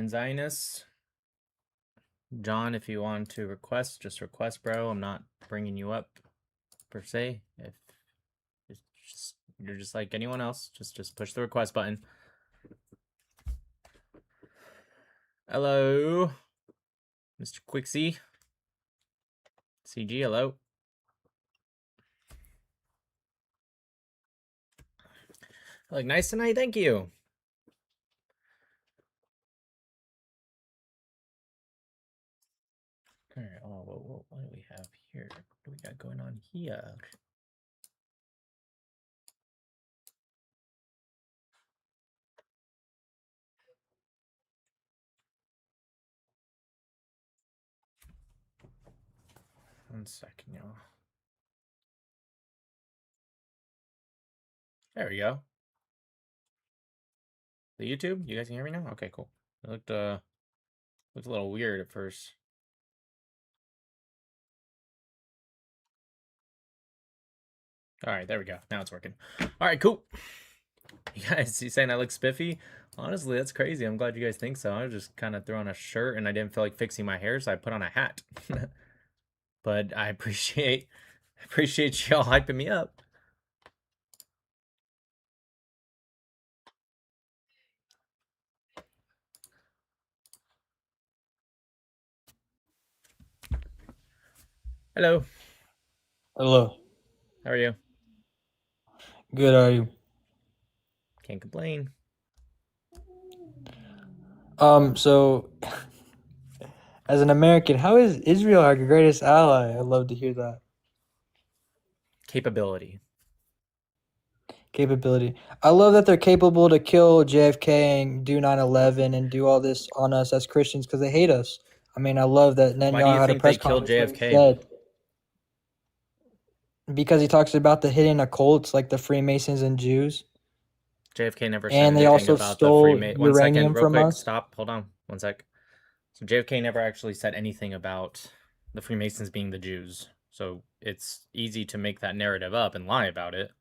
Modern Zionists. John, if you want to request, just request, bro. I'm not bringing you up per se. If you're just like anyone else, just push the request button. Hello, Mr. Quixie. CG, hello. Look nice tonight, thank you. All right, what do we have here? What do we got going on here? One second, y'all. There we go. The YouTube, you guys can hear me now? Okay, cool. It looked a little weird at first. All right, there we go. Now it's working. All right, cool. You guys, you saying I look spiffy? Honestly, that's crazy. I'm glad you guys think so. I was just kind of throwing a shirt and I didn't feel like fixing my hair, so I put on a hat. But I appreciate y'all hyping me up. Hello. Hello. How are you? Good, how are you? Can't complain. So as an American, how is Israel our greatest ally? I'd love to hear that. Capability. Capability. I love that they're capable to kill JFK and do 9/11 and do all this on us as Christians because they hate us. I mean, I love that Why do Netanyahu you had a think press they killed conference where he JFK? said, because he talks about the hidden occults like the Freemasons and Jews, JFK never said and they anything also about the stole Freemasons. One second, uranium real from quick. us. Stop. Hold on. One sec. So JFK never actually said anything about the Freemasons being the Jews. So it's easy to make that narrative up and lie about it.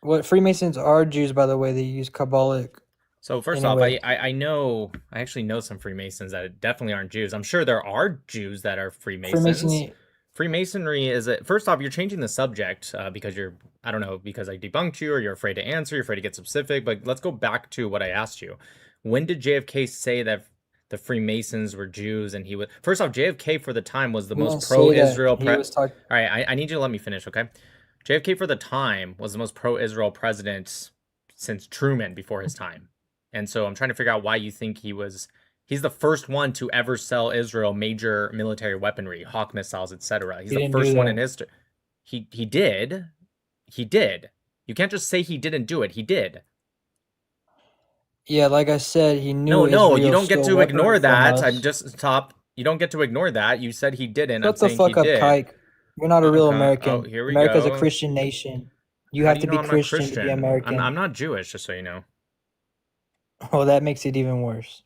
What Freemasons are Jews, by the way. They use Kabbalic. So first Anyway. off, I actually know some Freemasons that definitely aren't Jews. I'm sure there are Jews that are Freemasons. Freemasonry is first off, you're changing the subject because I don't know, because I debunked you or you're afraid to answer, you're afraid to get specific, but let's go back to what I asked you. When did JFK say that the Freemasons were Jews and he was, first off, JFK for the time was the most pro-Israel All right, I need you to let me finish, okay? JFK for the time was the most pro-Israel president since Truman before his time. And so I'm trying to figure out why you think he's the first one to ever sell Israel major military weaponry, Hawk missiles, etc. He's the first one in history. He did. He did. You can't just say he didn't do it. He did. Yeah, like I said, he knew. No, you don't get to ignore that. I'm just stop. You don't get to ignore that. You said he didn't. Shut the fuck up, Kike. You're not a real American. Oh, here we America's go. a Christian nation. You have to be Christian to be American. I'm not Jewish, just so you know. Oh, that makes it even worse.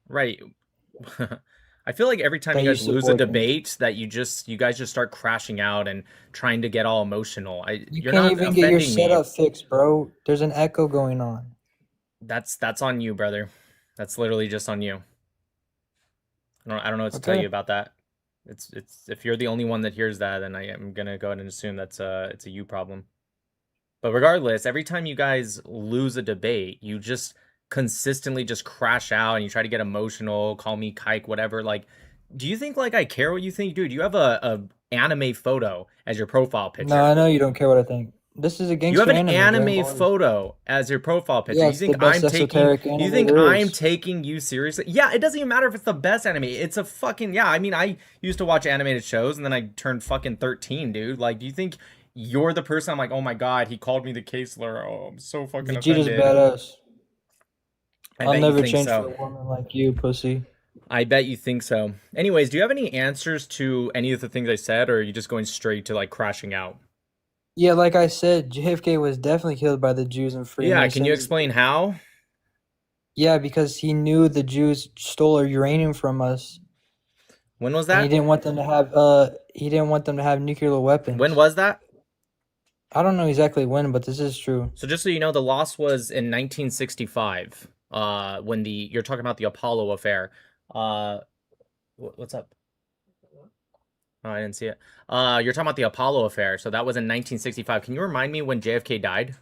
Right. I feel like every time you guys lose a debate that you guys just start crashing out and trying to get all emotional. You can't even get your setup fixed, bro. There's an echo going on. That's on you, brother. That's literally just on you. I don't know what to tell you about that. It's if you're the only one that hears that, then I am gonna go ahead and assume it's a you problem. But regardless, every time you guys lose a debate, you just consistently just crash out and you try to get emotional, call me kike, whatever. Like, do you think like I care what you think? Dude, you have a anime photo as your profile picture. No, I know you don't care what I think. This is a gangster anime. You have an anime photo as your profile picture. Yeah, you think I'm taking you seriously? Yeah, it doesn't even matter if it's the best anime. It's a fucking I mean, I used to watch animated shows and then I turned fucking 13, dude. Like, do you think you're the person I'm like, oh my god, he called me the case slur. Oh, I'm so fucking offended. Vegeta's badass. I'll never change for a woman like you, pussy. I bet you think so. Anyways, do you have any answers to any of the things I said, or are you just going straight to like crashing out? Yeah, like I said, JFK was definitely killed by the Jews and Freemasons. Yeah, can you explain how? Yeah, because he knew the Jews stole uranium from us. When was that? And he didn't want them to have nuclear weapons. When was that? I don't know exactly when, but this is true. So just so you know, the loss was in 1965. when you're talking about the Apollo affair. What's up? Oh, I didn't see it. You're talking about the Apollo affair. So that was in 1965. Can you remind me when JFK died?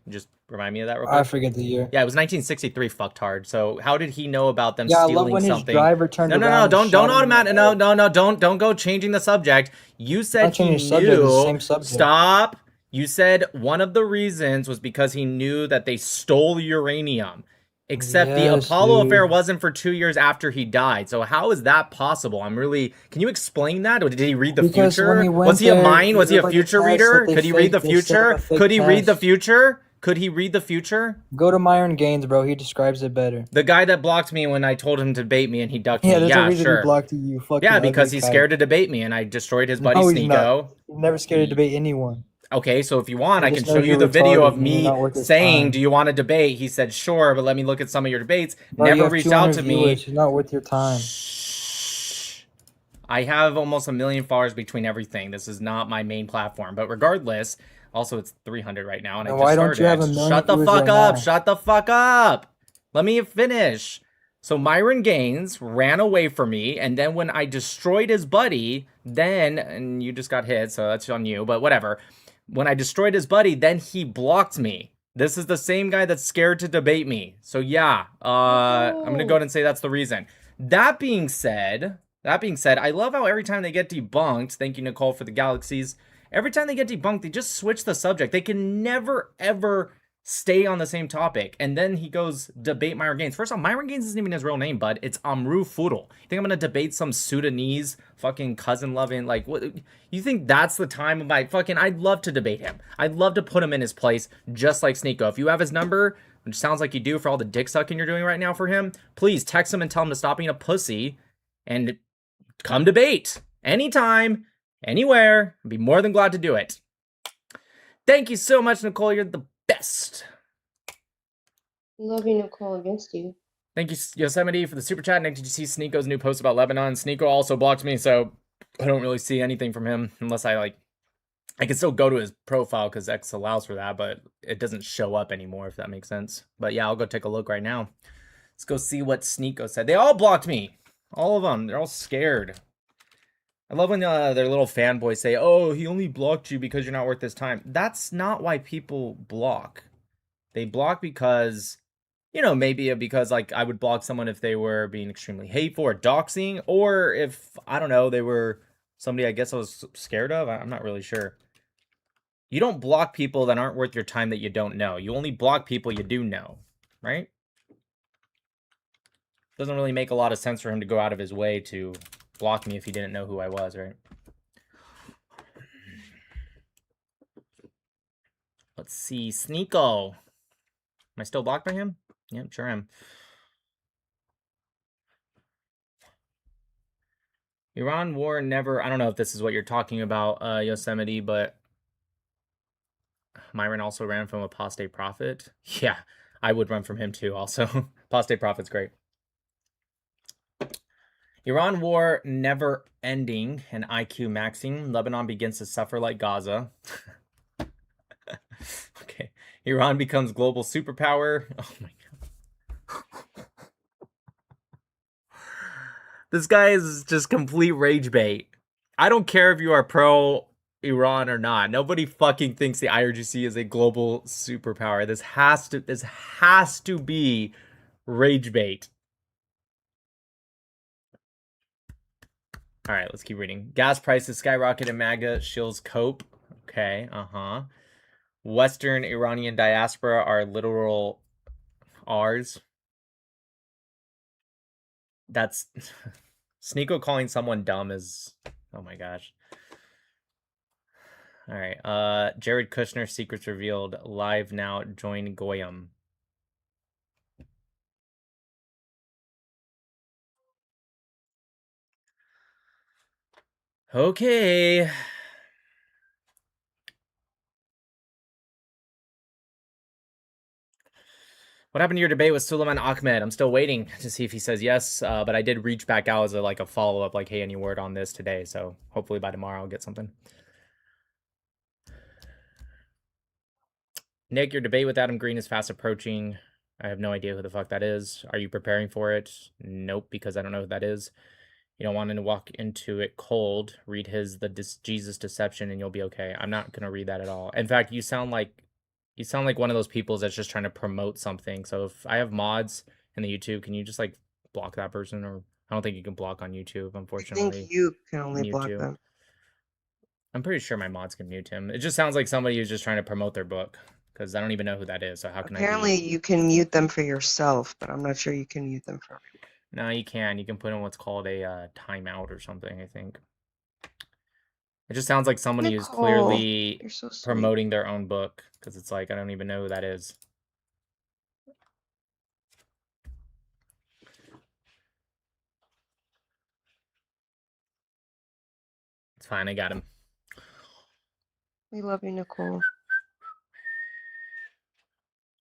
Just remind me of that real quick. I forget the year. Yeah, it was 1963. Fucked hard. So how did he know about them Yeah, I love stealing when his something? driver turned No, around. don't automatic. No, don't go changing the subject. You said Not he changing the subject, it's the knew. same subject. Stop. You said one of the reasons was because he knew that they stole uranium. Except the Yes, Apollo affair dude. wasn't for 2 years after he died. So how is that possible? Can you explain that? Or did he read the Because when future? he Was went he a there, mind? Was he a like a future test reader? that they Could he read the faked. They set up future? a fake Could he read the test. future? Could he read the future? Go to Myron Gaines, bro. He describes it better. The guy that blocked me when I told him to debate me and he ducked Yeah, me. there's Yeah, a reason sure. he blocked you. Fucking Yeah, because ugly he's kite. scared to debate me and I destroyed his buddy No, he's not. Sneeko. He's never scared to debate anyone. Okay, so if you want, He I can just show knows you you're the video retarded of and you're me not worth his saying, time. "Do you want to debate?" He said, "Sure, but let me look at some of your debates." Bro, you Never have reached 200 out to me. viewers. He's not worth your time. Shh. I have almost 1 million followers between everything. This is not my main platform, but regardless, also it's 300 right now, and I just Why started. don't you have 1 million Shut the viewers fuck right up! now? Shut the fuck up! Let me finish. So Myron Gaines ran away from me, and then when I destroyed his buddy, and you just got hit, so that's on you, but whatever. When I destroyed his buddy, then he blocked me. This is the same guy that's scared to debate me. So yeah, I'm gonna go ahead and say that's the reason. That being said, I love how every time they get debunked, thank you, Nicole, for the galaxies. Every time they get debunked, they just switch the subject. They can never, ever stay on the same topic. And then he goes debate Myron Gaines. First off, Myron Gaines isn't even his real name, bud. It's Amru Fudel. You think I'm gonna debate some Sudanese fucking cousin loving, like, what? You think that's the time of my fucking? I'd love to debate him. I'd love to put him in his place, just like Sneeko. If you have his number, which sounds like you do for all the dick sucking you're doing right now for him, please text him and tell him to stop being a pussy and come debate anytime, anywhere. I'd be more than glad to do it. Thank you so much, Nicole. You're the best. Love you, Nicole, against you. Thank you, Yosemite, for the super chat. Nick, did you see Sneeko's new post about Lebanon? Sneeko also blocked me, so I don't really see anything from him unless I can still go to his profile because X allows for that, but it doesn't show up anymore, if that makes sense. But yeah, I'll go take a look right now. Let's go see what Sneeko said. They all blocked me. All of them. They're all scared. I love when their little fanboys say, "Oh, he only blocked you because you're not worth his time." That's not why people block. They block because, maybe because like I would block someone if they were being extremely hateful or doxing, or if, I don't know, they were somebody I guess I was scared of. I'm not really sure. You don't block people that aren't worth your time that you don't know. You only block people you do know, right? Doesn't really make a lot of sense for him to go out of his way to block me if he didn't know who I was, right? Let's see. Sneeko. Am I still blocked by him? Yep, sure am. Iran war never... I don't know if this is what you're talking about, Yosemite, but Myron also ran from apostate prophet. Yeah, I would run from him too also. Apostate prophet's great. Iran war never ending and IQ maxing. Lebanon begins to suffer like Gaza. Okay. Iran becomes global superpower. Oh my god. This guy is just complete rage bait. I don't care if you are pro Iran or not. Nobody fucking thinks the IRGC is a global superpower. This has to be rage bait. All right, let's keep reading. Gas prices skyrocket and MAGA shills cope. Okay, Western Iranian diaspora are literal R's. That's... Sneeko calling someone dumb is... Oh my gosh. All right. Jared Kushner, secrets revealed. Live now. Join Goyam. Okay. What happened to your debate with Suleiman Ahmed? I'm still waiting to see if he says yes, but I did reach back out as a follow-up, like, hey, any word on this today? So hopefully by tomorrow I'll get something. Nick, your debate with Adam Green is fast approaching. I have no idea who the fuck that is. Are you preparing for it? Nope, because I don't know who that is. You don't want to walk into it cold. Read Jesus Deception and you'll be okay. I'm not going to read that at all. In fact, you sound like one of those people that's just trying to promote something. So if I have mods in the YouTube, can you just like block that person? Or I don't think you can block on YouTube, I unfortunately. think you can only Mute block you. them. I'm pretty sure my mods can mute him. It just sounds like somebody who's just trying to promote their book, because I don't even know who that is. So how can Apparently you can mute them for yourself, but I'm not sure you can mute them for everyone. No, you can. You can put in what's called a timeout or something, I think. It just sounds like somebody who's clearly so promoting their own book, because it's like, I don't even know who that is. It's fine, I got him. We love you, Nicole.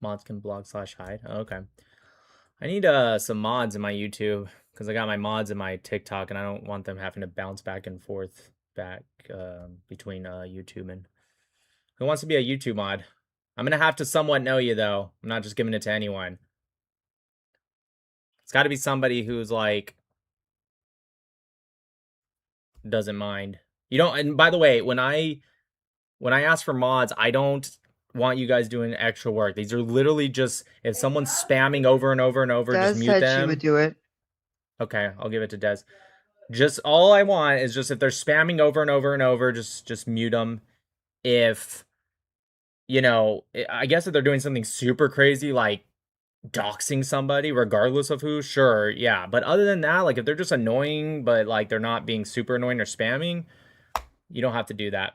Mods can blog/hide. Oh, okay. I need some mods in my YouTube, because I got my mods in my TikTok, and I don't want them having to bounce back and forth between YouTube and... Who wants to be a YouTube mod? I'm going to have to somewhat know you, though. I'm not just giving it to anyone. It's got to be somebody who's, like, doesn't mind. You don't... And by the way, when I ask for mods, I don't want you guys doing extra work. These are literally just... If someone's spamming over and over and over, just mute them. Des said she would do it. Okay, I'll give it to Des. Just all I want is just if they're spamming over and over and over, just mute them. If... You know, I guess if they're doing something super crazy, like doxing somebody, regardless of who, sure, yeah. But other than that, like if they're just annoying, but like they're not being super annoying or spamming, you don't have to do that.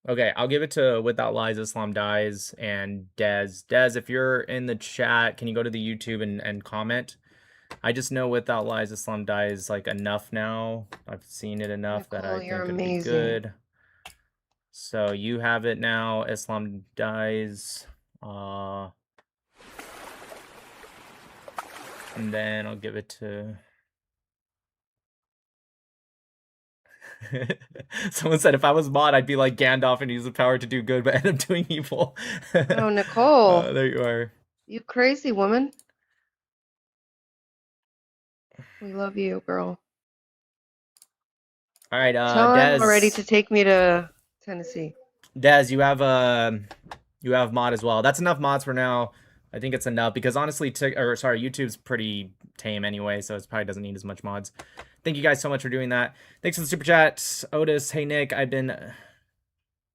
Okay, I'll give it to Without Lies, Islam Dies, and Des. Des, if you're in the chat, can you go to the YouTube and comment? I just know Without Lies, Islam Dies like enough now. I've seen it enough Nicole, that I think it'd amazing. be good. So you have it now. Islam Dies. And then I'll give it to... Someone said if I was mod, I'd be like Gandalf and use the power to do good, but end up doing evil. Oh, Nicole. There you are. You crazy woman. We love you, girl. All right, Tell Des. him already to take me to Tennessee. Des, you have mod as well. That's enough mods for now. I think it's enough because honestly, YouTube's pretty tame anyway, so it probably doesn't need as much mods. Thank you guys so much for doing that. Thanks for the super chat, Otis. Hey Nick, I've been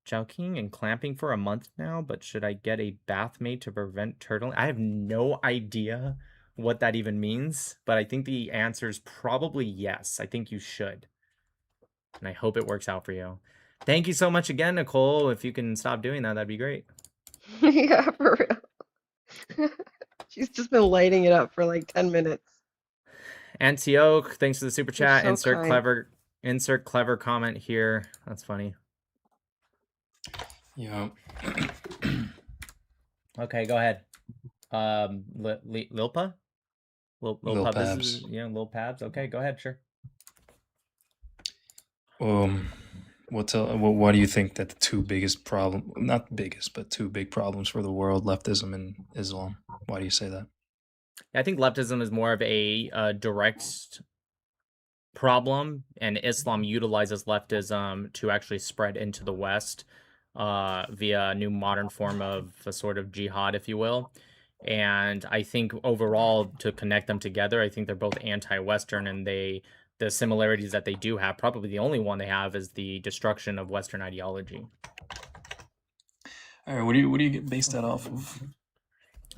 joking and clamping for a month now, but should I get a bath mate to prevent turtling? I have no idea what that even means, but I think the answer is probably yes. I think you should, and I hope it works out for you. Thank you so much again, Nicole. If you can stop doing that, that'd be great. Yeah, for real. She's just been lighting it up for like 10 minutes. Antioch, thanks for the super chat. So Insert clever comment here. That's funny. Yeah. Okay, go ahead. Lilpa? Lil Pabs. Yeah, Lil Pabs. Okay, go ahead, sure. Why do you think that the two biggest not biggest, but two big problems for the world, leftism and Islam? Why do you say that? I think leftism is more of a direct problem, and Islam utilizes leftism to actually spread into the West via a new modern form of a sort of jihad, if you will. And I think overall, to connect them together, I think they're both anti-Western, and the similarities that they do have, probably the only one they have, is the destruction of Western ideology. All right, what do you base that off of?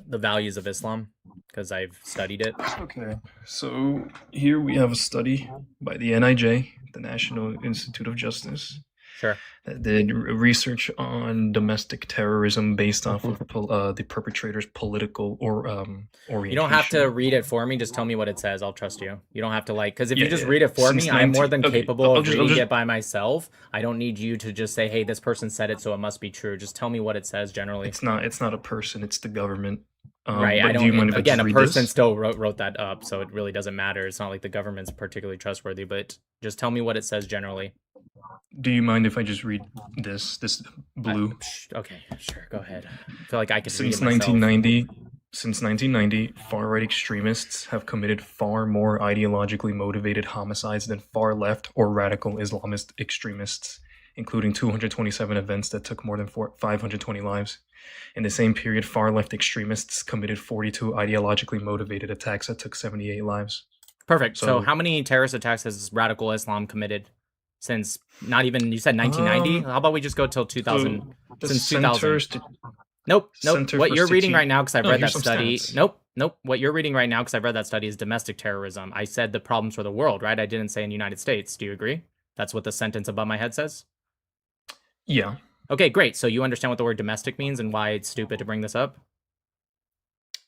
The values of Islam, because I've studied it. Okay, so here we have a study by the NIJ, the National Institute of Justice. Sure. That did research on domestic terrorism based off of the perpetrator's political orientation. You don't have to read it for me. Just tell me what it says. I'll trust you. You don't have to because if you just read it for me, I'm more than capable of reading it by myself. I don't need you to just say, hey, this person said it, so it must be true. Just tell me what it says generally. It's not a person. It's the government. Right. I don't. Again, a person still wrote that up, so it really doesn't matter. It's not like the government's particularly trustworthy, but just tell me what it says generally. Do you mind if I just read this blue? Okay, sure, go ahead. I feel like I could Since read it myself. 1990, Since 1990, far-right extremists have committed far more ideologically motivated homicides than far-left or radical Islamist extremists, including 227 events that took more than 520 lives. In the same period, far-left extremists committed 42 ideologically motivated attacks that took 78 lives. Perfect. So how many terrorist attacks has radical Islam committed since, not even, you said 1990? How about we just go till 2000? Since 2000. Nope. What you're reading right now, because I've read that study. Nope. What you're reading right now, because I've read that study, is domestic terrorism. I said the problems for the world, right? I didn't say in the United States. Do you agree? That's what the sentence above my head says? Yeah. Okay, great. So you understand what the word domestic means and why it's stupid to bring this up?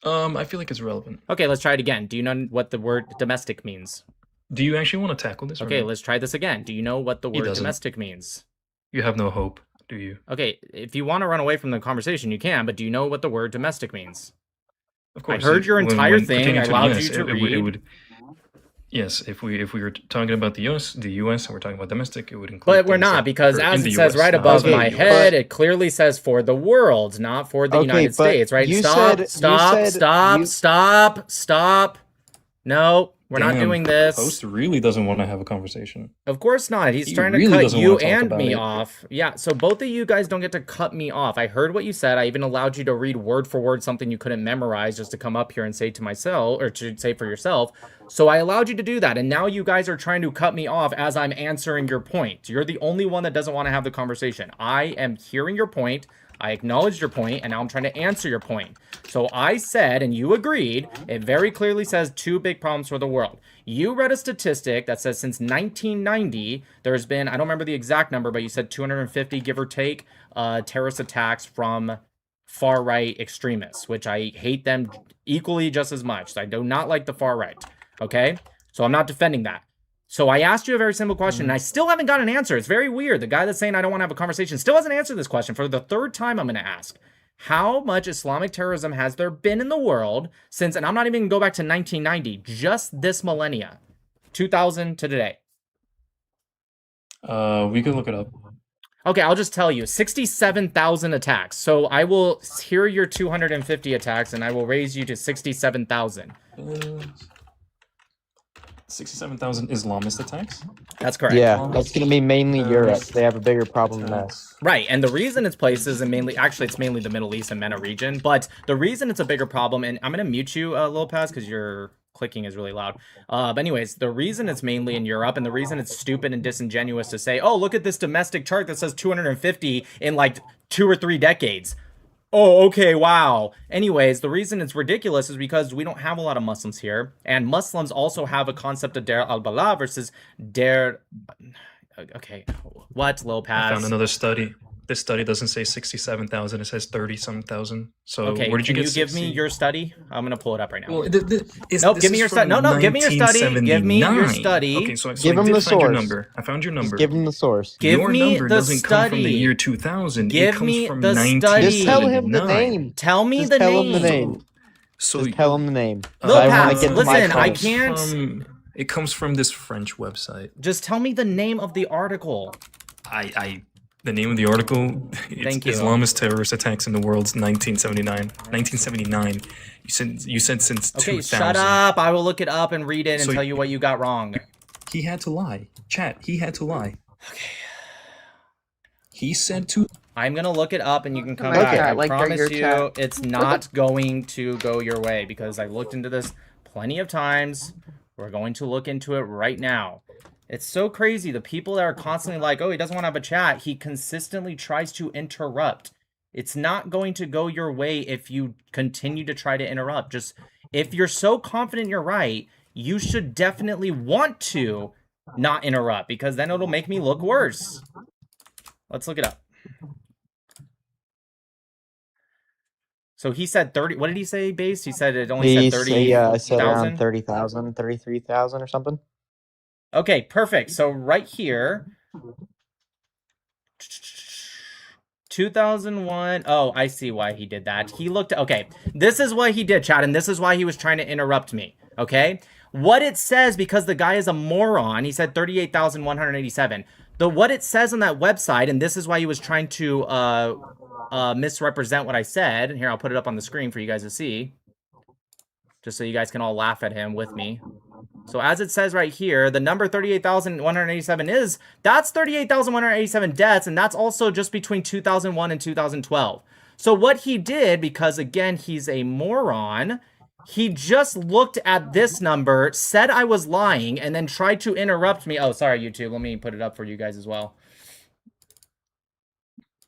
I feel like it's relevant. Okay, let's try it again. Do you know what the word domestic means? Do you actually want to tackle this? Okay, let's try this again. Do you know what the word domestic means? You have no hope, do you? Okay, if you want to run away from the conversation, you can, but do you know what the word domestic means? Of course. I heard your entire thing. I allowed you to read. Yes, if we were talking about the US, and we're talking about domestic, it would include. But we're not, because as it says right above my head, it clearly says for the world, not for the United States, right? Stop. No, we're not doing this. Host really doesn't want to have a conversation. Of course not. He's trying to cut you and me off. Yeah, so both of you guys don't get to cut me off. I heard what you said. I even allowed you to read word for word something you couldn't memorize just to come up here and say to myself, or to say for yourself. So I allowed you to do that, and now you guys are trying to cut me off as I'm answering your point. You're the only one that doesn't want to have the conversation. I am hearing your point. I acknowledged your point, and now I'm trying to answer your point. So I said, and you agreed, it very clearly says 2 big problems for the world. You read a statistic that says since 1990, there's been, I don't remember the exact number, but you said 250, give or take, terrorist attacks from far-right extremists, which I hate them equally just as much. So I do not like the far-right, okay? So I'm not defending that. So I asked you a very simple question, and I still haven't got an answer. It's very weird. The guy that's saying I don't want to have a conversation still hasn't answered this question. For the 3rd time, I'm going to ask, how much Islamic terrorism has there been in the world since, and I'm not even going to go back to 1990, just this millennia, 2000 to today? We could look it up. Okay, I'll just tell you, 67,000 attacks. So I will hear your 250 attacks, and I will raise you to 67,000. 67,000 Islamist attacks? That's correct. Yeah, that's going to be mainly Europe. They have a bigger problem than us. Right, and the reason it's places and mainly, actually it's mainly the Middle East and MENA region, but the reason it's a bigger problem, and I'm going to mute you, Lopez, because your clicking is really loud. But anyways, the reason it's mainly in Europe, and the reason it's stupid and disingenuous to say, oh, look at this domestic chart that says 250 in like 2 or 3 decades. Oh, okay, wow. Anyways, the reason it's ridiculous is because we don't have a lot of Muslims here, and Muslims also have a concept of Dar al-Bala versus Dar... Okay, what, Lopez? I found another study. This study doesn't say 67,000, it says 30-some thousand. So okay, where did you get you give me your study? I'm going to pull it up right now. Well, nope, give me your study. No, give me your study. Give me your study. Okay, so give him the source. Your number. I found your number. Just give him the source. Give your me number the doesn't study. come from the year 2000. Give it comes me from the study. 1979. Just tell him the name. Tell me Just the tell name. him the name. So Just tell him the name. Lopez, listen, I can't... It comes from this French website. Just tell me the name of the article. The name of the article, it's Islamist terrorist attacks in the world's 1979. You said since 2000. Okay, shut up. I will look it up and read it and tell you what you got wrong. He had to lie. Chat, he had to lie. Okay. He said to... I'm going to look it up and you can come back. I promise you it's not going to go your way because I looked into this plenty of times. We're going to look into it right now. It's so crazy. The people that are constantly like, oh, he doesn't want to have a chat. He consistently tries to interrupt. It's not going to go your way if you continue to try to interrupt. Just, if you're so confident you're right, you should definitely want to not interrupt because then it'll make me look worse. Let's look it up. So he said 30, what did he say, Base? He said it only said 30,000? Yeah, I said around 30,000, 33,000 or something. Okay, perfect. So right here, 2001. Oh, I see why he did that. He looked, okay, this is what he did, chat, and this is why he was trying to interrupt me, okay? What it says, because the guy is a moron, he said 38,187. What it says on that website, and this is why he was trying to misrepresent what I said. Here, I'll put it up on the screen for you guys to see. just so you guys can all laugh at him with me. So as it says right here, the number 38,187 that's 38,187 deaths, and that's also just between 2001 and 2012. So what he did, because again, he's a moron, he just looked at this number, said I was lying, and then tried to interrupt me. Oh, sorry, YouTube. Let me put it up for you guys as well,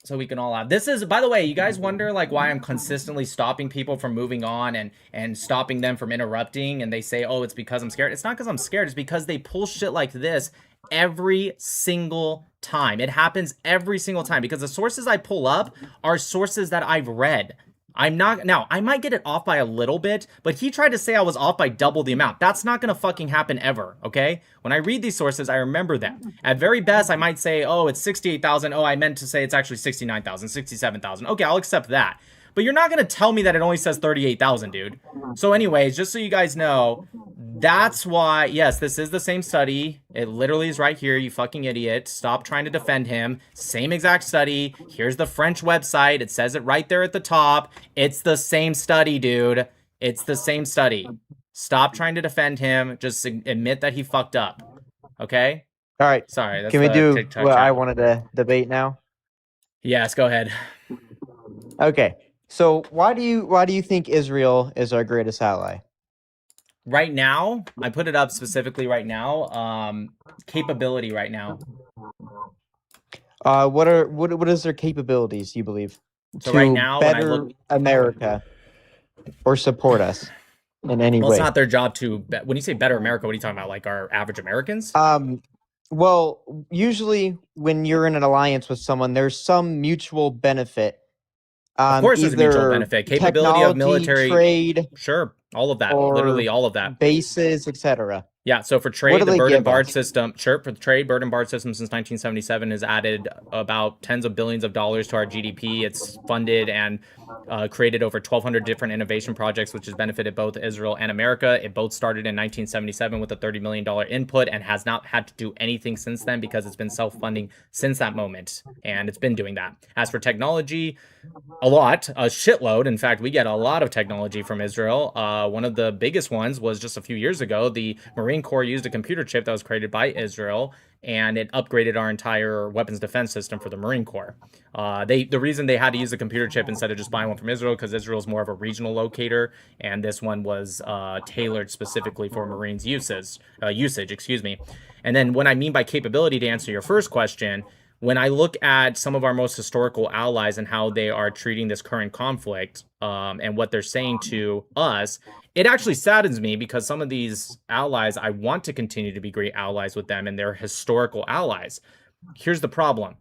so we can all have. This is, by the way, you guys wonder like why I'm consistently stopping people from moving on and stopping them from interrupting, and they say, oh, it's because I'm scared. It's not because I'm scared. It's because they pull shit like this every single time. It happens every single time because the sources I pull up are sources that I've read. I'm not, now, I might get it off by a little bit, but he tried to say I was off by double the amount. That's not gonna fucking happen ever, okay? When I read these sources, I remember them. At very best, I might say, oh, it's 68,000. Oh, I meant to say it's actually 69,000, 67,000. Okay, I'll accept that. But you're not gonna tell me that it only says 38,000, dude. So anyways, just so you guys know, that's why, yes, this is the same study. It literally is right here, you fucking idiot. Stop trying to defend him. Same exact study. Here's the French website. It says it right there at the top. It's the same study, dude. It's the same study. Stop trying to defend him. Just admit that he fucked up. Okay? All right. Sorry. That's Can we do TikTok what chat. I wanted to debate now? Yes, go ahead. Okay. So why do you think Israel is our greatest ally? Right now, I put it up specifically right now. Capability right now. What is their capabilities, you believe? So to right now, when I better look, America or support us in any well, way? it's not their job to. When you say better America, what are you talking about? Like our average Americans? Well, usually when you're in an alliance with someone, there's some mutual benefit. Of course, there's a mutual benefit. Capability of military trade, sure, all of that, or literally all of that. bases, etc. Yeah, so for What trade, do the they burden give barred us? system, sure, for the trade, burden barred system since 1977 has added about tens of billions of dollars to our GDP. It's funded and created over 1,200 different innovation projects, which has benefited both Israel and America. It both started in 1977 with a $30 million input and has not had to do anything since then because it's been self-funding since that moment. And it's been doing that. As for technology, a shitload. In fact, we get a lot of technology from Israel. One of the biggest ones was just a few years ago. The Marine Corps used a computer chip that was created by Israel, and it upgraded our entire weapons defense system for the Marine Corps. The reason they had to use the computer chip instead of just buying one from Israel, because Israel is more of a regional locator, and this one was tailored specifically for Marines usage. And then what I mean by capability, to answer your first question, when I look at some of our most historical allies and how they are treating this current conflict and what they're saying to us, it actually saddens me because some of these allies, I want to continue to be great allies with them and they're historical allies. Here's the problem.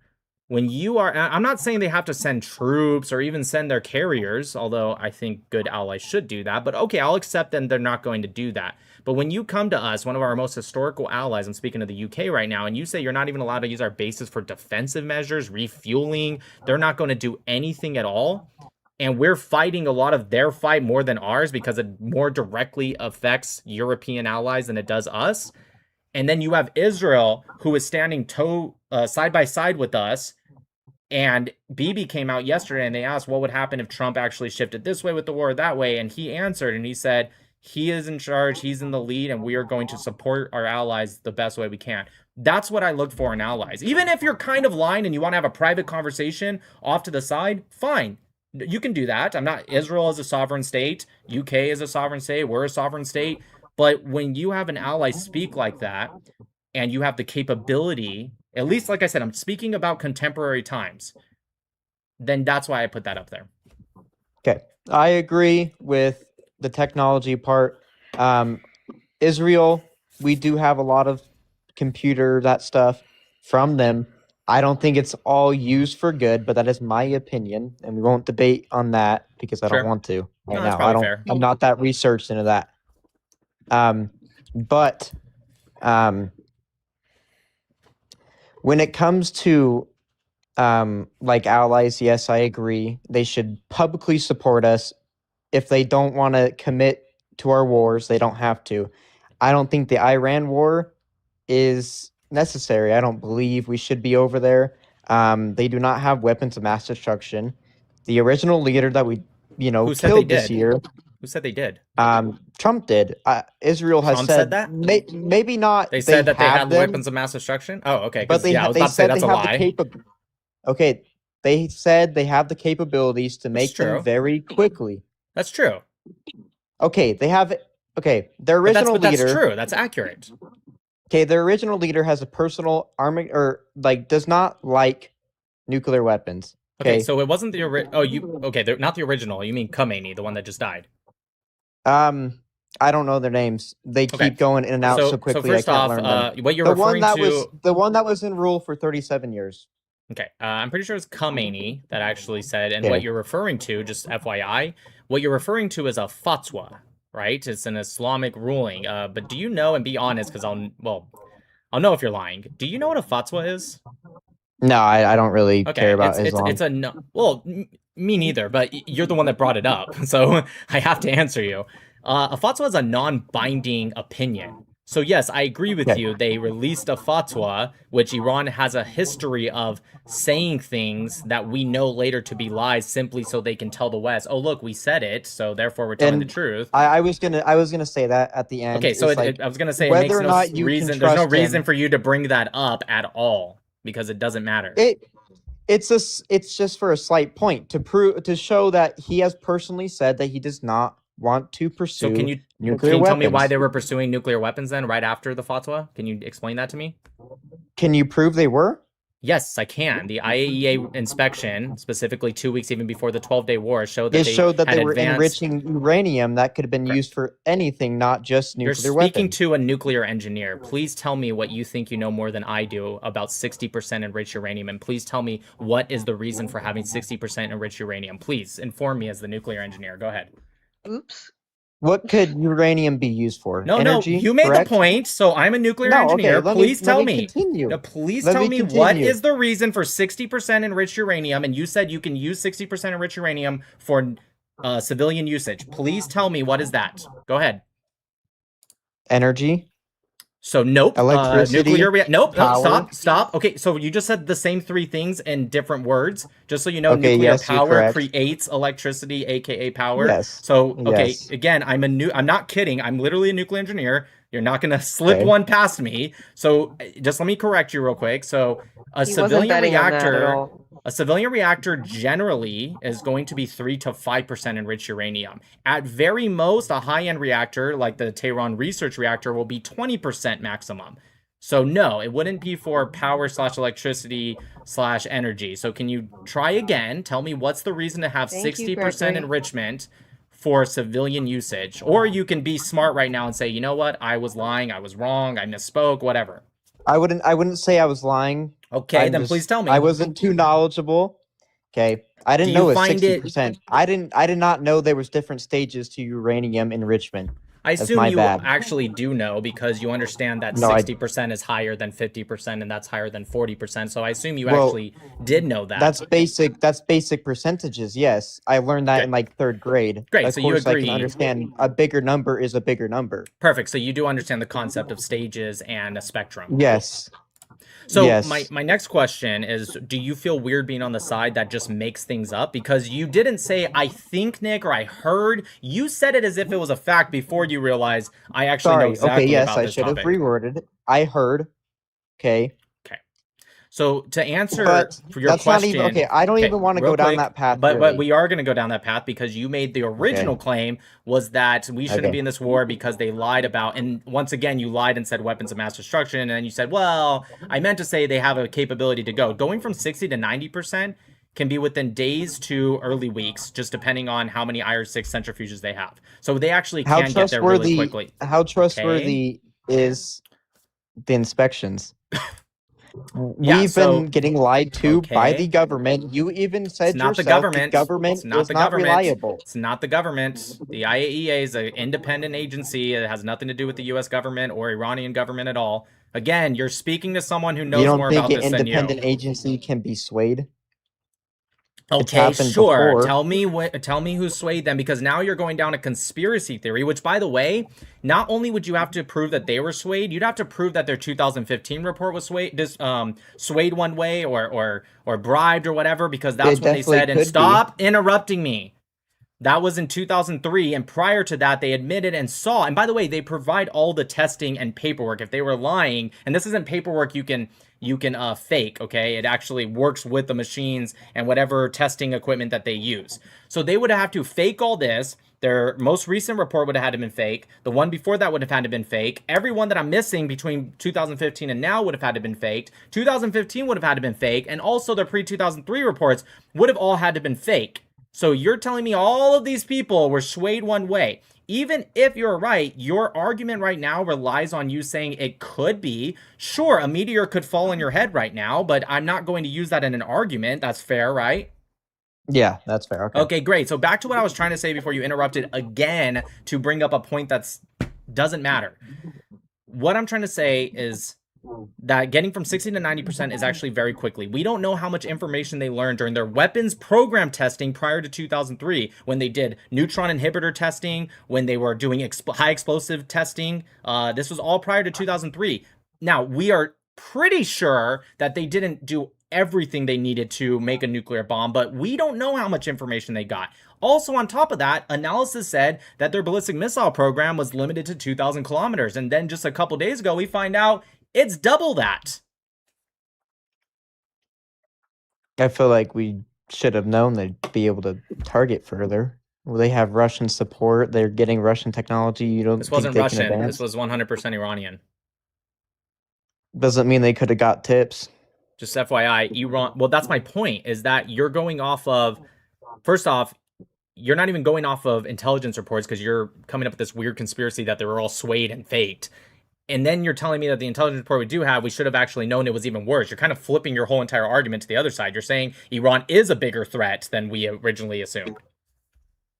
When you are, I'm not saying they have to send troops or even send their carriers, although I think good allies should do that. But okay, I'll accept them. They're not going to do that. But when you come to us, one of our most historical allies, I'm speaking of the UK right now, and you say you're not even allowed to use our bases for defensive measures, refueling, they're not going to do anything at all. And we're fighting a lot of their fight more than ours because it more directly affects European allies than it does us. And then you have Israel, who is standing side by side with us. And Bibi came out yesterday and they asked what would happen if Trump actually shifted this way with the war, that way. And he answered and he said, he is in charge, he's in the lead, and we are going to support our allies the best way we can. That's what I look for in allies. Even if you're kind of lying and you want to have a private conversation off to the side, fine. You can do that. Israel is a sovereign state. UK is a sovereign state. We're a sovereign state. But when you have an ally speak like that, and you have the capability, at least, like I said, I'm speaking about contemporary times, then that's why I put that up there. Okay. I agree with the technology part. Israel, we do have a lot of that stuff from them. I don't think it's all used for good, but that is my opinion, and we won't debate on that because I don't want to right now. I'm not that researched into that. But when it comes to like allies, yes, I agree. They should publicly support us. If they don't want to commit to our wars, they don't have to. I don't think the Iran war is necessary. I don't believe we should be over there. They do not have weapons of mass destruction. The original leader that we, killed this year. Who said they did? Trump did. Israel has Trump said, said that? maybe not. They said that they have had them, weapons of mass destruction? Oh, okay. but Because, yeah, I was about to say that's a lie. Okay, they said they have the capabilities to That's make them true. very quickly. That's true. Okay, they have. Okay, their But original that's leader. true. That's accurate. Okay, their original leader has a personal army, or like does not like nuclear weapons. Okay, so it wasn't the okay, not the original. You mean Khomeini, the one that just died? I don't know their names. They keep going in and out so quickly. So first I can't off, learn them. what you're the referring one that to, the one that was in rule for 37 years. Okay, I'm pretty sure it's Khomeini that actually said, and what you're referring to, just FYI, what you're referring to is a fatwa, right? It's an Islamic ruling. But do you know, and be honest, because I'll know if you're lying. Do you know what a fatwa is? No, I don't really care about Islam. It's a no. Well, me neither. But you're the one that brought it up, so I have to answer you. A fatwa is a non-binding opinion. So yes, I agree with you. They released a fatwa, which Iran has a history of saying things that we know later to be lies, simply so they can tell the West, "Oh, look, we said it, so therefore we're telling the truth." I was gonna say that at the end. Okay, so I was gonna say whether it makes or no not reason. There's no reason for you to bring that up at all because it doesn't matter. It's just for a slight point to show that he has personally said that he does not want to pursue. So can you tell me why they were pursuing nuclear weapons then right after the fatwa? Can you explain that to me? Can you prove they were? Yes, I can. The IAEA inspection, specifically 2 weeks even before the 12-day war, showed that they were enriching uranium that could have been used for anything, not just nuclear weapons. You're speaking to a nuclear engineer. Please tell me what you think you know more than I do about 60% enriched uranium, and please tell me what is the reason for having 60% enriched uranium. Please inform me as the nuclear engineer. Go ahead. Oops. What could uranium be used for? Energy, you made the point, so I'm a nuclear engineer. Okay, please tell me. Continue. No, please tell me what is the reason for 60% enriched uranium, and you said you can use 60% enriched uranium for civilian usage. Please tell me what is that. Go ahead. Energy. So nope. Electricity. Nope. Stop. Okay, so you just said the same three things in different words. Just so you know, nuclear power creates electricity, aka power. Yes. So again, I'm not kidding. I'm literally a nuclear engineer. You're not gonna slip one past me. So just let me correct you real quick. So a civilian reactor generally is going to be 3 to 5% enriched uranium. At very most, a high-end reactor like the Tehran research reactor will be 20% maximum. So no, it wouldn't be for power / electricity / energy. So can you try again? Tell me what's the reason to have 60% enrichment for civilian usage? Or you can be smart right now and say, you know what? I was lying. I was wrong. I misspoke. Whatever. I wouldn't say I was lying. Okay, then please tell me. I wasn't too knowledgeable. Okay, I didn't know it was 60%. I did not know there was different stages to uranium enrichment. I assume you actually do know because you understand that 60% is higher than 50% and that's higher than 40%. So I assume you actually did know that. That's basic percentages. Yes, I learned that in like 3rd grade. Great. Of course, I can understand a bigger number is a bigger number. Perfect. So you do understand the concept of stages and a spectrum. Yes. So my next question is, do you feel weird being on the side that just makes things up? Because you didn't say, I think, Nick, or I heard. You said it as if it was a fact before you realized I actually know exactly about this topic. I should have reworded it. I heard. Okay. So to answer for your question, I don't even want to go down that path. But we are going to go down that path because you made the original claim was that we shouldn't be in this war because they lied about, and once again you lied and said weapons of mass destruction, and then you said, well, I meant to say they have a capability to go. Going from 60 to 90% can be within days to early weeks, just depending on how many IR-6 centrifuges they have. So they actually can get there really quickly. How trustworthy is the inspections? We've been getting lied to by the government. You even said yourself the government is not reliable. It's not the government. The IAEA is an independent agency. It has nothing to do with the U.S. government or Iranian government at all. Again, you're speaking to someone who knows more about this than you. You don't think an independent agency can be swayed? Okay, sure. Tell me who swayed them, because now you're going down a conspiracy theory, which, by the way, not only would you have to prove that they were swayed, you'd have to prove that their 2015 report was swayed one way or bribed or whatever, because that's when they said, and stop interrupting me. That was in 2003, and prior to that, they admitted and saw. And by the way, they provide all the testing and paperwork. If they were lying, and this isn't paperwork you can fake, okay? It actually works with the machines and whatever testing equipment that they use. So they would have to fake all this. Their most recent report would have had to been fake. The one before that would have had to been fake. Every one that I'm missing between 2015 and now would have had to been faked. 2015 would have had to been fake, and also their pre-2003 reports would have all had to been fake. So you're telling me all of these people were swayed one way. Even if you're right, your argument right now relies on you saying it could be. Sure, a meteor could fall on your head right now, but I'm not going to use that in an argument. That's fair, right? Yeah, that's fair. Okay. Okay, great. So back to what I was trying to say before you interrupted again to bring up a point that's doesn't matter. What I'm trying to say is that getting from 60 to 90% is actually very quickly. We don't know how much information they learned during their weapons program testing prior to 2003, when they did neutron inhibitor testing, when they were doing high explosive testing. This was all prior to 2003. Now, we are pretty sure that they didn't do everything they needed to make a nuclear bomb, but we don't know how much information they got. Also, on top of that, analysis said that their ballistic missile program was limited to 2,000 kilometers. And then just a couple days ago, we find out it's double that. I feel like we should have known they'd be able to target further. Well, they have Russian support. They're getting Russian technology. You don't This wasn't think they can Russian. advance? This was 100% Iranian. Doesn't mean they could have got tips. Just FYI, Iran. Well, that's my point, is that you're going off of, first off, you're not even going off of intelligence reports because you're coming up with this weird conspiracy that they were all swayed and faked. And then you're telling me that the intelligence report we do have, we should have actually known it was even worse. You're kind of flipping your whole entire argument to the other side. You're saying Iran is a bigger threat than we originally assumed.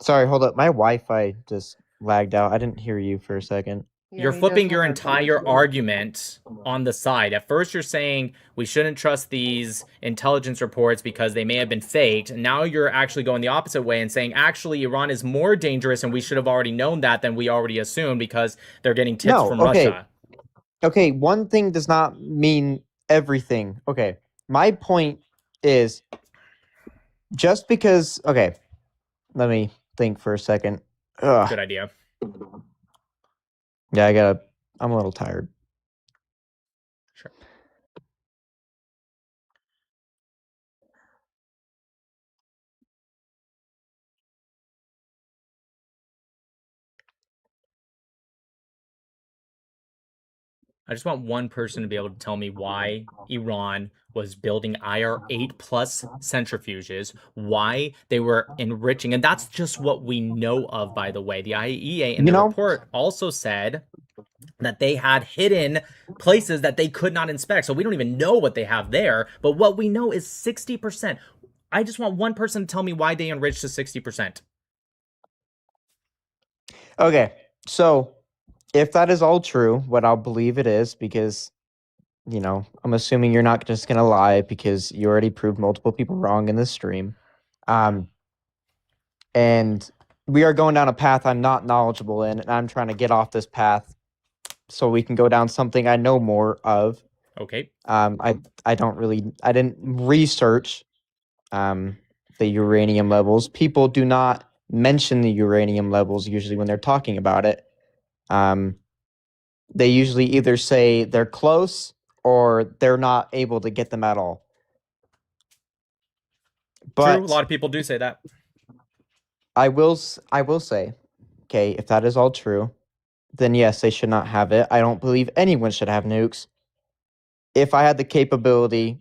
Sorry, hold up. My Wi-Fi just lagged out. I didn't hear you for a second. Yeah, You're he does flipping have your that entire problem. argument on the side. At first, you're saying we shouldn't trust these intelligence reports because they may have been faked. And now you're actually going the opposite way and saying, actually, Iran is more dangerous and we should have already known that than we already assumed because they're getting tips No, from okay. Russia. Okay, one thing does not mean everything. Okay, my point is just because... Okay, let me think for a second. Ugh. Good idea. Yeah, I'm a little tired. Sure. I just want one person to be able to tell me why Iran was building IR-8 plus centrifuges, why they were enriching, and that's just what we know of, by the way. The IAEA in the report also said that they had hidden places that they could not inspect, so we don't even know what they have there, but what we know is 60%. I just want one person to tell me why they enriched to 60%. Okay, so if that is all true, what I'll believe it is, because, you know, I'm assuming you're not just going to lie because you already proved multiple people wrong in this stream. And we are going down a path I'm not knowledgeable in, and I'm trying to get off this path so we can go down something I know more of. Okay. I didn't research the uranium levels. People do not mention the uranium levels usually when they're talking about it. They usually either say they're close or they're not able to get them at all. But true, a lot of people do say that. I will say, okay, if that is all true, then yes, they should not have it. I don't believe anyone should have nukes. If I had the capability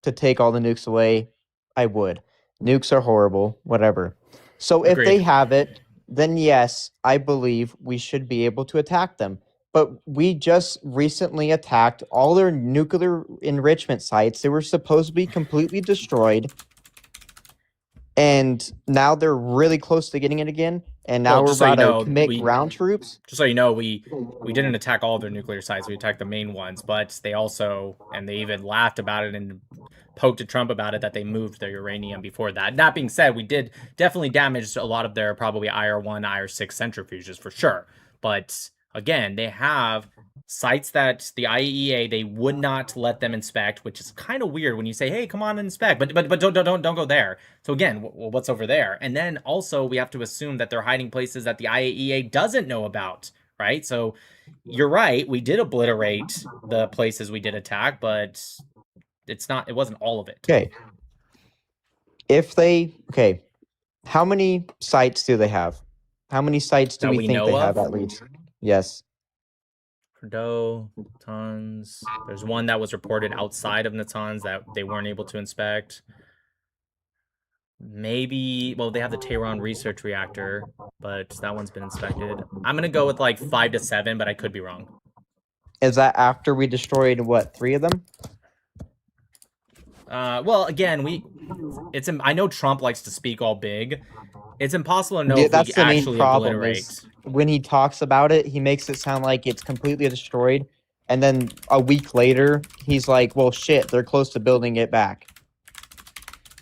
to take all the nukes away, I would. Nukes are horrible, whatever. So if they Agreed. have it, then yes, I believe we should be able to attack them. But we just recently attacked all their nuclear enrichment sites. They were supposed to be completely destroyed. And now they're really close to getting it again. And now we're about to commit ground troops. Just so you know, we didn't attack all of their nuclear sites. We attacked the main ones. But they also, and they even laughed about it and poked at Trump about it, that they moved their uranium before that. That being said, we did definitely damage a lot of their probably IR-1, IR-6 centrifuges for sure. But Again, they have sites that the IAEA, they would not let them inspect, which is kind of weird when you say, hey, come on and inspect, but don't go there. So again, what's over there? And then also we have to assume that they're hiding places that the IAEA doesn't know about, right? So you're right, we did obliterate the places we did attack, but it wasn't all of it. Okay. How many sites do they have? How many sites do That we we think know they have of? at least? Yes. Bordeaux, Natanz. There's one that was reported outside of Natanz that they weren't able to inspect. Maybe, well, they have the Tehran research reactor, but that one's been inspected. I'm going to go with like 5 to 7, but I could be wrong. Is that after we destroyed, what, 3 of them? Well, again, I know Trump likes to speak all big. It's impossible to know Yeah, if that's we the main actually problem obliterate. is when he talks about it, he makes it sound like it's completely destroyed. And then a week later, he's like, well, shit, they're close to building it back.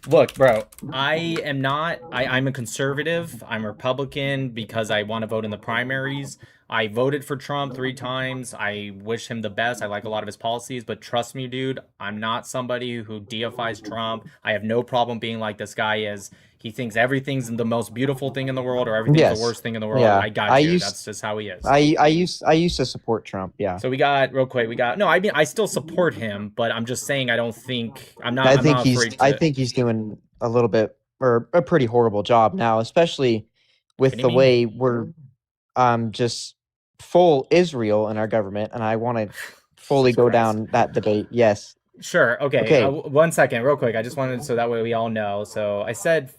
Look, bro, I'm a conservative. I'm a Republican because I want to vote in the primaries. I voted for Trump 3 times. I wish him the best. I like a lot of his policies, but trust me, dude, I'm not somebody who deifies Trump. I have no problem being like this guy is. He thinks everything's the most beautiful thing in the world or everything's the worst thing in the world. Yeah. I got you. That's just how he is. I used to support Trump, yeah. So I still support him, but I'm just saying I think he's doing a little bit or a pretty horrible job now, especially with the way we're just full Israel in our government, and I want to fully go down that debate. Yes. Sure. Okay. 1 second, real quick. I just wanted so that way we all know. So I said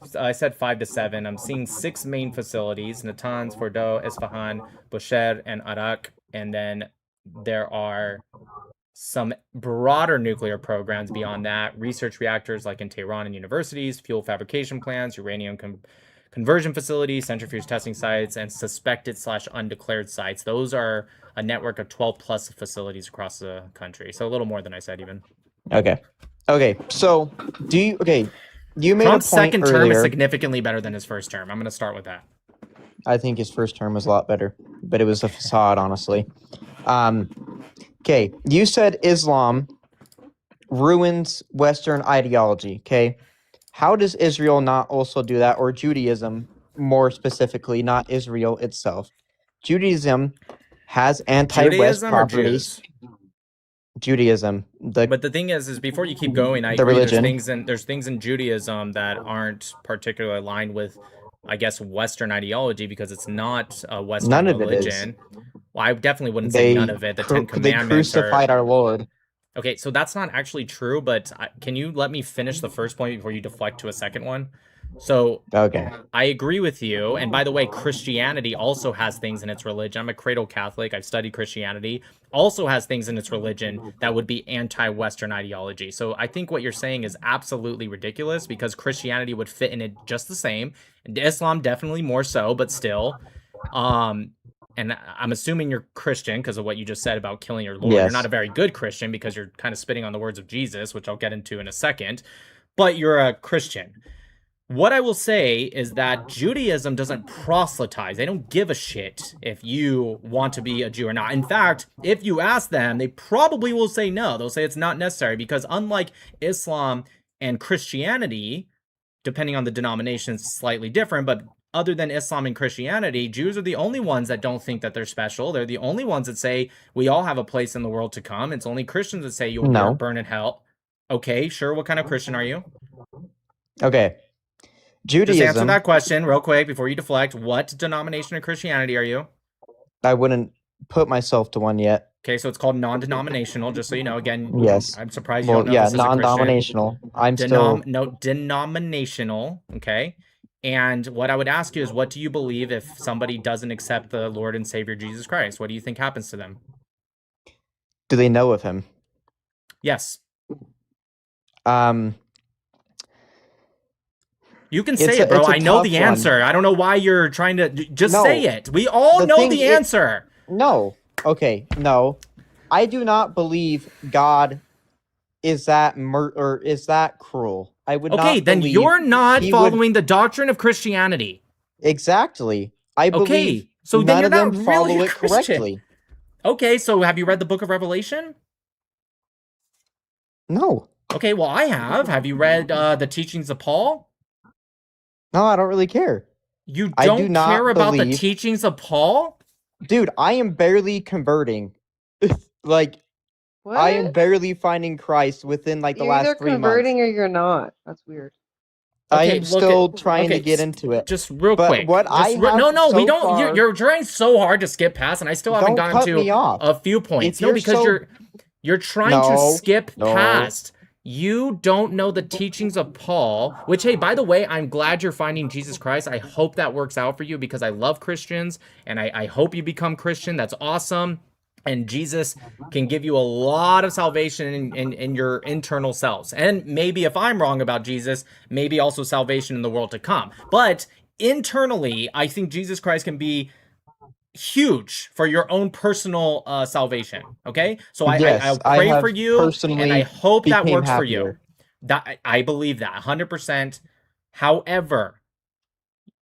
5 to 7. I'm seeing 6 main facilities: Natanz, Fordow, Isfahan, Bushehr, and Arak. And then there are some broader nuclear programs beyond that: research reactors like in Tehran and universities, fuel fabrication plants, uranium conversion facilities, centrifuge testing sites, and suspected/undeclared sites. Those are a network of 12 plus facilities across the country. So a little more than I said even. Okay. So you made Trump's a point second earlier. term is significantly better than his first term. I'm going to start with that. I think his first term was a lot better, but it was a facade, honestly. Okay, you said Islam ruins Western ideology, okay? How does Israel not also do that, or Judaism, more specifically, not Israel itself? Judaism has anti-West properties. Judaism. But the thing is before you keep going, I agree there's things in Judaism that aren't particularly aligned with, I guess, Western ideology because it's not a Western religion. Well, I definitely wouldn't say none of it. The 10 Commandments they crucified our Lord. Okay, so that's not actually true, but can you let me finish the first point before you deflect to a second one? So, okay, I agree with you. And by the way, Christianity also has things in its religion. I'm a cradle Catholic. I've studied Christianity. Also has things in its religion that would be anti-Western ideology. So I think what you're saying is absolutely ridiculous because Christianity would fit in it just the same. And Islam definitely more so, but still. And I'm assuming you're Christian because of what you just said about killing your Lord. Yes. You're not a very good Christian because you're kind of spitting on the words of Jesus, which I'll get into in a second. But you're a Christian. What I will say is that Judaism doesn't proselytize. They don't give a shit if you want to be a Jew or not. In fact, if you ask them, they probably will say no. They'll say it's not necessary because unlike Islam and Christianity, depending on the denomination, it's slightly different, but other than Islam and Christianity, Jews are the only ones that don't think that they're special. They're the only ones that say we all have a place in the world to come. It's only Christians that say you'll burn in hell. Okay, sure. What kind of Christian are you? Okay. Judaism. Just answer that question real quick before you deflect. What denomination of Christianity are you? I wouldn't put myself to one yet. Okay, so it's called non-denominational, just so you know. Again, yes. I'm surprised you don't know this as a Christian. Non-denominational. Denominational, okay? And what I would ask you is, what do you believe if somebody doesn't accept the Lord and Savior Jesus Christ? What do you think happens to them? Do they know of him? Yes. You can say it, bro. I know the answer. I don't know why you're trying to just say it. We all know the answer. No. Okay. No. I do not believe God is that is that cruel. I would not. Okay, then you're not following the doctrine of Christianity. Exactly. I believe So then none you're of not them really follow a it Christian. correctly. Okay, so have you read the book of Revelation? No. Okay, well, I have. Have you read the teachings of Paul? No, I don't really care. You I do don't not care about the believe- teachings of Paul? Dude, I am barely converting. Like, What? I am barely finding Christ within like the You're either last 3 months. converting or you're not. That's weird. I Okay, am look still at- trying to okay, get into it. Just real But quick. what I have no, we so don't. far- You're trying so hard to skip past, and I still haven't Don't gotten cut to me off. a few points. If No, you're because so- you're trying to No, skip no. past. You don't know the teachings of Paul, which, hey, by the way, I'm glad you're finding Jesus Christ. I hope that works out for you because I love Christians, and I hope you become Christian. That's awesome. And Jesus can give you a lot of salvation in your internal selves. And maybe if I'm wrong about Jesus, maybe also salvation in the world to come. But internally, I think Jesus Christ can be huge for your own personal salvation. Okay? So Yes, I'll I pray have for you, and personally I hope that became works for you. happier. That I believe that 100%. However,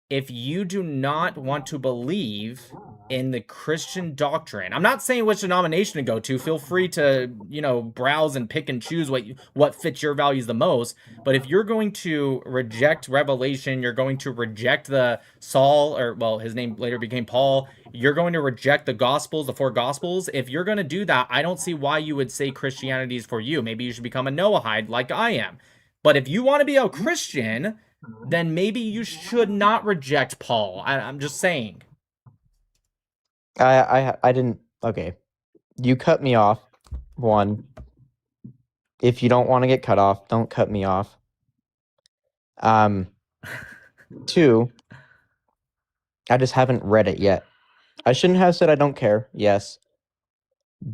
if you do not want to believe in the Christian doctrine, I'm not saying which denomination to go to. Feel free to, browse and pick and choose what fits your values the most. But if you're going to reject Revelation, you're going to reject the Saul, or well, his name later became Paul. You're going to reject the Gospels, the 4 Gospels. If you're going to do that, I don't see why you would say Christianity is for you. Maybe you should become a Noahide like I am. But if you want to be a Christian, then maybe you should not reject Paul. I'm just saying. I didn't. Okay, you cut me off. 1. If you don't want to get cut off, don't cut me off. 2. I just haven't read it yet. I shouldn't have said I don't care. Yes,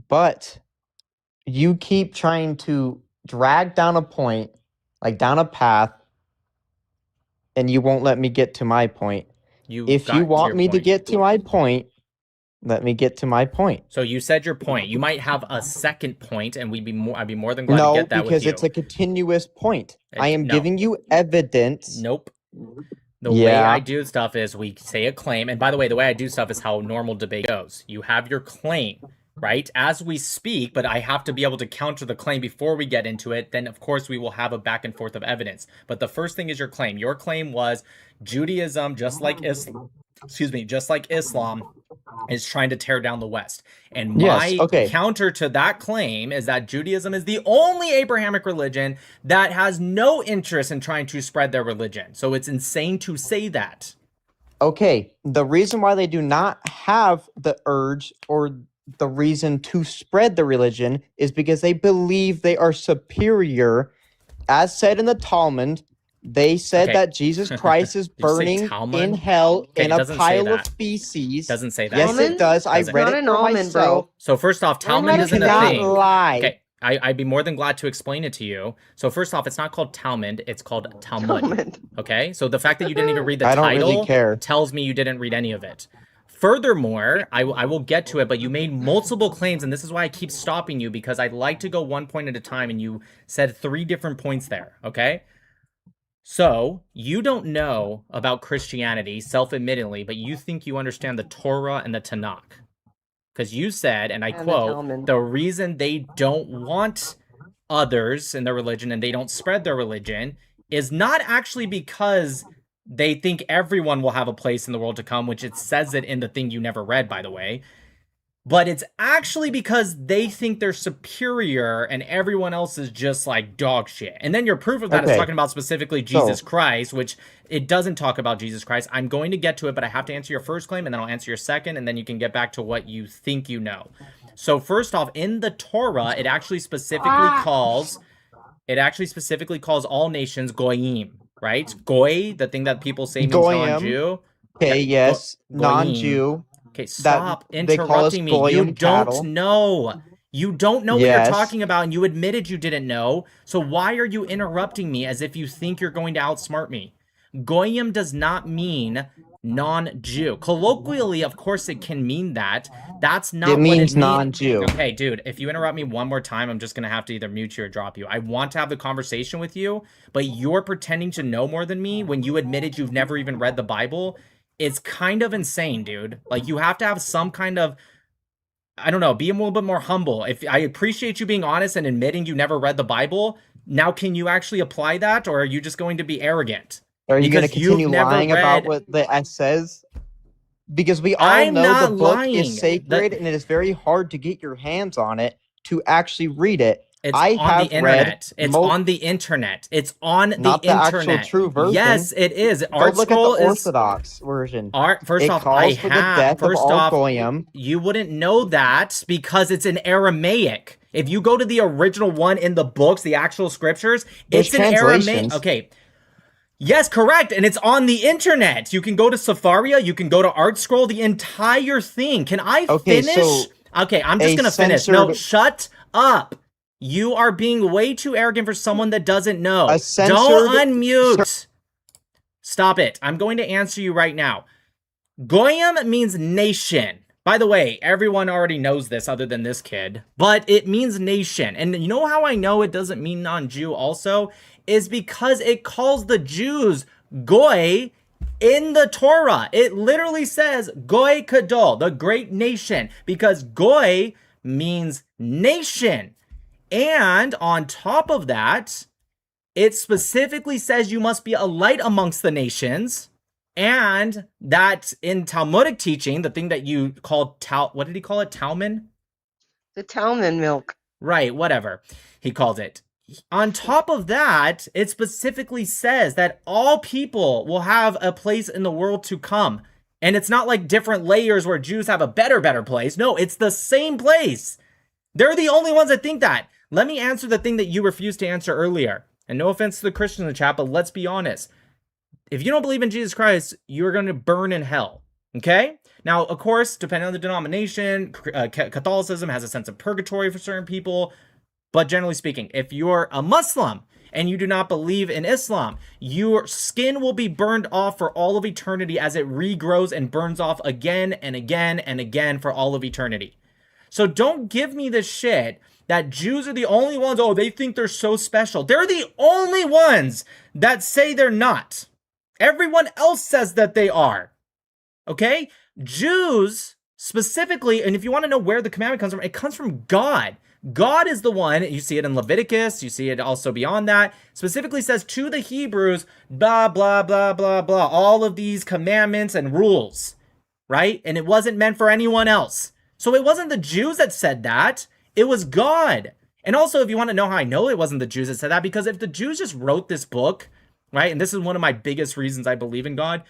but you keep trying to drag down a point, like down a path, and you won't let me get to my point. If you want me to get to my point, let me get to my point. So you said your point. You might have a second point, and I'd be more than glad to get that with you. No, because it's a continuous point. I am no. giving you evidence. Nope. The way I do stuff is we say a claim. And by the way I do stuff is how normal debate goes. You have your claim, right, as we speak, but I have to be able to counter the claim before we get into it. Then, of course, we will have a back and forth of evidence. But the first thing is your claim. Your claim was Judaism, just like Islam, is trying to tear down the West. And my counter to that claim is that Judaism is the only Abrahamic religion that has no interest in trying to spread their religion. So it's insane to say that. Okay, the reason why they do not have the urge or the reason to spread the religion is because they believe they are superior. As said in the Talmud, they said that Jesus Christ is burning in hell in a pile of feces. Doesn't say that. Yes, it does. I read it for myself. So first off, Talmud isn't a thing. Lie. Okay, I'd be more than glad to explain it to you. So first off, it's not called Talmud, it's called Talmud. Okay? So the fact that you didn't even read the title tells me you didn't read any of it. Furthermore, I will get to it, but you made multiple claims, and this is why I keep stopping you, because I'd like to go one point at a time, and you said 3 different points there, okay? So, you don't know about Christianity, self-admittedly, but you think you understand the Torah and the Tanakh. Because you said, and I quote, the reason they don't want others in their religion and they don't spread their religion is not actually because they think everyone will have a place in the world to come, which it says it in the thing you never read, by the way. But it's actually because they think they're superior and everyone else is just like dog shit. And then your proof of that is talking about specifically Jesus Christ, which it doesn't talk about Jesus Christ. I'm going to get to it, but I have to answer your first claim and then I'll answer your second, and then you can get back to what you think you know. So first off, in the Torah, it actually specifically calls all nations goyim, right? Goy, the thing that people say means non-Jew. Okay, yes, non-Jew. Okay, stop interrupting me. You don't know. You don't know what you're talking about, and you admitted you didn't know. So why are you interrupting me as if you think you're going to outsmart me? Goyim does not mean non-Jew. Colloquially, of course, it can mean that. That's not what it means. Non-Jew. Okay, dude, if you interrupt me one more time, I'm just going to have to either mute you or drop you. I want to have the conversation with you, but you're pretending to know more than me when you admitted you've never even read the Bible. It's kind of insane, dude. Like, you have to have some kind of, I don't know, be a little bit more humble. If I appreciate you being honest and admitting you never read the Bible, now can you actually apply that, or are you just going to be arrogant? Are you going to Because you've continue never lying about read. what the S says? Because we all I'm know the not book lying. is sacred, and it is very hard to get your hands on it to actually read it. It's I on the have read internet. It's on the internet. It's on the not the actual internet. true version. Yes, it is. Go Art look at the scroll is Orthodox version. First It off, calls for the death of all goyim. you wouldn't know that because it's in Aramaic. If you go to the original one in the books, the actual scriptures, There's it's in Aramaic. translations. Okay. Yes, correct. And it's on the internet. You can go to Safaria, you can go to Art Scroll, the entire thing. Can I finish? So okay, I'm just going to finish. No, shut up. You are being way too arrogant for someone that doesn't know. Don't unmute. Stop it. I'm going to answer you right now. Goyim means nation. By the way, everyone already knows this other than this kid, but it means nation. And you know how I know it doesn't mean non-Jew also? Is because it calls the Jews Goy in the Torah. It literally says Goy Kadol, the great nation, because Goy means nation. And on top of that, it specifically says you must be a light amongst the nations. And that in Talmudic teaching, the thing that you called what did he call it? Talmud? The Talmud milk. Right, whatever he called it. On top of that, it specifically says that all people will have a place in the world to come. And it's not like different layers where Jews have a better place. No, it's the same place. They're the only ones that think that. Let me answer the thing that you refused to answer earlier. And no offense to the Christians in the chat, but let's be honest. If you don't believe in Jesus Christ, you're going to burn in hell. Okay? Now, of course, depending on the denomination, Catholicism has a sense of purgatory for certain people. But generally speaking, if you're a Muslim and you do not believe in Islam, your skin will be burned off for all of eternity as it regrows and burns off again and again and again for all of eternity. So don't give me this shit that Jews are the only ones, oh, they think they're so special. They're the only ones that say they're not. Everyone else says that they are. Okay? Jews specifically, and if you want to know where the commandment comes from, it comes from God. God is the one, you see it in Leviticus, you see it also beyond that, specifically says to the Hebrews, blah, blah, blah, blah, blah, all of these commandments and rules, right? And it wasn't meant for anyone else. So it wasn't the Jews that said that, it was God. And also, if you want to know how I know it wasn't the Jews that said that, because if the Jews just wrote this book, right, and this is one of my biggest reasons I believe in God,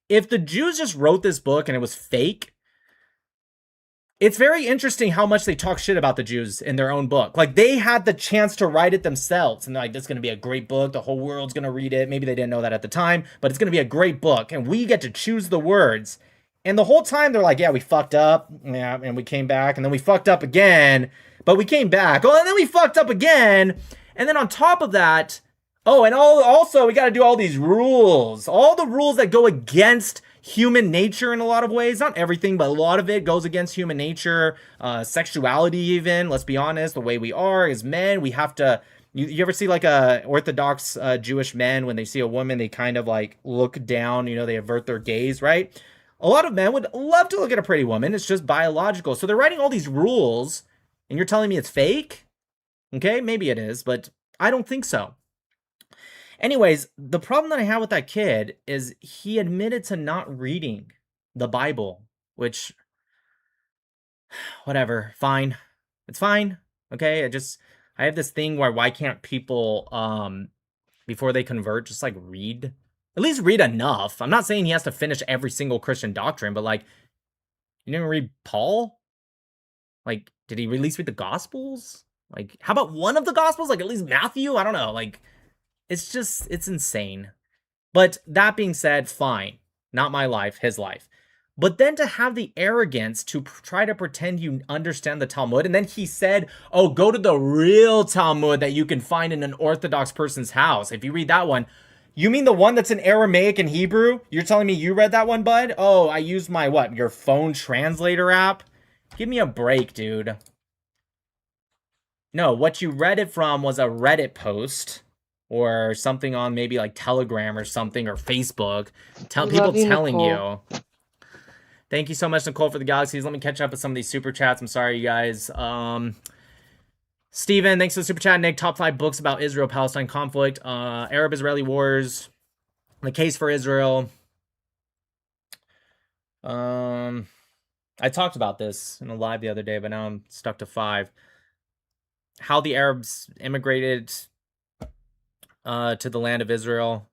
if the Jews just wrote this book and it was fake, it's very interesting how much they talk shit about the Jews in their own book. Like, they had the chance to write it themselves. And they're like, this is going to be a great book. The whole world's going to read it. Maybe they didn't know that at the time, but it's going to be a great book. And we get to choose the words. And the whole time they're like, yeah, we fucked up. Yeah, and we came back. And then we fucked up again. But we came back. Oh, and then we fucked up again. And then on top of that, oh, and also we got to do all these rules. All the rules that go against human nature in a lot of ways. Not everything, but a lot of it goes against human nature. Sexuality even, let's be honest, the way we are as men, we have to, you ever see like a Orthodox Jewish men, when they see a woman, they kind of like look down, you know, they avert their gaze, right? A lot of men would love to look at a pretty woman. It's just biological. So they're writing all these rules and you're telling me it's fake? Okay, maybe it is, but I don't think so. Anyways, the problem that I have with that kid is he admitted to not reading the Bible, which, whatever, fine. It's fine. Okay, I have this thing where why can't people, before they convert, just like read? At least read enough. I'm not saying he has to finish every single Christian doctrine, but like, you didn't read Paul? Like, did he at least read the Gospels? Like, how about one of the Gospels? Like, at least Matthew? I don't know, like... It's insane. But that being said, fine. Not my life, his life. But then to have the arrogance to try to pretend you understand the Talmud, and then he said, oh, go to the real Talmud that you can find in an Orthodox person's house. If you read that one, you mean the one that's in Aramaic and Hebrew? You're telling me you read that one, bud? Oh, I used my, your phone translator app? Give me a break, dude. No, what you read it from was a Reddit post. or something on maybe like Telegram or something, or Facebook. We People love you, telling Nicole. you. Thank you so much, Nicole, for the galaxies. Let me catch up with some of these super chats. I'm sorry, you guys. Steven, thanks for the super chat. Nick, top 5 books about Israel-Palestine conflict. Arab-Israeli wars. The case for Israel. I talked about this in a live the other day, but now I'm stuck to 5. How the Arabs immigrated to the land of Israel.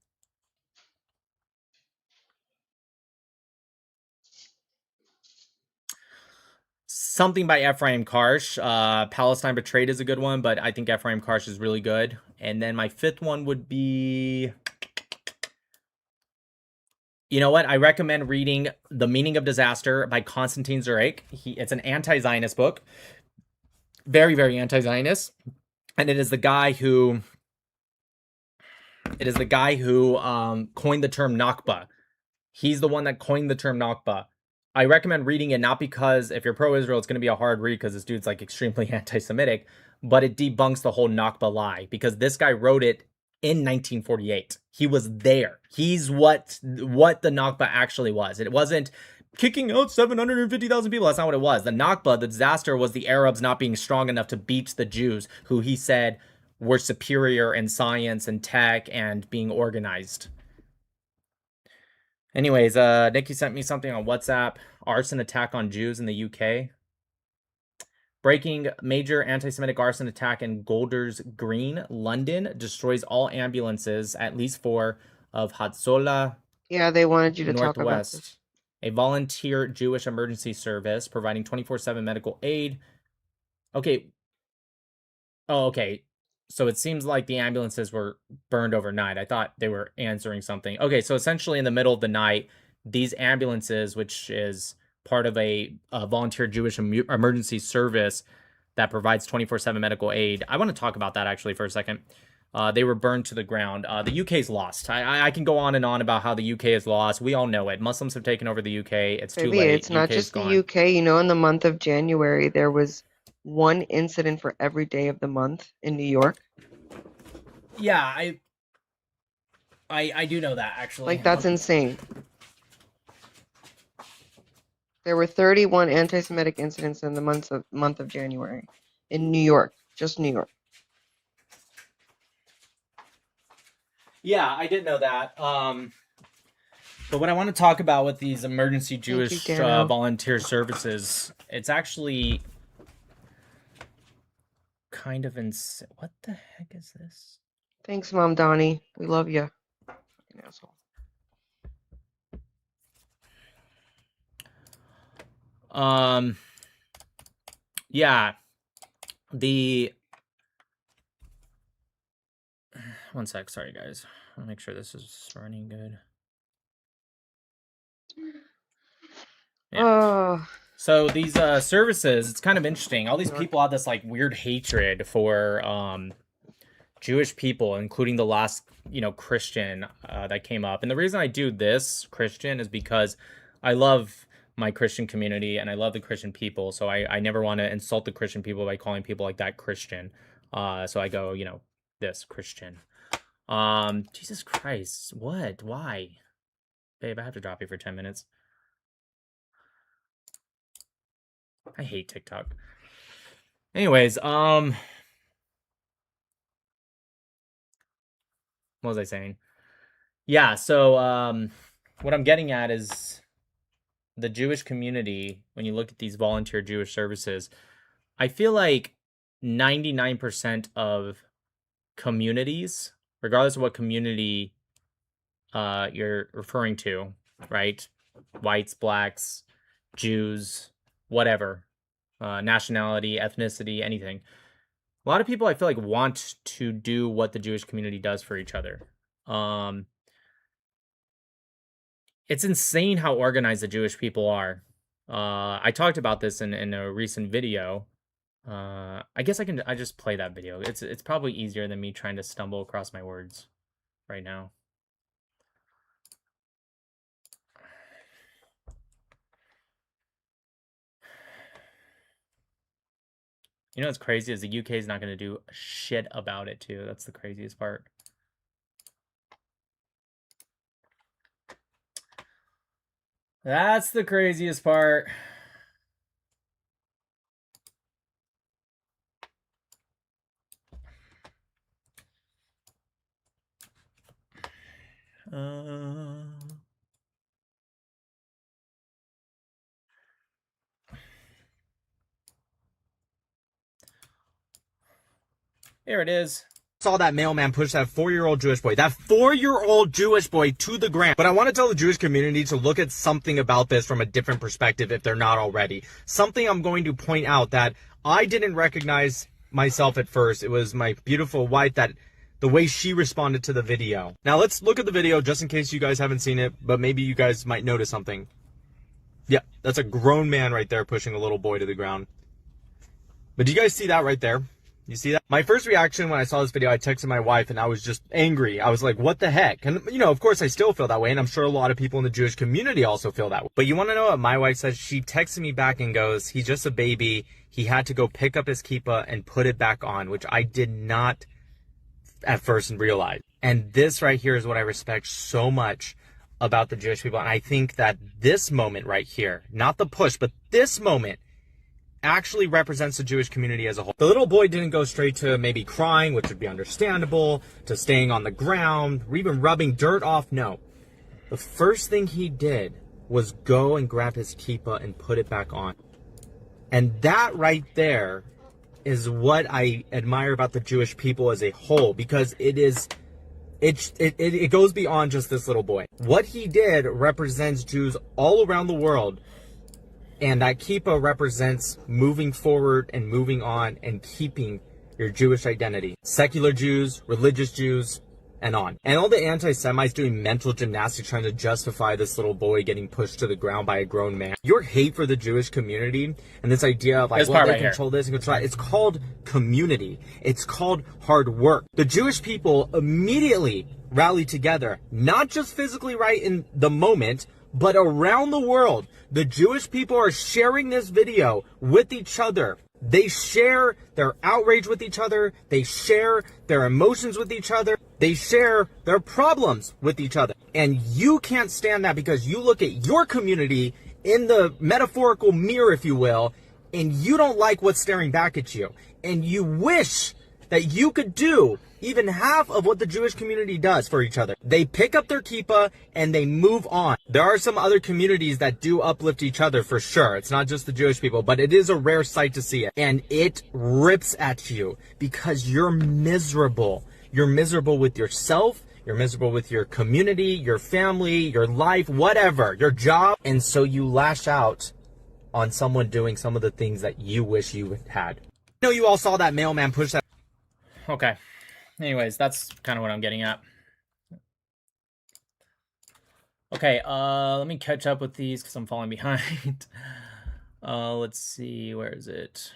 Something by Ephraim Karsh. Palestine Betrayed is a good one, but I think Ephraim Karsh is really good. And then my 5th one would be... You know what? I recommend reading The Meaning of Disaster by Konstantin Zurek. It's an anti-Zionist book. Very, very anti-Zionist. And it is the guy who... coined the term Nakba. He's the one that coined the term Nakba. I recommend reading it, not because if you're pro-Israel, it's going to be a hard read because this dude's like extremely anti-Semitic, but it debunks the whole Nakba lie because this guy wrote it in 1948. He was there. He's what the Nakba actually was. It wasn't kicking out 750,000 people. That's not what it was. The Nakba, the disaster, was the Arabs not being strong enough to beat the Jews, who he said were superior in science and tech and being organized. Anyways, Nikki sent me something on WhatsApp. Arson attack on Jews in the UK. Breaking major anti-Semitic arson attack in Golders Green, London. Destroys all ambulances, at least 4, of Hatzola, Yeah, they wanted you to talk about this. Northwest. A volunteer Jewish emergency service providing 24/7 medical aid. Okay. Oh, okay. So it seems like the ambulances were burned overnight. I thought they were answering something. Okay, so essentially in the middle of the night, these ambulances, which is part of a volunteer Jewish emergency service that provides 24/7 medical aid. I want to talk about that actually for a second. They were burned to the ground. The UK's lost. I can go on and on about how the UK is lost. We all know it. Muslims have taken over the UK. It's too Maybe late. it's not UK's just the gone. UK. You know, in the month of January, there was 1 incident for every day of the month in New York. Yeah, I do know that actually. Like, that's insane. There were 31 anti-Semitic incidents in the month of January in New York, just New York. Yeah, I did know that. But what I want to talk about with these emergency Jewish volunteer services, it's actually kind of insane. What the heck is this? Thanks, Mom Donnie. We love you. Fucking asshole. Yeah. One sec, sorry guys. I'll make sure this is running good. Yeah. So these services, it's kind of interesting. All these people have this like weird hatred for Jewish people, including the last, Christian that came up. And the reason I do this Christian is because I love my Christian community and I love the Christian people. So I never want to insult the Christian people by calling people like that Christian. So I go, this Christian. Jesus Christ. What? Why? Babe, I have to drop you for 10 minutes. I hate TikTok. Anyways, what was I saying? Yeah, so what I'm getting at is the Jewish community, when you look at these volunteer Jewish services, I feel like 99% of communities, regardless of what community you're referring to, right? Whites, blacks, Jews, whatever, nationality, ethnicity, anything. A lot of people I feel like want to do what the Jewish community does for each other. It's insane how organized the Jewish people are. I talked about this in a recent video. I guess I just play that video. It's probably easier than me trying to stumble across my words right now. You know what's crazy is the UK is not going to do shit about it too. That's the craziest part. That's the craziest part. Here it is. Saw that mailman push that 4-year-old Jewish boy, to the ground. But I want to tell the Jewish community to look at something about this from a different perspective if they're not already. Something I'm going to point out that I didn't recognize myself at first. It was my beautiful wife, that the way she responded to the video. Now let's look at the video just in case you guys haven't seen it, but maybe you guys might notice something. Yeah, that's a grown man right there pushing a little boy to the ground. But do you guys see that right there? You see that? My first reaction when I saw this video, I texted my wife and I was just angry. I was like, what the heck? And, you know, of course I still feel that way. And I'm sure a lot of people in the Jewish community also feel that way. But you want to know what my wife says? She texted me back and goes, he's just a baby. He had to go pick up his kippah and put it back on, which I did not at first realize. And this right here is what I respect so much about the Jewish people. And I think that this moment right here, not the push, but this moment actually represents the Jewish community as a whole. The little boy didn't go straight to maybe crying, which would be understandable, to staying on the ground, or even rubbing dirt off. No. The first thing he did was go and grab his kippah and put it back on. And that right there is what I admire about the Jewish people as a whole, because it goes beyond just this little boy. What he did represents Jews all around the world. And that kippah represents moving forward and moving on and keeping your Jewish identity. Secular Jews, religious Jews, and on. And all the anti-Semites doing mental gymnastics trying to justify this little boy getting pushed to the ground by a grown man. Your hate for the Jewish community and this idea of like, well, they control this and control that. It's called community. It's called hard work. The Jewish people immediately rallied together, not just physically right in the moment, but around the world. The Jewish people are sharing this video with each other. They share their outrage with each other. They share their emotions with each other. They share their problems with each other. And you can't stand that because you look at your community in the metaphorical mirror, if you will, and you don't like what's staring back at you. And you wish that you could do even half of what the Jewish community does for each other. They pick up their kippah and they move on. There are some other communities that do uplift each other for sure. It's not just the Jewish people, but it is a rare sight to see it. And it rips at you because you're miserable. You're miserable with yourself. You're miserable with your community, your family, your life, whatever, your job. And so you lash out on someone doing some of the things that you wish you had. I know you all saw that mailman push that. Okay. Anyways, that's kind of what I'm getting at. Okay, let me catch up with these because I'm falling behind. Let's see, where is it?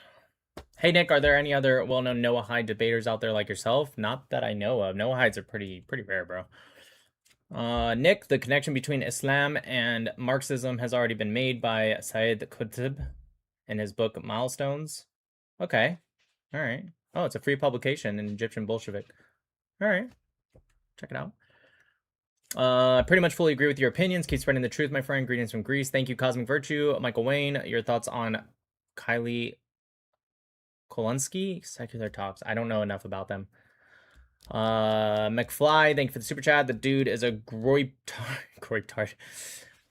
Hey, Nick, are there any other well-known Noahide debaters out there like yourself? Not that I know of. Noahides are pretty rare, bro. Nick, the connection between Islam and Marxism has already been made by Said Qutb in his book Milestones. Okay, all right. Oh, it's a free publication in Egyptian Bolshevik. All right, check it out. I pretty much fully agree with your opinions. Keep spreading the truth, my friend. Greetings from Greece. Thank you, Cosmic Virtue. Michael Wayne, your thoughts on Kylie Kolunsky? Secular Talks. I don't know enough about them. McFly, thank you for the super chat. The dude is a groiptard.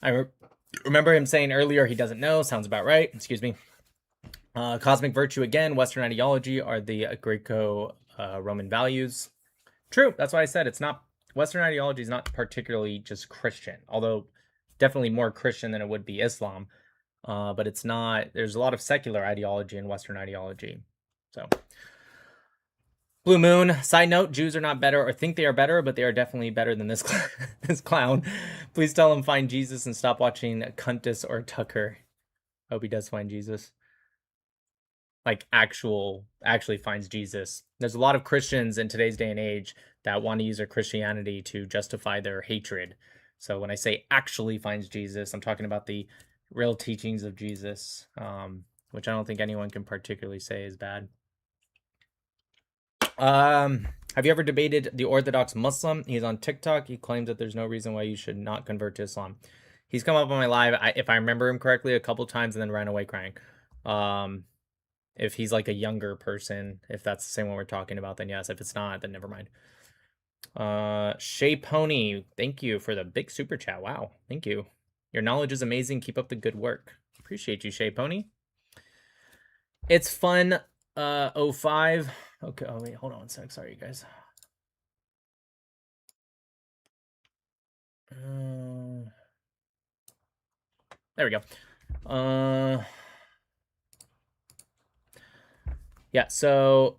I remember him saying earlier he doesn't know. Sounds about right. Excuse me. Cosmic Virtue again. Western ideology are the Greco-Roman values. True. That's why I said it's not. Western ideology is not particularly just Christian, although definitely more Christian than it would be Islam. But it's not. There's a lot of secular ideology in Western ideology. So, Blue Moon. Side note: Jews are not better or think they are better, but they are definitely better than this this clown. Please tell him find Jesus and stop watching Kuntis or Tucker. Hope he does find Jesus. Like actually finds Jesus. There's a lot of Christians in today's day and age that want to use their Christianity to justify their hatred. So when I say actually finds Jesus, I'm talking about the real teachings of Jesus, which I don't think anyone can particularly say is bad. Have you ever debated the Orthodox Muslim? He's on TikTok. He claims that there's no reason why you should not convert to Islam. He's come up on my live, if I remember him correctly, a couple times and then ran away crying. If he's like a younger person, if that's the same one we're talking about, then yes. If it's not, then never mind. Shay Pony, thank you for the big super chat. Wow, thank you. Your knowledge is amazing. Keep up the good work. Appreciate you, Shay Pony. It's fun. 05. Okay. Oh wait, hold on one sec. Sorry, you guys. There we go. Yeah, so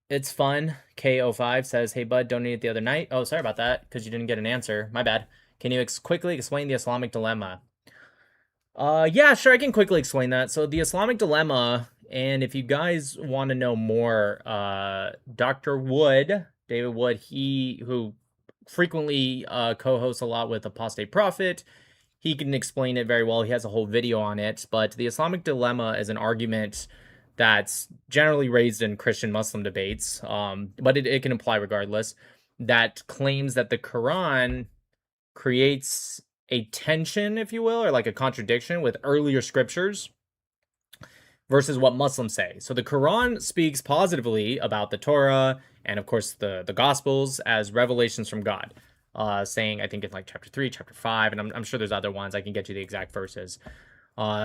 it's fun. K05 says, hey, bud, donated the other night. Oh, sorry about that, because you didn't get an answer. My bad. Can you quickly explain the Islamic dilemma? Yeah, sure, I can quickly explain that. So the Islamic dilemma, and if you guys want to know more, Dr. Wood, David Wood, who frequently co-hosts a lot with Apostate Prophet, he can explain it very well. He has a whole video on it. But the Islamic dilemma is an argument that's generally raised in Christian Muslim debates, but it can apply regardless, that claims that the Quran creates a tension, if you will, or like a contradiction with earlier scriptures versus what Muslims say. So the Quran speaks positively about the Torah and, of course, the Gospels as revelations from God, saying, I think it's like chapter 3, chapter 5, and I'm sure there's other ones. I can get you the exact verses.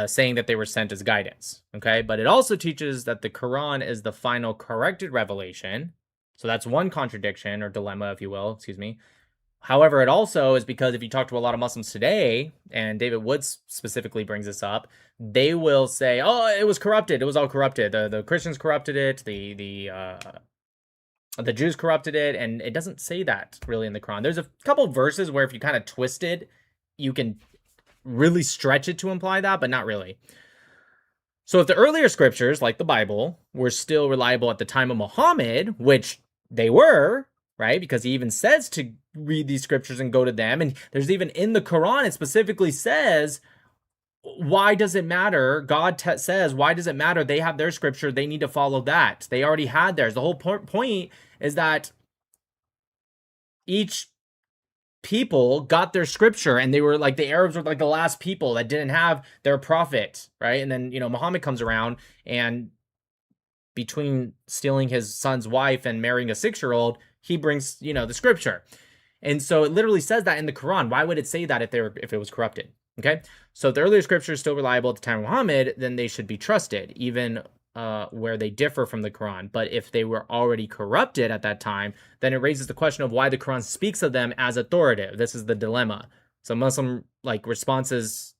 Saying that they were sent as guidance, okay? But it also teaches that the Quran is the final corrected revelation. So that's one contradiction or dilemma, if you will, excuse me. However, it also is because if you talk to a lot of Muslims today, and David Woods specifically brings this up, they will say, oh, it was corrupted. It was all corrupted. The Christians corrupted it. The Jews corrupted it. And it doesn't say that really in the Quran. There's a couple verses where if you kind of twist it, you can really stretch it to imply that, but not really. So if the earlier scriptures, like the Bible, were still reliable at the time of Muhammad, which they were, right? Because he even says to read these scriptures and go to them. And there's even in the Quran, it specifically says, why does it matter? God says, why does it matter? They have their scripture. They need to follow that. They already had theirs. The whole point is that each people got their scripture, and they were like, the Arabs were like the last people that didn't have their prophet, right? And then, Muhammad comes around, and between stealing his son's wife and marrying a 6-year-old, he brings, the scripture. And so it literally says that in the Quran. Why would it say that if it was corrupted? Okay. So if the earlier scripture is still reliable at the time of Muhammad, then they should be trusted, even where they differ from the Quran. But if they were already corrupted at that time, then it raises the question of why the Quran speaks of them as authoritative. This is the dilemma. So Muslim responses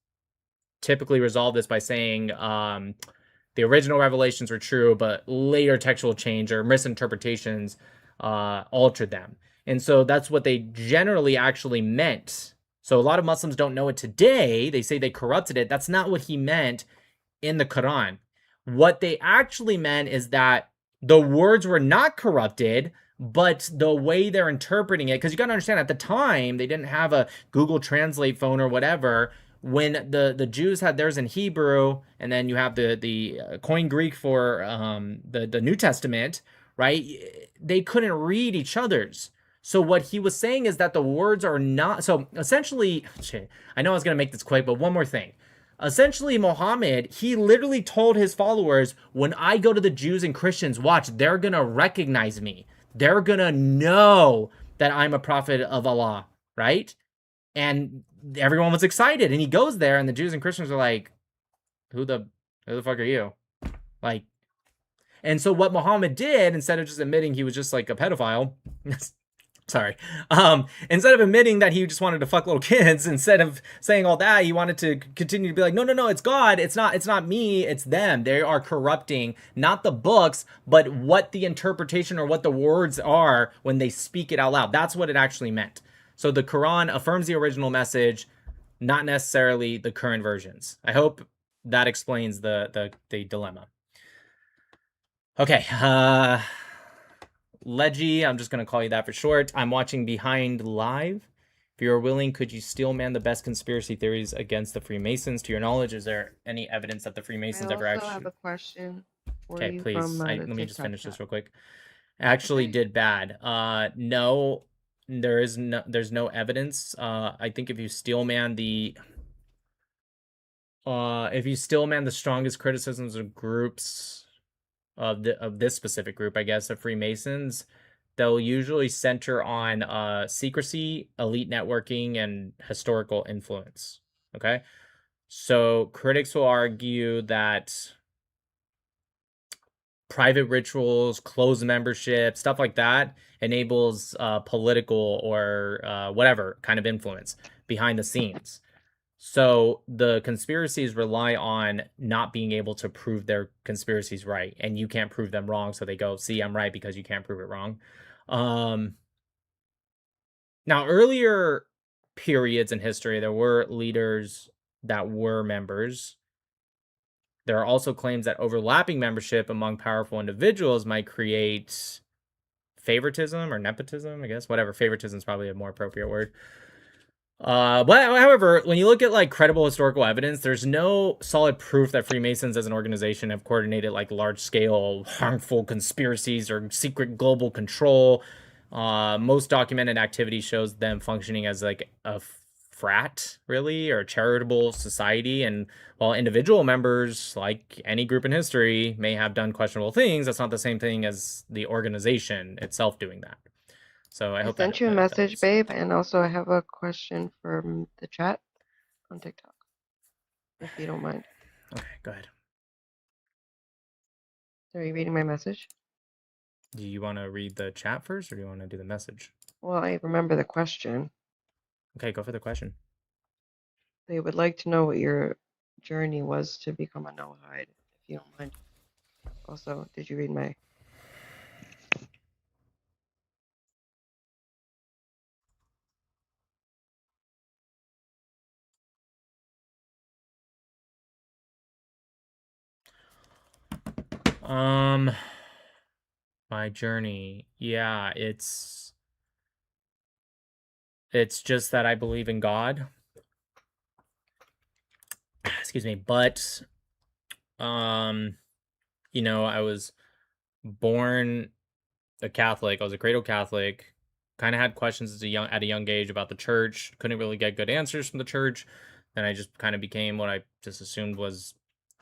typically resolve this by saying the original revelations were true, but later textual change or misinterpretations altered them. And so that's what they generally actually meant. So a lot of Muslims don't know it today. They say they corrupted it. That's not what he meant in the Quran. What they actually meant is that the words were not corrupted, but the way they're interpreting it, because you got to understand, at the time, they didn't have a Google Translate phone or whatever. When the Jews had theirs in Hebrew, and then you have the Koine Greek for the New Testament, right? They couldn't read each other's. So what he was saying is that the words are not... So essentially, I know I was going to make this quick, but one more thing. Essentially, Muhammad, he literally told his followers, when I go to the Jews and Christians, watch, they're going to recognize me. They're going to know that I'm a prophet of Allah, right? And everyone was excited. And he goes there, and the Jews and Christians are like, who the fuck are you? And so what Muhammad did, instead of just admitting he was just like a pedophile... Sorry. Instead of admitting that he just wanted to fuck little kids, instead of saying all that, he wanted to continue to be like, no, it's God. It's not me. It's them. They are corrupting not the books, but what the interpretation or what the words are when they speak it out loud. That's what it actually meant. So the Quran affirms the original message, not necessarily the current versions. I hope that explains the dilemma. Okay. Leggy, I'm just going to call you that for short. I'm watching Behind Live. If you're willing, could you steel man the best conspiracy theories against the Freemasons? To your knowledge, is there any evidence that the Freemasons ever actually... I have a question for okay, you please. from, Let me just TikTok finish chat. this real quick. Actually did bad. No, there's no evidence. I think if you steelman the strongest criticisms of groups of this specific group, I guess, of Freemasons, they'll usually center on secrecy, elite networking, and historical influence. Okay, so critics will argue that private rituals, closed membership, stuff like that enables political or whatever kind of influence behind the scenes. So the conspiracies rely on not being able to prove their conspiracies right, and you can't prove them wrong. So they go, "See, I'm right because you can't prove it wrong." Now, earlier periods in history, there were leaders that were members. There are also claims that overlapping membership among powerful individuals might create favoritism or nepotism, I guess. Whatever, favoritism is probably a more appropriate word. But however, when you look at like credible historical evidence, there's no solid proof that Freemasons as an organization have coordinated like large-scale harmful conspiracies or secret global control. Most documented activity shows them functioning as like a frat, really, or a charitable society. And while individual members, like any group in history, may have done questionable things, that's not the same thing as the organization itself doing that. So I hope sent you a message, babe, and also I have a question from the chat on TikTok, if you don't mind. Okay, go ahead. Are you reading my message? Do you want to read the chat first, or do you want to do the message? Well, I remember the question. Okay, go for the question. They would like to know what your journey was to become a Noahide, if you don't mind. Also, did you read my... My journey. Yeah, it's just that I believe in God. Excuse me, but you know, I was born a Catholic. I was a cradle Catholic. Kind of had questions at a young age about the church. Couldn't really get good answers from the church. Then I just kind of became what I just assumed was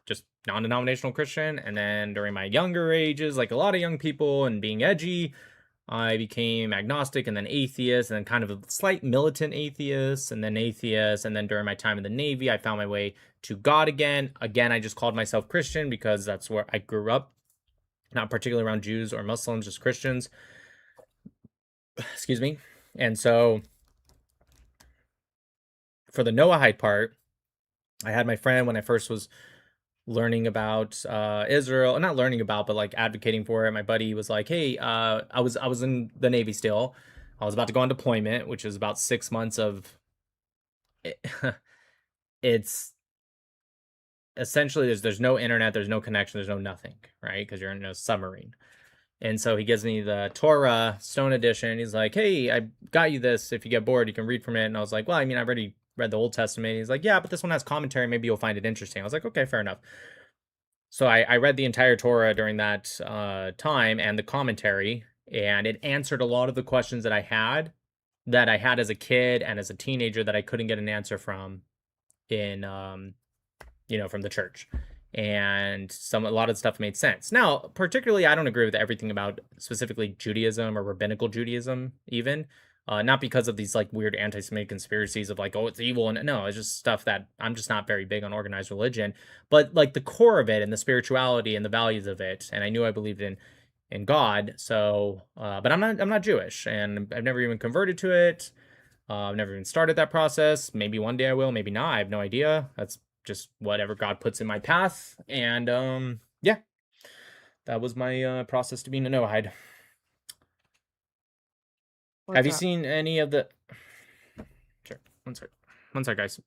just non-denominational Christian. And then during my younger ages, like a lot of young people and being edgy, I became agnostic and then atheist and then kind of a slight militant atheist and then atheist. And then during my time in the Navy, I found my way to God again. Again, I just called myself Christian because that's where I grew up. Not particularly around Jews or Muslims, just Christians. Excuse me. And so for the Noahide part, I had my friend when I first was learning about Israel, not learning about, but like advocating for it. My buddy was like, "Hey, I was in the Navy still. I was about to go on deployment, which is about 6 months of it's essentially there's no internet, there's no connection, there's no nothing, right? Because you're in a submarine." And so he gives me the Torah Stone Edition. He's like, "Hey, I got you this. If you get bored, you can read from it." And I was like, "Well, I mean, I've already read the Old Testament." He's like, "Yeah, but this one has commentary. Maybe you'll find it interesting." I was like, "Okay, fair enough." So I read the entire Torah during that time and the commentary, and it answered a lot of the questions that I had as a kid and as a teenager that I couldn't get an answer from in from the church. And a lot of the stuff made sense. Now, particularly, I don't agree with everything about specifically Judaism or rabbinical Judaism, even. Not because of these like weird anti-Semitic conspiracies of like, oh, it's evil. And no, it's just stuff that I'm just not very big on organized religion. But like the core of it and the spirituality and the values of it. And I knew I believed in God. So, but I'm not Jewish, and I've never even converted to it. I've never even started that process. Maybe one day I will, maybe not. I have no idea. That's just whatever God puts in my path. And yeah, that was my process to being a Noahide. Have you seen any of the... Sure. One sec, guys.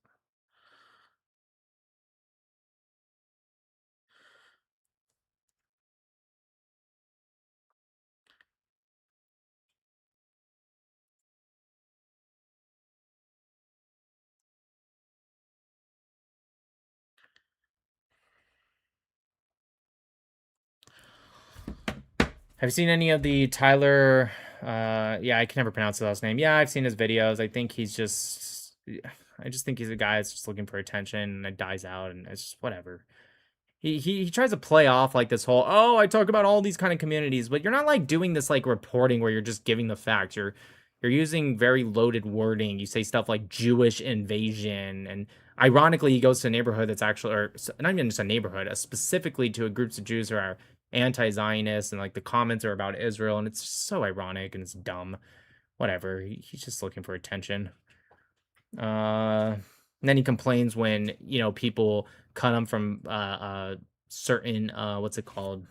Have you seen any of the Tyler Yeah, I can never pronounce his last name. Yeah, I've seen his videos. I just think he's a guy that's just looking for attention and it dies out and it's just whatever. He tries to play off like this whole, oh, I talk about all these kind of communities, but you're not like doing this like reporting where you're just giving the facts. You're using very loaded wording. You say stuff like Jewish invasion, and ironically, he goes to a neighborhood that's actually, or not even just a neighborhood, specifically to a groups of Jews who are anti-Zionist, and like the comments are about Israel, and it's just so ironic and it's dumb. Whatever. He's just looking for attention. And then he complains when people cut him from certain what's it called?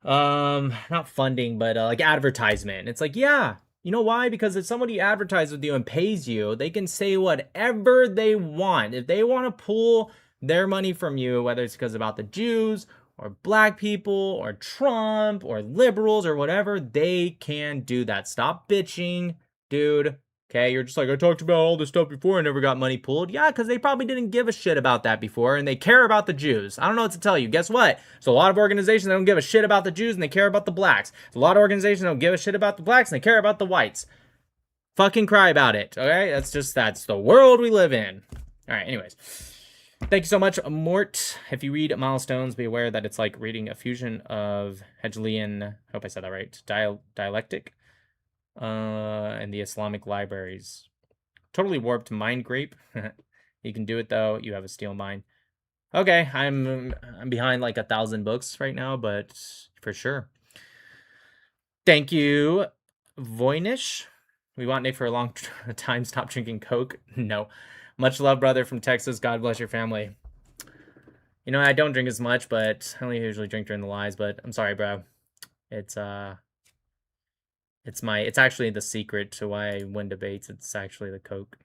Not funding, but like advertisement. It's like, yeah, you know why? Because if somebody advertises with you and pays you, they can say whatever they want. If they want to pull their money from you, whether it's because about the Jews or black people or Trump or liberals or whatever, they can do that. Stop bitching, dude. Okay, you're just like, I talked about all this stuff before and never got money pulled. Yeah, because they probably didn't give a shit about that before, and they care about the Jews. I don't know what to tell you. Guess what? There's a lot of organizations that don't give a shit about the Jews, and they care about the blacks. There's a lot of organizations that don't give a shit about the blacks, and they care about the whites. Fucking cry about it, okay? That's the world we live in. All right, anyways. Thank you so much, Mort. If you read Milestones, be aware that it's like reading a fusion of Hegelian, I hope I said that right, dialectic, and the Islamic libraries. Totally warped mind grape. You can do it though. You have a steel mind. Okay, I'm behind like 1,000 books right now, but for sure. Thank you, Voynish. We want Nick for a long time. Stop drinking Coke. No. Much love, brother from Texas. God bless your family. I don't drink as much, but I only usually drink during the lies. But I'm sorry, bro. It's actually the secret to why I win debates. It's actually the Coke.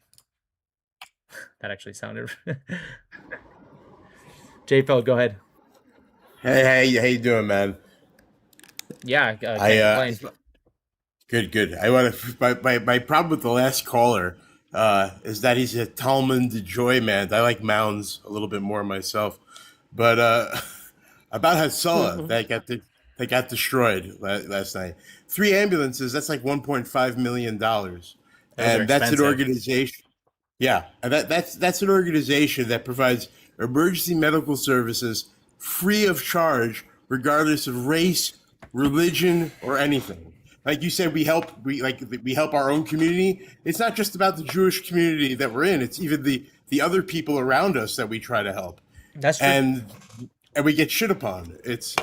That actually sounded. J-Feld, go ahead. Hey, how you doing, man? Yeah, good. I want to. My problem with the last caller is that he's a Talmud Joy man. I like Mounds a little bit more myself, but about Hatzalah that got destroyed last night. 3 ambulances. That's like $1.5 million, and that's an organization. Yeah, and that's an organization that provides emergency medical services free of charge, regardless of race, religion, or anything. Like you said, we help our own community. It's not just about the Jewish community that we're in. It's even the other people around us that we try to help. That's true. And we get shit upon. It's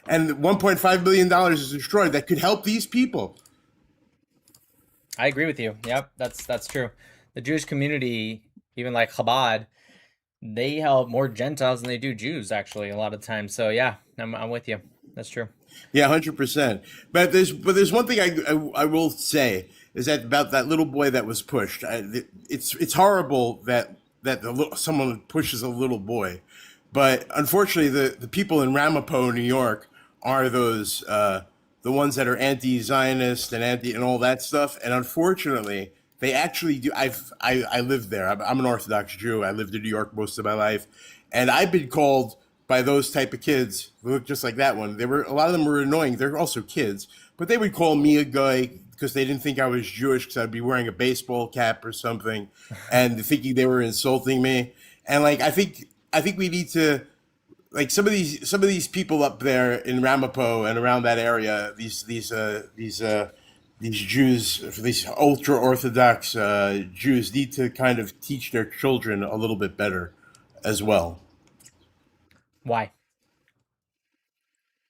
and $1.5 million is destroyed. That could help these people. I agree with you. Yep, that's true. The Jewish community, even like Chabad, they help more Gentiles than they do Jews, actually, a lot of the time. So yeah, I'm with you. That's true. Yeah, 100%. But there's one thing I will say is that about that little boy that was pushed. It's horrible that someone pushes a little boy, but unfortunately the people in Ramapo, New York, are those the ones that are anti-Zionist and all that stuff. And unfortunately, they actually do. I lived there. I'm an Orthodox Jew. I lived in New York most of my life, and I've been called by those type of kids who look just like that one. A lot of them were annoying. They're also kids, but they would call me a guy because they didn't think I was Jewish because I'd be wearing a baseball cap or something, and thinking they were insulting me. And like I think we need to, like, some of these people up there in Ramapo and around that area, these Jews, these ultra Orthodox Jews, need to kind of teach their children a little bit better as well. Why?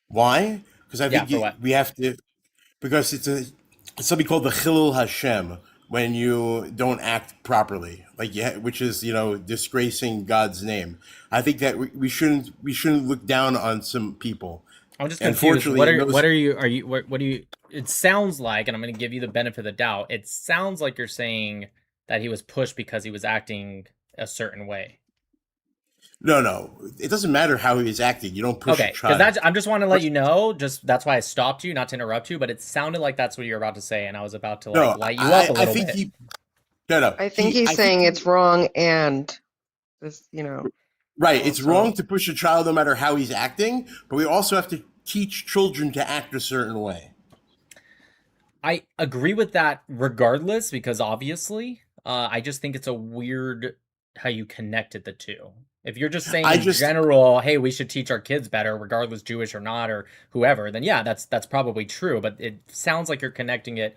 Because I think we have to, because it's something called the Chilul Hashem, when you don't act properly, which is disgracing God's name. I think that we shouldn't look down on some people. I'm just confused. What are you? It sounds like, and I'm going to give you the benefit of the doubt. It sounds like you're saying that he was pushed because he was acting a certain way. No, it doesn't matter how he was acting. You don't push a child. Because I just want to let you know. That's why I stopped you, not to interrupt you. But it sounded like that's what you were about to say, and I was about to light you up a little bit. I think he's saying it's wrong, and this, Right, it's wrong to push a child no matter how he's acting, but we also have to teach children to act a certain way. I agree with that regardless, because obviously, I just think it's a weird how you connected the two. If you're just saying in general, hey, we should teach our kids better, regardless Jewish or not, or whoever, then yeah, that's probably true. But it sounds like you're connecting it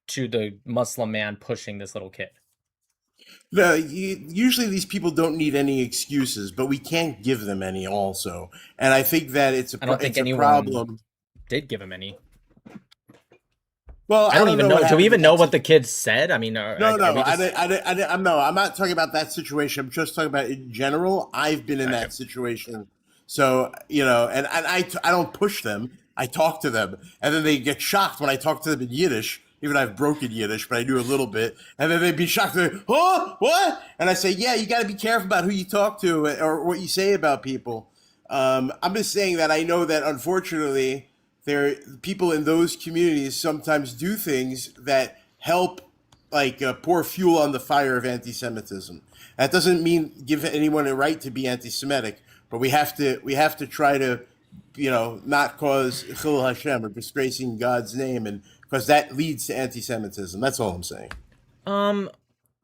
to the Muslim man pushing this little kid. No, usually these people don't need any excuses, but we can't give them any also. And I think that it's a problem. Did give him any. Well, I don't even know. Do we even know what the kids said? I mean, I'm not talking about that situation. I'm just talking about in general. I've been in that situation. So, and I don't push them. I talk to them. And then they get shocked when I talk to them in Yiddish. Even I've broken Yiddish, but I do a little bit. And then they'd be shocked. They're, oh, what? And I say, yeah, you got to be careful about who you talk to or what you say about people. I'm just saying that I know that, unfortunately, people in those communities sometimes do things that help, like pour fuel on the fire of anti-Semitism. That doesn't mean give anyone a right to be anti-Semitic, but we have to try to, not cause Chil Hashem or disgracing God's name, and because that leads to anti-Semitism. That's all I'm saying.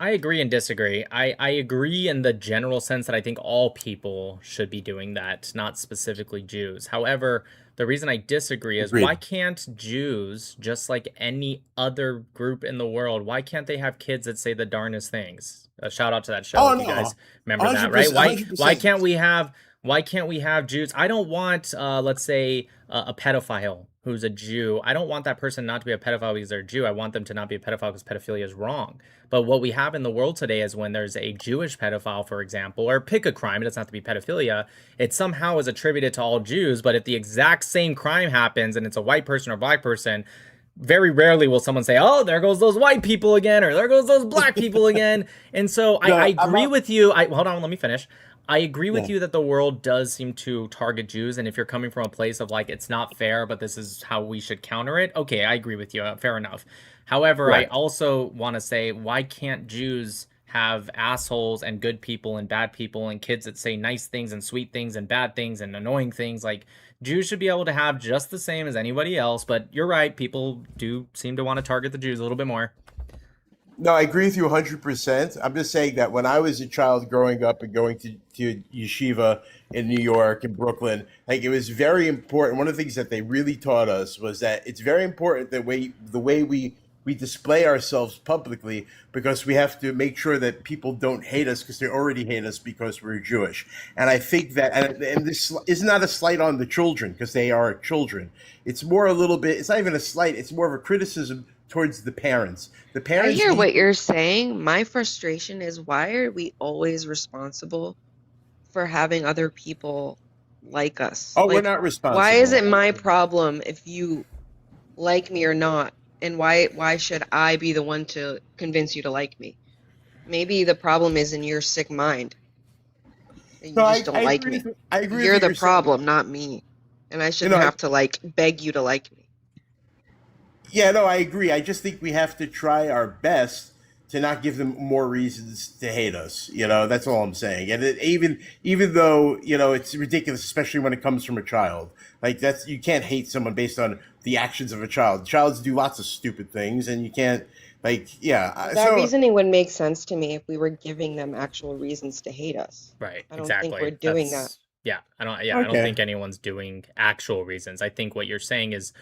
I agree and disagree. I agree in the general sense that I think all people should be doing that, not specifically Jews. However, the reason I disagree is why can't Jews, just like any other group in the world, why can't they have kids that say the darnest things? A shout out to that show if you guys remember that, right? Why can't we have Jews? I don't want, let's say, a pedophile who's a Jew. I don't want that person not to be a pedophile because they're a Jew. I want them to not be a pedophile because pedophilia is wrong. But what we have in the world today is when there's a Jewish pedophile, for example, or pick a crime, it doesn't have to be pedophilia, it somehow is attributed to all Jews. But if the exact same crime happens and it's a white person or black person, very rarely will someone say, oh, there goes those white people again, or there goes those black people again. And so I agree with you. Hold on, let me finish. I agree with you that the world does seem to target Jews, and if you're coming from a place of like, it's not fair, but this is how we should counter it, okay, I agree with you, fair enough. However, I also want to say, why can't Jews have assholes and good people and bad people and kids that say nice things and sweet things and bad things and annoying things? Like, Jews should be able to have just the same as anybody else, but you're right, people do seem to want to target the Jews a little bit more. No, I agree with you 100%. I'm just saying that when I was a child growing up and going to yeshiva in New York and Brooklyn, like, it was very important. One of the things that they really taught us was that it's very important that the way we display ourselves publicly, because we have to make sure that people don't hate us because they already hate us because we're Jewish. And I think that, and this is not a slight on the children because they are children. It's more a little bit, it's not even a slight, it's more of a criticism towards the parents. The parents. I hear what you're saying. My frustration is, why are we always responsible for having other people like us? Oh, we're not responsible. Why is it my problem if you like me or not? And why should I be the one to convince you to like me? Maybe the problem is in your sick mind. You just don't like me. I agree. You're the problem, not me. And I shouldn't have to beg you to like me. Yeah, no, I agree. I just think we have to try our best to not give them more reasons to hate us. That's all I'm saying. And even though, it's ridiculous, especially when it comes from a child. Like, you can't hate someone based on the actions of a child. Childs do lots of stupid things, and you can't, That reasoning would make sense to me if we were giving them actual reasons to hate us. Right, I don't think we're doing that. Yeah, I don't think anyone's doing actual reasons. I think what you're saying is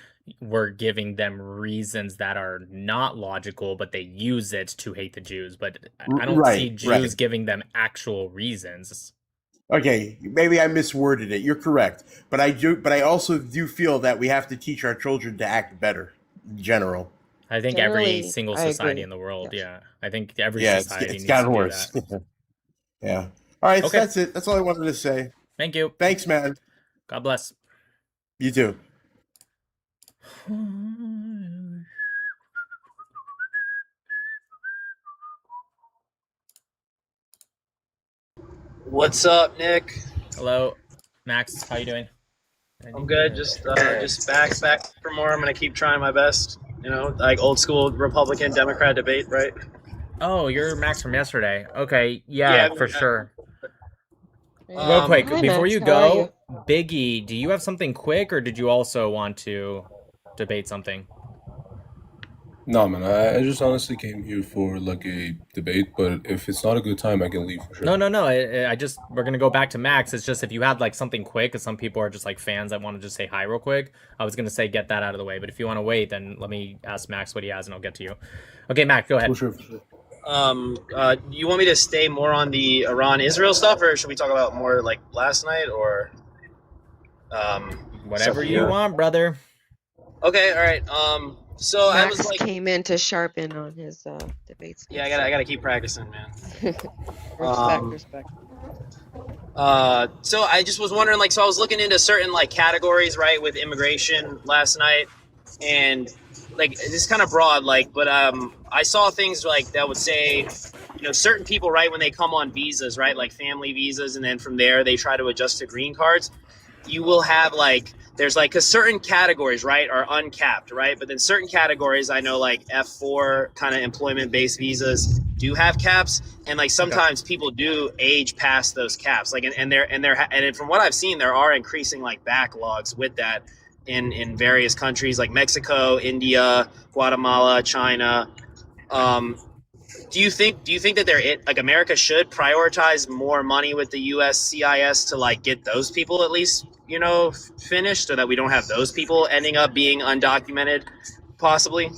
we're giving them reasons that are not logical, but they use it to hate the Jews. But I don't see Jews giving them actual reasons. Okay, maybe I misworded it. You're correct, but I also do feel that we have to teach our children to act better in general. I think every single society in the world, I think every society it's gotten worse. Yeah. All right, so that's it. That's all I wanted to say. Thank you. Thanks, man. God bless. You too. What's up, Nick? Hello, Max. How you doing? I'm good. Just back for more. I'm gonna keep trying my best. Like old school Republican Democrat debate, right? Oh, you're Max from yesterday. Okay, yeah, for sure. Real quick, Hi, before Max. you How are go, Biggie, do you have something quick, or did you also want to debate something? No, man, I just honestly came here for like a debate, but if it's not a good time, I can leave for sure. No. I just we're gonna go back to Max. It's just if you had like something quick, because some people are just like fans that want to just say hi real quick. I was gonna say get that out of the way, but if you want to wait, then let me ask Max what he has, and I'll get to you. Okay, Max, go ahead. For sure, for sure. You want me to stay more on the Iran-Israel stuff, or should we talk about more like last night, or Whatever you want, brother. Okay, all right. So I Max was like, came in to sharpen on his debates. yeah, I gotta keep practicing, man. Respect. So I just was wondering, like, so I was looking into certain like categories, right, with immigration last night, and like it's kind of broad, like, but I saw things like that would say, certain people, right, when they come on visas, right, like family visas, and then from there they try to adjust to green cards. You will have like there's like because certain categories, right, are uncapped, right, but then certain categories I know like F4 kind of employment-based visas do have caps, and like sometimes people do age past those caps, like and from what I've seen, there are increasing like backlogs with that in various countries like Mexico, India, Guatemala, China. Do you think that like America should prioritize more money with the USCIS to like get those people at least finished, so that we don't have those people ending up being undocumented, possibly?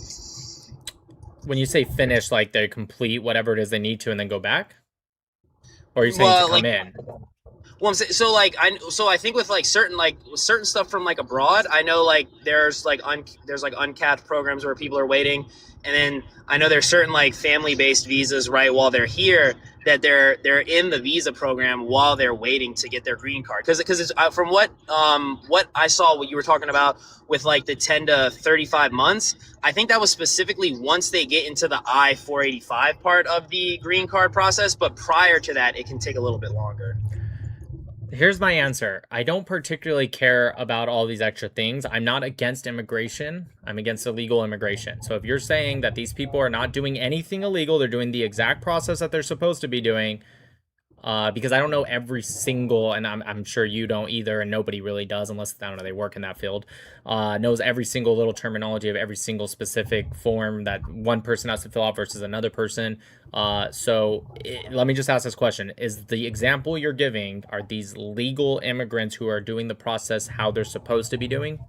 When you say finish, like they complete whatever it is they need to and then go back, or are you saying to come in? Well, I'm saying, so I think with like certain stuff from like abroad, I know like there's uncapped programs where people are waiting, and then I know there's certain like family-based visas, right, while they're here, that they're in the visa program while they're waiting to get their green card, because it's from what I saw, what you were talking about with like the 10 to 35 months, I think that was specifically once they get into the I-485 part of the green card process, but prior to that it can take a little bit longer. Here's my answer. I don't particularly care about all these extra things. I'm not against immigration. I'm against illegal immigration. So if you're saying that these people are not doing anything illegal, they're doing the exact process that they're supposed to be doing, because I don't know every single, and I'm sure you don't either, and nobody really does unless, I don't know, they work in that field, knows every single little terminology of every single specific form that one person has to fill out versus another person. Let me just ask this question. Is the example you're giving, are these legal immigrants who are doing the process how they're supposed to be doing?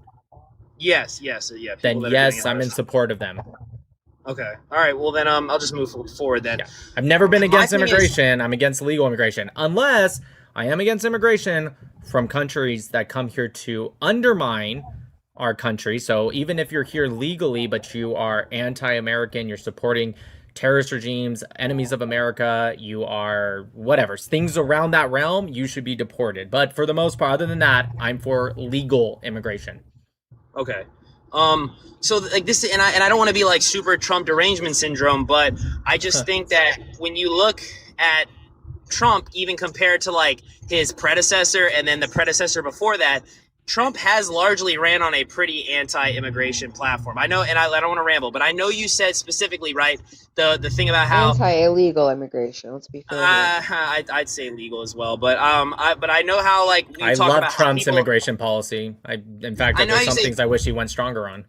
Yes. Then yes, I'm in support of them. Okay. All right. Well, then I'll just move forward then. Yeah. I've never been against immigration. I'm against legal immigration. Unless I am against immigration from countries that come here to undermine our country. So even if you're here legally, but you are anti-American, you're supporting terrorist regimes, enemies of America, you are whatever, things around that realm, you should be deported. But for the most part, other than that, I'm for legal immigration. Okay. So like this, and I don't want to be like super Trump derangement syndrome, but I just think that when you look at Trump, even compared to like his predecessor and then the predecessor before that, Trump has largely ran on a pretty anti-immigration platform. I know, and I don't want to ramble, but I know you said specifically, right, the thing about how anti-illegal immigration. Let's be fair. I'd say legal as well, but I know how like I love Trump's immigration policy. In fact, there's some things I wish he went stronger on.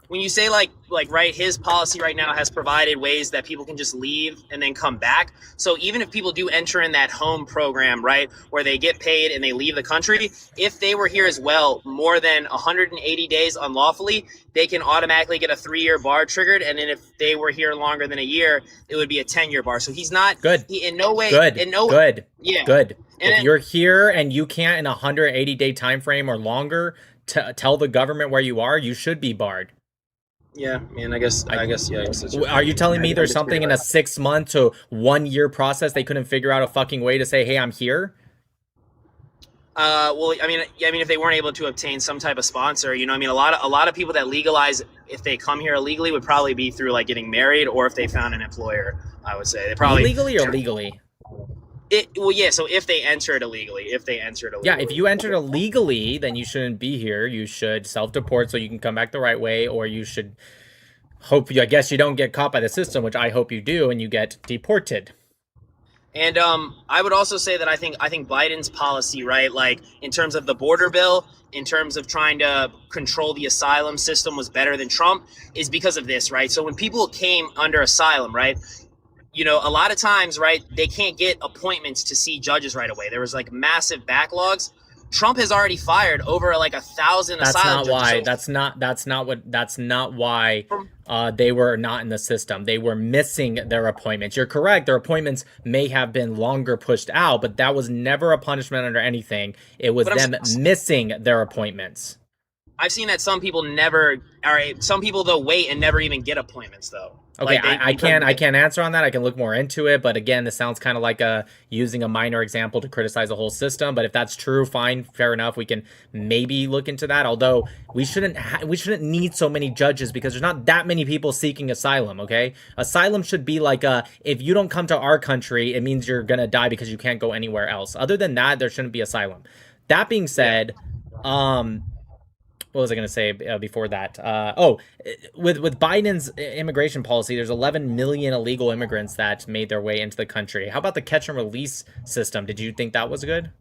When you say like right, his policy right now has provided ways that people can just leave and then come back. So even if people do enter in that home program, right, where they get paid and they leave the country, if they were here as well more than 180 days unlawfully, they can automatically get a 3-year bar triggered. And then if they were here longer than a year, it would be a 10-year bar. So he's not good. In no way. Good. Yeah. Good. If you're here and you can't in a 180-day time frame or longer tell the government where you are, you should be barred. Yeah, man. I guess. Yeah. Are you telling me there's something in a 6-month to 1-year process they couldn't figure out a fucking way to say, "Hey, I'm here"? Well, I mean, if they weren't able to obtain some type of sponsor, a lot of people that legalize if they come here illegally would probably be through like getting married or if they found an employer. I would say they probably illegally or legally. So if they entered illegally. Yeah, if you entered illegally, then you shouldn't be here. You should self-deport so you can come back the right way, or you should I guess you don't get caught by the system, which I hope you do, and you get deported. And I would also say that I think Biden's policy, right, like in terms of the border bill, in terms of trying to control the asylum system, was better than Trump, is because of this, right? So when people came under asylum, right, you know, a lot of times, right, they can't get appointments to see judges right away. There was like massive backlogs. Trump has already fired over like 1,000 asylum judges. That's not why they were not in the system. They were missing their appointments. You're correct. Their appointments may have been longer pushed out, but that was never a punishment under anything. It was them missing their appointments. I've seen that some people though wait and never even get appointments though. Okay, like I can't answer on that. I can look more into it, but again, this sounds kind of like using a minor example to criticize the whole system. But if that's true, fine, fair enough. We can maybe look into that. Although we shouldn't need so many judges because there's not that many people seeking asylum. Okay, asylum should be like if you don't come to our country, it means you're gonna die because you can't go anywhere else. Other than that, there shouldn't be asylum. That being said, what was I going to say before that? With Biden's immigration policy, there's 11 million illegal immigrants that made their way into the country. How about the catch and release system? Did you think that was good?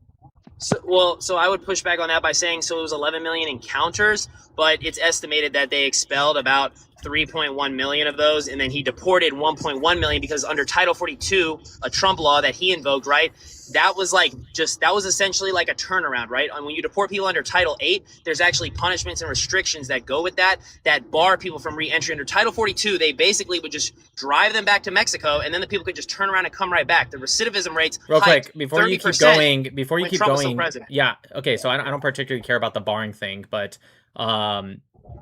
So I would push back on that by saying, so it was 11 million encounters, but it's estimated that they expelled about 3.1 million of those, and then he deported 1.1 million because under Title 42, a Trump law that he invoked, right? That was essentially like a turnaround, right? And when you deport people under Title 8, there's actually punishments and restrictions that go with that bar people from re-entry. Under Title 42, they basically would just drive them back to Mexico, and then the people could just turn around and come right back. The recidivism rates real quick before you keep going. Yeah, okay. So I don't particularly care about the barring thing, but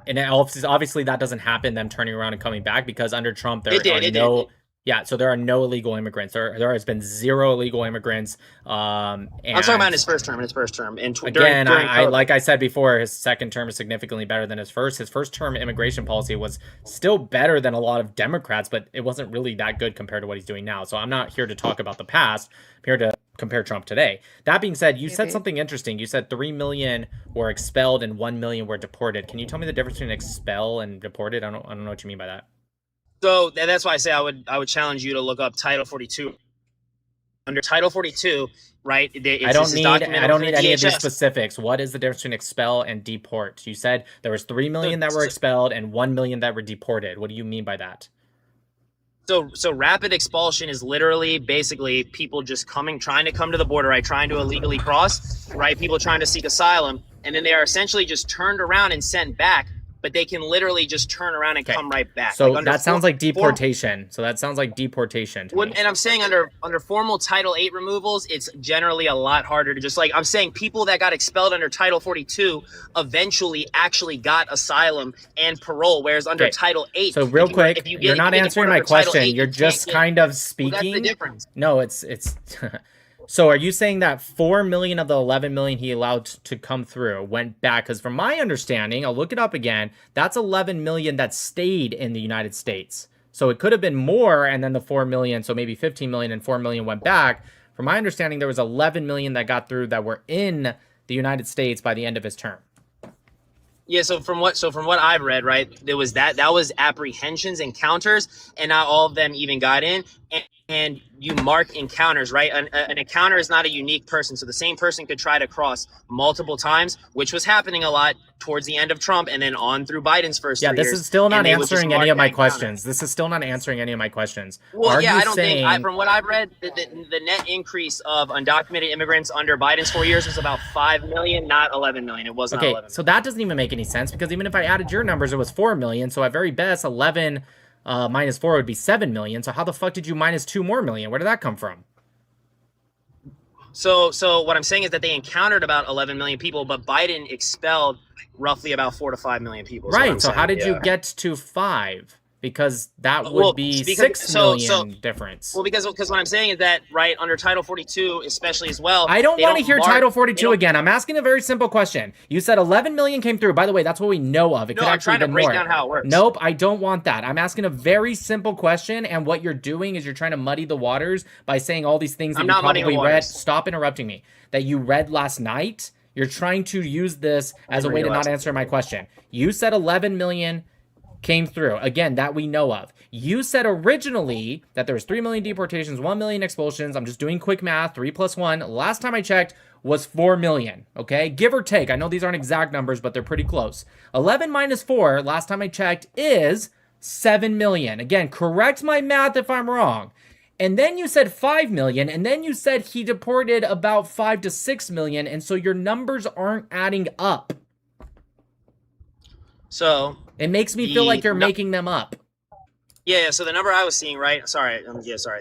and obviously that doesn't happen, them turning around and coming back, because under Trump there are no illegal immigrants. There has been 0 illegal immigrants. And I'm talking about his first term. During like I said before, his second term is significantly better than his first. His first term immigration policy was still better than a lot of Democrats, but it wasn't really that good compared to what he's doing now. So I'm not here to talk about the past. I'm here to compare Trump today. That being said, you said something interesting. You said 3 million were expelled and 1 million were deported. Can you tell me the difference between expel and deported? I don't know what you mean by that. So that's why I say I would challenge you to look up Title 42. Under Title 42, right? I don't need any of these specifics. What is the difference between expel and deport? You said there was 3 million that were expelled and 1 million that were deported. What do you mean by that? So rapid expulsion is literally basically people just trying to come to the border, right? Trying to illegally cross, right? People trying to seek asylum, and then they are essentially just turned around and sent back. But they can literally just turn around and come right back. So that sounds like deportation. And I'm saying under formal Title 8 removals, it's generally a lot harder to just I'm saying people that got expelled under Title 42 eventually actually got asylum and parole, whereas under Title 8. So real quick, you're not answering my question. You're just kind of speaking. Well, that's the difference. No, it's. So are you saying that 4 million of the 11 million he allowed to come through went back? Because from my understanding, I'll look it up again, that's 11 million that stayed in the United States. So it could have been more, and then the 4 million, so maybe 15 million and 4 million went back. From my understanding, there was 11 million that got through that were in the United States by the end of his term. Yeah, so from what I've read, right, there was that was apprehensions, encounters, and not all of them even got in. And you mark encounters, right? An encounter is not a unique person. So the same person could try to cross multiple times, which was happening a lot towards the end of Trump and then on through Biden's first 3 years. Yeah, this is still not answering any of my questions. Well, I don't think, from what I've read, the net increase of undocumented immigrants under Biden's 4 years was about 5 million, not 11 million. It was not 11 million. So that doesn't even make any sense, because even if I added your numbers, it was 4 million. So at very best, 11 minus 4 would be 7 million. So how the fuck did you minus 2 more million? Where did that come from? So what I'm saying is that they encountered about 11 million people, but Biden expelled roughly about 4 to 5 million people. Right. So how did you get to 5? Because that would be 6 million difference. Well, because what I'm saying is that, right, under Title 42, especially as well. I don't want to hear Title 42 again. I'm asking a very simple question. You said 11 million came through. By the way, that's what we know of. I'm trying to break down how it works. Nope, I don't want that. I'm asking a very simple question, and what you're doing is you're trying to muddy the waters by saying all these things that you probably read. Stop interrupting me. That you read last night. You're trying to use this as a way to not answer my question. You said 11 million came through. Again, that we know of. You said originally that there was 3 million deportations, 1 million expulsions. I'm just doing quick math. 3 plus 1. Last time I checked was 4 million. Okay, give or take. I know these aren't exact numbers, but they're pretty close. 11 minus 4, last time I checked, is 7 million. Again, correct my math if I'm wrong. And then you said 5 million, and then you said he deported about 5 to 6 million, and so your numbers aren't adding up. So it makes me feel like you're making them up. Yeah, so the number I was seeing, right? Sorry.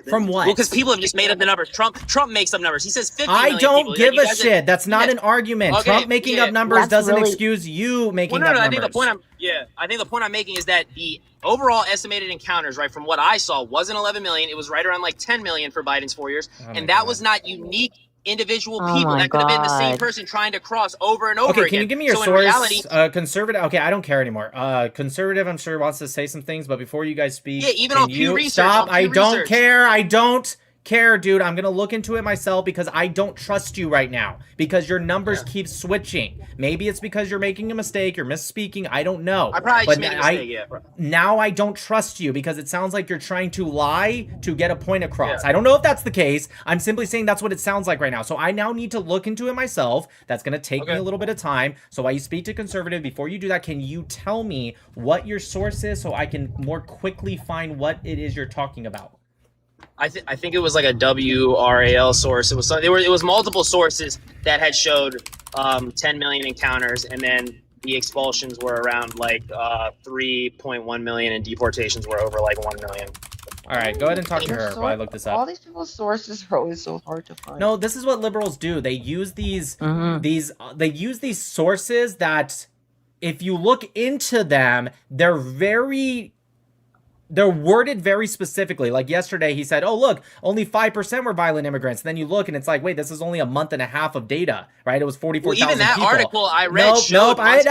From what? Well, because people have just made up the numbers. Trump makes up numbers. He says 50 million I don't people. give a shit. That's not an argument. Okay, Trump making up numbers doesn't excuse you making up numbers. I think the point I'm making is that the overall estimated encounters, right, from what I saw, wasn't 11 million. It was right around like 10 million for Biden's 4 years, and that was not unique individual people. That could have been the same person trying to cross over and over again. Okay, can you give me your source? Reality, conservative. Okay, I don't care anymore. Conservative, I'm sure, wants to say some things, but before you guys speak, yeah, even on Pew Research. Stop. I don't care. I don't care, dude. I'm gonna look into it myself because I don't trust you right now because your numbers keep switching. Maybe it's because you're making a mistake, you're misspeaking. I don't know. I probably just made a mistake. Now I don't trust you because it sounds like you're trying to lie to get a point across. I don't know if that's the case. I'm simply saying that's what it sounds like right now. So I now need to look into it myself. That's gonna take me a little bit of time. So while you speak to conservative, before you do that, can you tell me what your source is so I can more quickly find what it is you're talking about? I think it was like a WRAL source. It was multiple sources that had showed 10 million encounters, and then the expulsions were around like 3.1 million, and deportations were over like 1 million. All right, go ahead and talk to her while I look this up. All these people's sources are always so hard to find. No, this is what liberals do. They use these sources that, if you look into them, they're worded very specifically. Like yesterday, he said, oh, look, only 5% were violent immigrants. And then you look and it's like, wait, this is only a month and a half of data, right? It was 44,000 even that people. Article I read Nope. I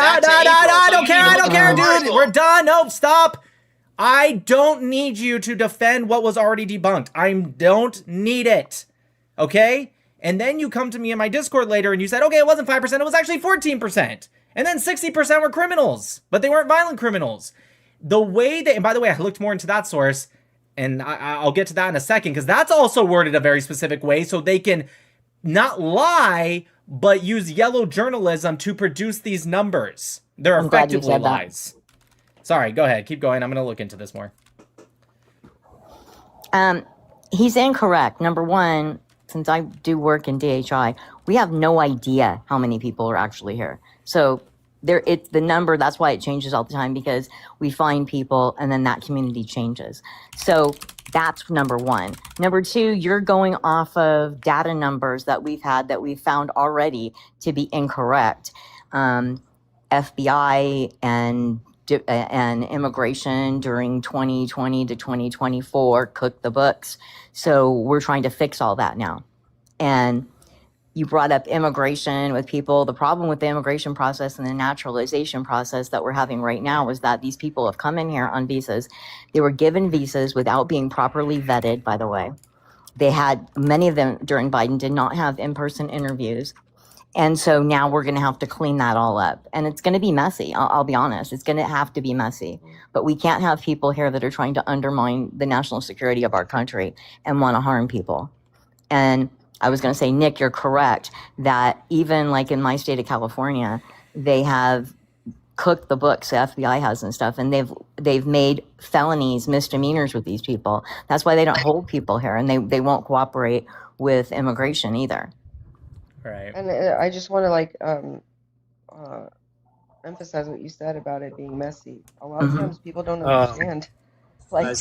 don't care, dude. We're done. Nope, stop. I don't need you to defend what was already debunked. I don't need it. Okay? And then you come to me in my Discord later and you said, okay, it wasn't 5%, it was actually 14%. And then 60% were criminals, but they weren't violent criminals. The way that, and by the way, I looked more into that source, and I'll get to that in a second, because that's also worded a very specific way, so they can not lie, but use yellow journalism to produce these numbers. They're effectively lies. Sorry, go ahead. Keep going. I'm going to look into this more. He's incorrect. Number one, since I do work in DHI, we have no idea how many people are actually here. So it's the number, that's why it changes all the time, because we find people and then that community changes. So that's number one. Number two, you're going off of data numbers that we've found already to be incorrect. FBI and immigration during 2020 to 2024 cooked the books. So we're trying to fix all that now. And you brought up immigration with people. The problem with the immigration process and the naturalization process that we're having right now is that these people have come in here on visas. They were given visas without being properly vetted, by the way. Many of them during Biden did not have in-person interviews. And so now we're going to have to clean that all up. And it's going to be messy. I'll be honest. It's going to have to be messy. But we can't have people here that are trying to undermine the national security of our country and want to harm people. And I was going to say, Nick, you're correct that even like in my state of California, they have cooked the books, the FBI has and stuff, and they've made felonies, misdemeanors with these people. That's why they don't hold people here, and they won't cooperate with immigration either. Right. And I just want to emphasize what you said about it being messy. A lot of times people don't understand. Do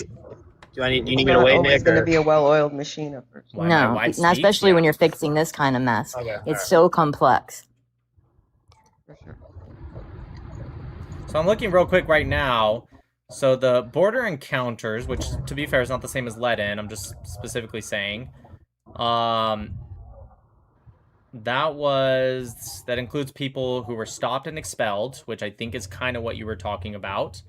you need me to wait, Nick? It's going to be a well-oiled machine at first. No, not especially when you're fixing this kind of mess. Okay, it's so complex. For sure. So I'm looking real quick right now. So the border encounters, which to be fair is not the same as let-in, I'm just specifically saying, that includes people who were stopped and expelled, which I think is kind of what you were talking about,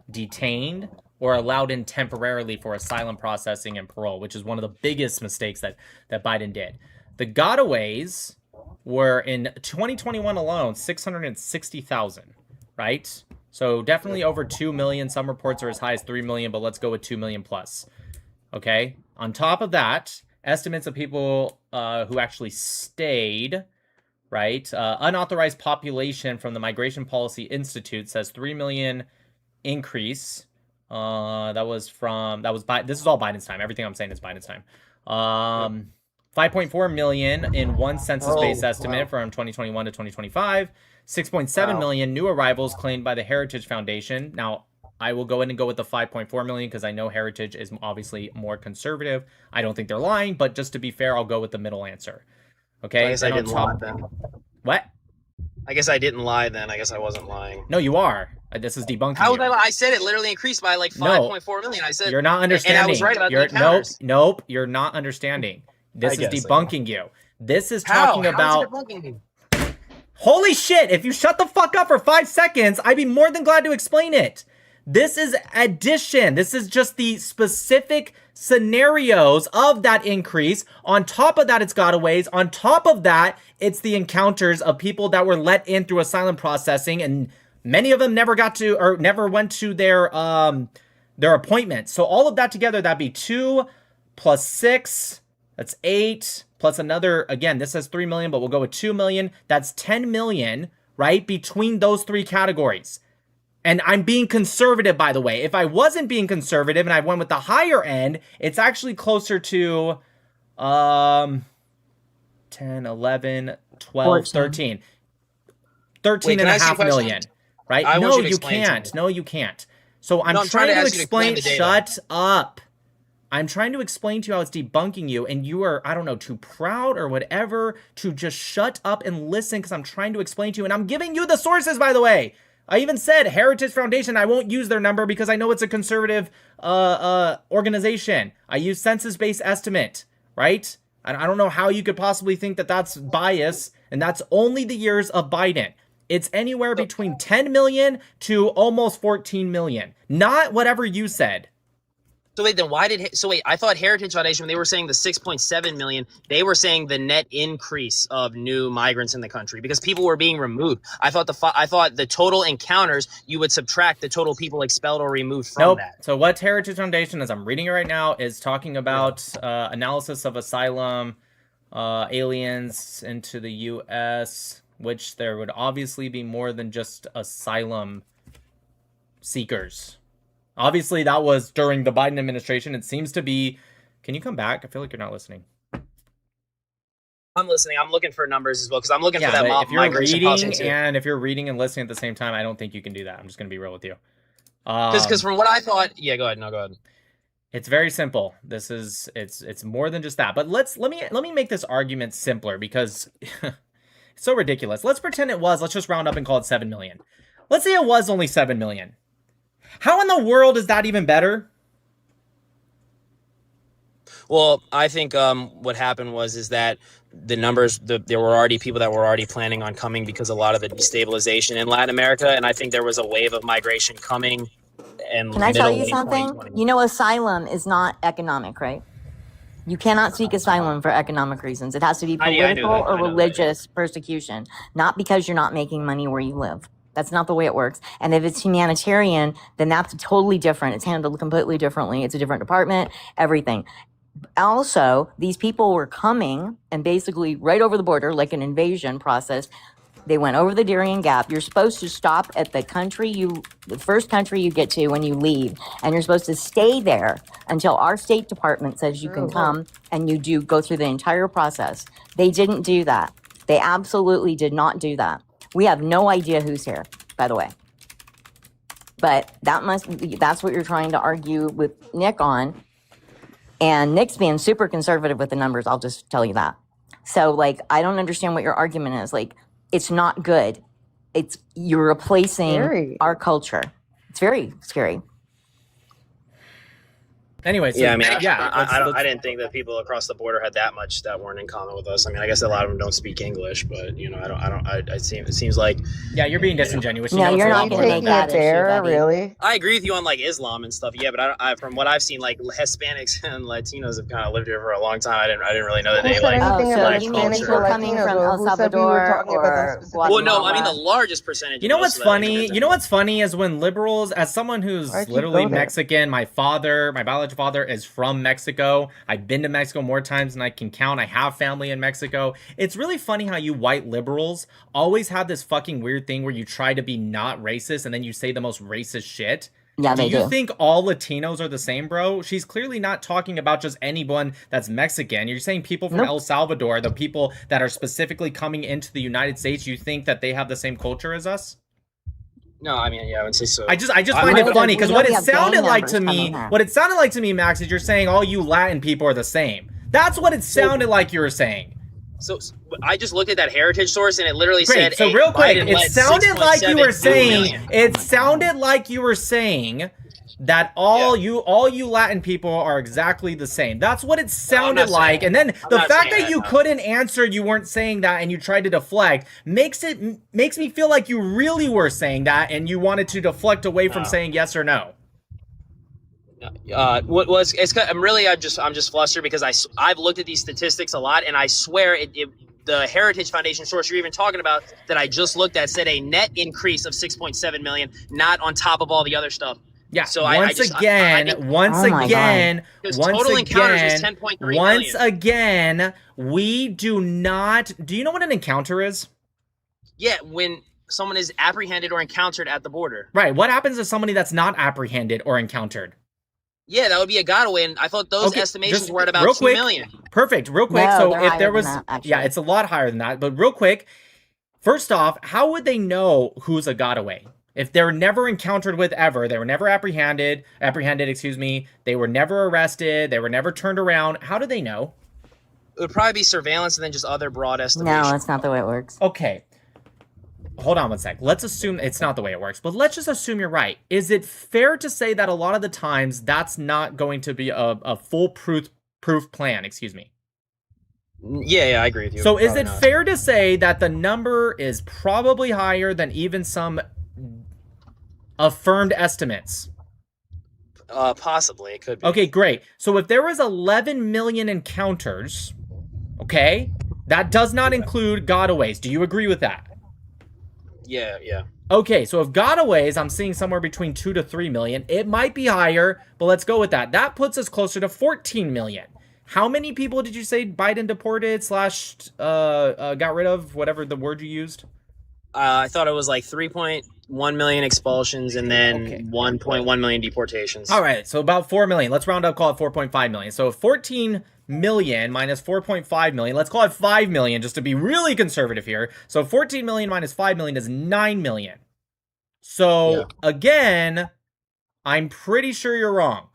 detained, or allowed in temporarily for asylum processing and parole, which is one of the biggest mistakes that Biden did. The gotaways were in 2021 alone 660,000, right? So definitely over 2 million. Some reports are as high as 3 million, but let's go with 2 million plus. Okay. On top of that, estimates of people who actually stayed, right? Unauthorized population from the Migration Policy Institute says 3 million increase. This is all Biden's time. Everything I'm saying is Biden's time. 5.4 million in one census-based estimate from 2021 to 2025. 6.7 million new arrivals claimed by the Heritage Foundation. Now, I will go in and go with the 5.4 million because I know Heritage is obviously more conservative. I don't think they're lying, but just to be fair, I'll go with the middle answer. Okay. I guess I didn't lie then. What? I guess I didn't lie then. I guess I wasn't lying. No, you are. This is debunking. How would I lie? I said it literally increased by like 5.4 million. I said you're not understanding. And I was right about the encounters. Nope. You're not understanding. This is debunking you. This is talking about. How is it debunking me? Holy shit! If you shut the fuck up for 5 seconds, I'd be more than glad to explain it. This is addition. This is just the specific scenarios of that increase. On top of that, it's gotaways. On top of that, it's the encounters of people that were let in through asylum processing, and many of them never got to or never went to their appointment. So all of that together, that'd be 2 plus 6. That's 8 plus another. Again, this says 3 million, but we'll go with 2 million. That's 10 million, right? Between those three categories. And I'm being conservative, by the way. If I wasn't being conservative and I went with the higher end, it's actually closer to 10, 11, 12, 14. 13. 13 and a half million, right? No, you can't. No, you can't. So I'm trying to explain. Shut up. I'm trying to explain to you how it's debunking you, and you are, I don't know, too proud or whatever to just shut up and listen because I'm trying to explain to you. And I'm giving you the sources, by the way. I even said Heritage Foundation. I won't use their number because I know it's a conservative organization. I use census-based estimate, right? I don't know how you could possibly think that that's bias, and that's only the years of Biden. It's anywhere between 10 million to almost 14 million. Not whatever you said. So wait, then why did I thought Heritage Foundation, when they were saying the 6.7 million, they were saying the net increase of new migrants in the country because people were being removed. I thought the total encounters, you would subtract the total people expelled or removed from that. So what Heritage Foundation, as I'm reading it right now, is talking about analysis of asylum aliens into the U.S., which there would obviously be more than just asylum seekers. Obviously, that was during the Biden administration. It seems to be... Can you come back? I feel like you're not listening. I'm listening. I'm looking for numbers as well, because I'm looking for that if you're migration policy too. And if you're reading and listening at the same time, I don't think you can do that. I'm just going to be real with you. Because from what I thought... Yeah, go ahead. No, go ahead. It's very simple. It's more than just that. But let me make this argument simpler because it's so ridiculous. Let's pretend it was. Let's just round up and call it 7 million. Let's say it was only 7 million. How in the world is that even better? Well, I think what happened is that the numbers, there were already people that were already planning on coming because a lot of the destabilization in Latin America, and I think there was a wave of migration coming. And can I tell you something? You know, asylum is not economic, right? You cannot seek asylum for economic reasons. It has to be political or religious persecution, not because you're not making money where you live. That's not the way it works. And if it's humanitarian, then that's totally different. It's handled completely differently. It's a different department, everything. Also, these people were coming and basically right over the border, like an invasion process. They went over the Darien Gap. You're supposed to stop at the first country you get to when you leave. And you're supposed to stay there until our State Department says you can come, and you go through the entire process. They didn't do that. They absolutely did not do that. We have no idea who's here, by the way. But that's what you're trying to argue with Nick on. And Nick's being super conservative with the numbers, I'll just tell you that. So, I don't understand what your argument is. It's not good. You're replacing our culture. It's very scary. Anyway, so, yeah, I mean, I didn't think that people across the border had that much that weren't in common with us. I mean, I guess a lot of them don't speak English, but you know, it seems like you're being disingenuous. No, you're not going to make that issue, buddy. Really? I agree with you on like Islam and stuff. Yeah, but I from what I've seen, like Hispanics and Latinos have kind of lived here for a long time. I didn't really know that they like. Oh, so black you mean culture. people coming from El Salvador or Guatemala? Well, no, I mean the largest percentage. You know what's funny? You know what's funny is when liberals, as someone who's literally Mexican, my biological father is from Mexico. I've been to Mexico more times than I can count. I have family in Mexico. It's really funny how you white liberals always have this fucking weird thing where you try to be not racist and then you say the most racist shit. Yeah, do you think all Latinos are the same, bro? She's clearly not talking about just anyone that's Mexican. You're saying people from El Salvador, the people that are specifically coming into the United States, you think that they have the same culture as us? No, I mean, yeah, I would say so. I just find it funny because what it sounded like to me, Max, is you're saying all you Latin people are the same. That's what it sounded like you were saying. So I just looked at that heritage source and it literally said. So real quick, it sounded like you were saying. It sounded like you were saying that all you Latin people are exactly the same. That's what it sounded like. And then the fact that you couldn't answer, you weren't saying that, and you tried to deflect, makes me feel like you really were saying that, and you wanted to deflect away from saying yes or no. I'm just flustered because I've looked at these statistics a lot, and I swear the Heritage Foundation source you're even talking about that I just looked at said a net increase of 6.7 million, not on top of all the other stuff. Yeah. So once again, we do not. Do you know what an encounter is? Yeah, when someone is apprehended or encountered at the border. Right. What happens to somebody that's not apprehended or encountered? Yeah, that would be a Godaway, and I thought those estimations were at about 2 million. Perfect. Real quick. No, so if there was, it's a lot higher than that. But real quick, first off, how would they know who's a Godaway? If they were never encountered with ever, they were never apprehended, they were never arrested, they were never turned around, how do they know? It would probably be surveillance and then just other broad estimations. No, that's not the way it works. Okay. Hold on one sec. Let's assume it's not the way it works, but let's just assume you're right. Is it fair to say that a lot of the times that's not going to be a foolproof plan? Excuse me. Yeah, I agree with you. So is it fair to say that the number is probably higher than even some affirmed estimates? Possibly, it could be. Okay, great. So if there was 11 million encounters, okay, that does not include gotaways. Do you agree with that? Yeah. Okay, so if gotaways, I'm seeing somewhere between 2 to 3 million. It might be higher, but let's go with that. That puts us closer to 14 million. How many people did you say Biden deported / got rid of, whatever the word you used? I thought it was like 3.1 million expulsions and then 1.1 million deportations. All right, so about 4 million. Let's round up, call it 4.5 million. So 14 million minus 4.5 million. Let's call it 5 million just to be really conservative here. So 14 million minus 5 million is 9 million. So again, I'm pretty sure you're wrong.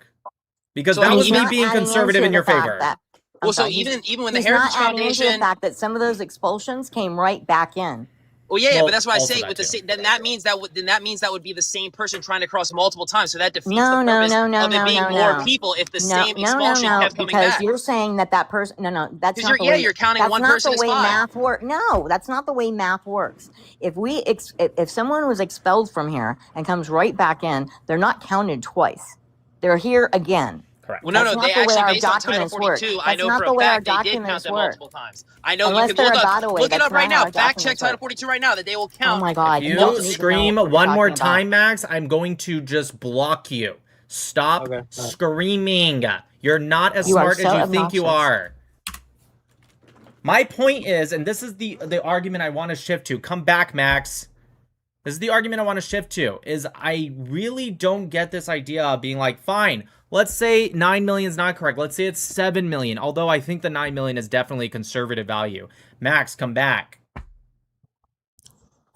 Because that was me being conservative in your favor. Even when the Heritage Foundation, the fact that some of those expulsions came right back in. Well, yeah, but that's why I say with the then that means that would be the same person trying to cross multiple times. So that defeats the purpose of it being more people if the same expulsion kept coming back. Because you're saying that person. That's not the way. You're counting one person as 5. Math works. No, that's not the way math works. If someone was expelled from here and comes right back in, they're not counted twice. They're here again. Correct. Well, no, they actually, based on Title 42, I know for a fact they did count them multiple times. I know you can look it up right now. Fact check Title 42 right now that they will count. Oh my God. If you scream one more time, Max, I'm going to just block you. Stop screaming. You're not as smart as you think you are. My point is, and this is the argument I want to shift to. Come back, Max. This is the argument I want to shift to, is I really don't get this idea of being like, fine, let's say 9 million is not correct. Let's say it's 7 million, although I think the 9 million is definitely a conservative value. Max, come back.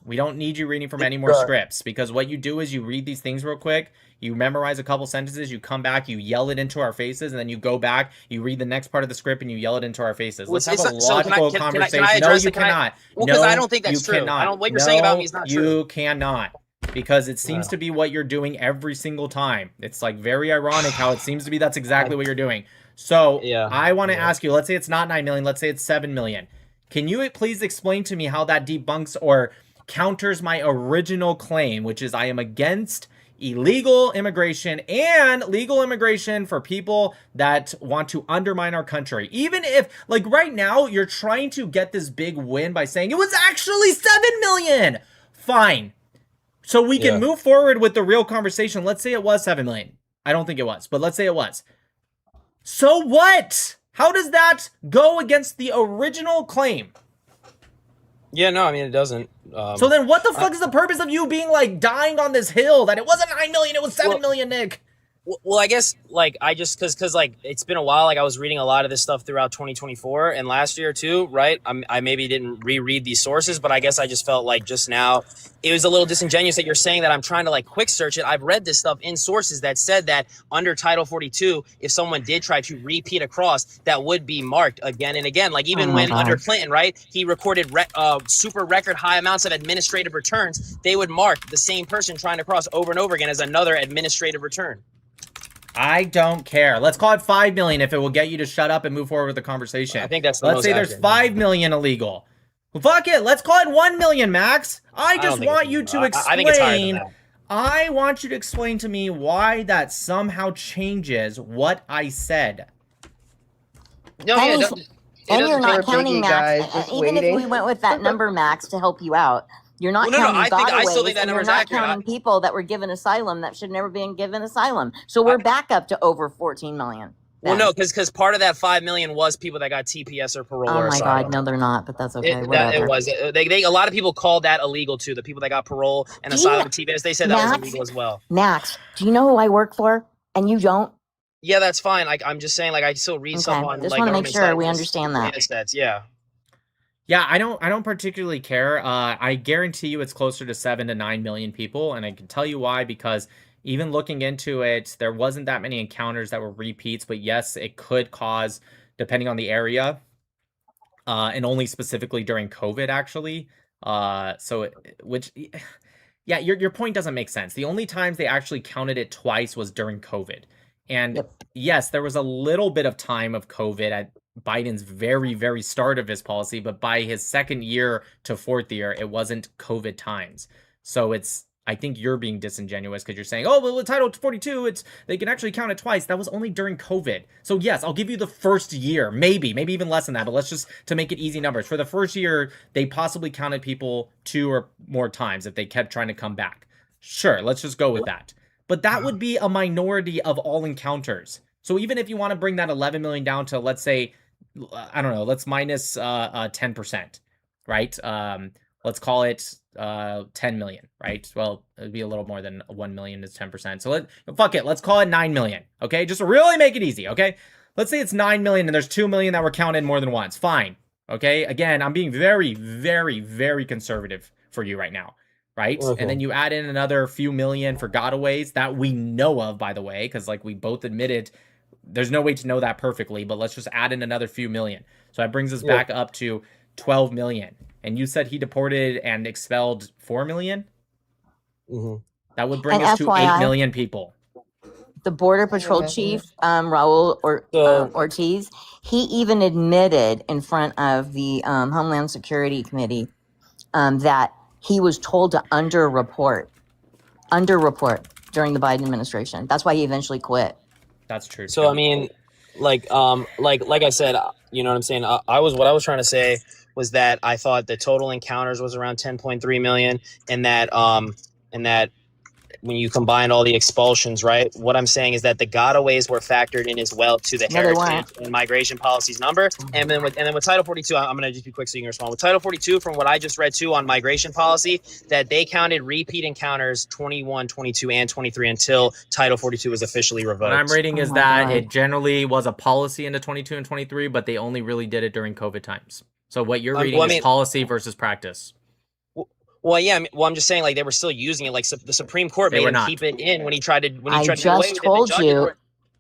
We don't need you reading from any more scripts, because what you do is you read these things real quick, you memorize a couple sentences, you come back, you yell it into our faces, and then you go back, you read the next part of the script, and you yell it into our faces. Let's have a logical conversation. No, you cannot. Well, because I don't think that's true. Cannot. What you're saying about me is not true. You cannot. because it seems to be what you're doing every single time. It's like very ironic how it seems to be that's exactly what you're doing. So I want to ask you, let's say it's not 9 million, let's say it's 7 million. Can you please explain to me how that debunks or counters my original claim, which is I am against illegal immigration and legal immigration for people that want to undermine our country. Even if, like right now, you're trying to get this big win by saying it was actually 7 million. Fine. So we can move forward with the real conversation. Let's say it was 7 million. I don't think it was, but let's say it was. So what? How does that go against the original claim? Yeah, no, I mean, it doesn't. So then what the fuck is the purpose of you being like dying on this hill that it wasn't 9 million, it was 7 million, Nick? Well, I guess like I just because like it's been a while. Like I was reading a lot of this stuff throughout 2024 and last year too, right? I maybe didn't reread these sources, but I guess I just felt like just now it was a little disingenuous that you're saying that I'm trying to like quick search it. I've read this stuff in sources that said that under Title 42, if someone did try to repeat across, that would be marked again and again. Like even when under Clinton, right, he recorded super record high amounts of administrative returns. They would mark the same person trying to cross over and over again as another administrative return. I don't care. Let's call it 5 million if it will get you to shut up and move forward with the conversation. I think that's the Let's most say there's accurate. 5 million illegal. Well, fuck it. Let's call it 1 million, Max. I just want you to explain. I think it's higher than that. I want you to explain to me why that somehow changes what I said. No, And, yeah, he's- and you're not counting Max. guys, just Even if waiting. we went with that number, Max, to help you out, you're not Well, no, counting I still gotaways, think that and you're number's not accurate. counting people that were given asylum that should never been given asylum. So we're back up to over 14 million. Well, then. no, because part of that 5 million was people that got TPS or parole. Oh or my asylum. God, no, they're not. But that's okay. It Whatever. was. A lot of people called that illegal too. The people that got parole and asylum and TPS, they said that was Max? illegal as well. Max, do you know who I work for? And you don't? Yeah, that's fine. Like I'm just saying, like I still read stuff on. Just like, want to make government sure we sites, understand that. stats, yeah. Yeah, I don't particularly care. I guarantee you it's closer to 7 to 9 million people, and I can tell you why, because even looking into it, there wasn't that many encounters that were repeats, but yes, it could cause, depending on the area, and only specifically during COVID, actually. Yeah, your point doesn't make sense. The only times they actually counted it twice was during COVID. And yes, there was a little bit of time of COVID at Biden's very, very start of his policy, but by his second year to fourth year, it wasn't COVID times. So I think you're being disingenuous because you're saying, oh, well, with Title 42, they can actually count it twice. That was only during COVID. So yes, I'll give you the first year, maybe even less than that, but let's just, to make it easy numbers, for the first year, they possibly counted people 2 or more times if they kept trying to come back. Sure, let's just go with that. But that would be a minority of all encounters. So even if you want to bring that 11 million down to, let's say, I don't know, let's minus 10%, right? Let's call it 10 million, right? Well, it'd be a little more than 1 million is 10%. So fuck it, let's call it 9 million, okay? Just to really make it easy, okay? Let's say it's 9 million and there's 2 million that were counted more than once. Fine, okay? Again, I'm being very, very, very conservative for you right now, right? Okay. And then you add in another few million for gotaways that we know of, by the way, because like we both admitted, there's no way to know that perfectly, but let's just add in another few million. So that brings us back up to 12 million. And you said he deported and expelled 4 million? Mm-hmm. That would bring And us to FYI, 8 million people. The Border Patrol chief, Raul Ortiz, he even admitted in front of the Homeland Security Committee that he was told to underreport during the Biden administration. That's why he eventually quit. That's true. So I mean, like I said, you know what I'm saying. What I was trying to say was that I thought the total encounters was around 10.3 million, and that when you combine all the expulsions, right? What I'm saying is that the gotaways were factored in as well to the heritage and migration policies number. And then with Title 42, I'm going to just be quick so you can respond. With Title 42, from what I just read too on migration policy, that they counted repeat encounters 21, 22, and 23 until Title 42 was officially revoked. What I'm reading is that it generally was a policy into 22 and 23, but they only really did it during COVID times. So what you're reading is policy versus practice. Well, yeah. I'm just saying, like they were still using it. Like the Supreme Court made him keep it in when he tried to do away with it.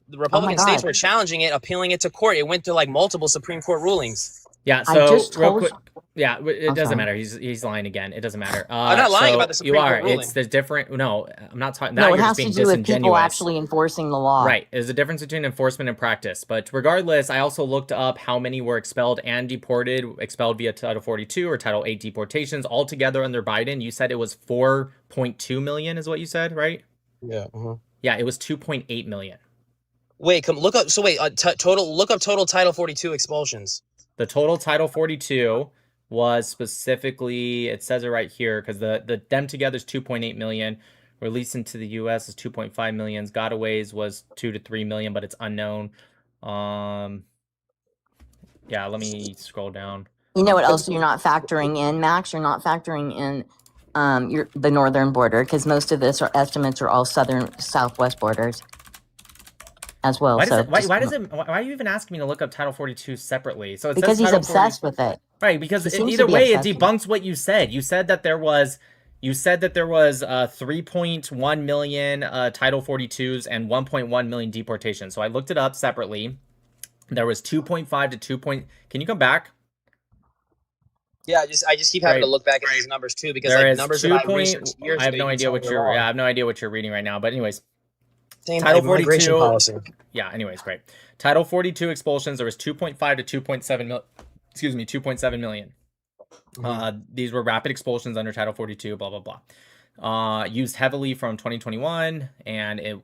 The Republican states were challenging it, appealing it to court. It went to like multiple Supreme Court rulings. Yeah, I so just real told quick, you. yeah, it I'm doesn't sorry. matter. He's lying again. It doesn't matter. I'm not lying about So the you Supreme Court are. ruling. It's the different. No, I'm not talking. No, Now it you're just has to being do with people disingenuous. actually enforcing the law. Right. There's a difference between enforcement and practice. But regardless, I also looked up how many were expelled and deported, expelled via Title 42 or Title 8 deportations altogether under Biden. You said it was 4.2 million, is what you said, right? Yeah. Yeah, it was 2.8 million. Wait, look up. So wait, total. Look up total Title 42 expulsions. The total Title 42 was specifically, it says it right here, because the them together is 2.8 million. Released into the U.S. is 2.5 million. Gotaways was 2 to 3 million, but it's unknown. Yeah, let me scroll down. You know what else you're not factoring in, Max? You're not factoring in the northern border, because most of this estimates are all southwest borders as well. Why So why are you even asking me to look up Title 42 separately? So it because says he's Title obsessed 40, with it. right? Because He seems to either be way, it obsessed with it. debunks what you said. You said that there was 3.1 million Title 42s and 1.1 million deportations. So I looked it up separately. There was 2.5 to 2. Can you come back? Yeah, I just keep having to look back at these numbers too, because like numbers that I researched years I have ago, no you idea tell what me you're. wrong. Yeah, I have no idea what you're reading right now. But anyways, Same Title like migration 42 policy. Yeah. Anyways, great. Title 42 expulsions. There was 2.5 to 2.7 million. Excuse me, 2.7 million. These were rapid expulsions under Title 42. Blah blah blah. Used heavily from 2021, and it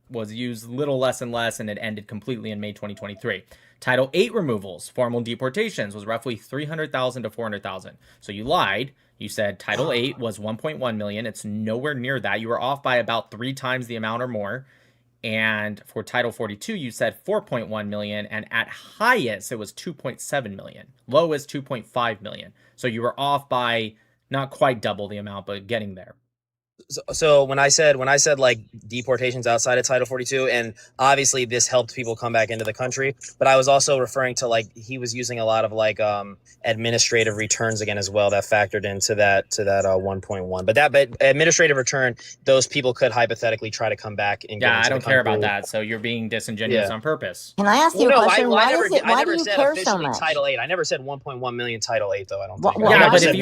was used little less and less, and it ended completely in May 2023. Title 8 removals, formal deportations, was roughly 300,000 to 400,000. So you lied. You said Title 8 was 1.1 million. It's nowhere near that. You were off by about 3 times the amount or more. And for Title 42, you said 4.1 million, and at highest, it was 2.7 million. Lowest, 2.5 million. So you were off by not quite double the amount, but getting there. So when I said like deportations outside of Title 42, and obviously this helped people come back into the country, but I was also referring to like he was using a lot of like administrative returns again as well that factored into that 1.1. But administrative return, those people could hypothetically try to come back and I don't care about that. So you're being disingenuous on purpose. Can I ask you a question? Why do you care so much? Title 8. I never said 1.1 million Title 8 though. I don't think. Yeah, but if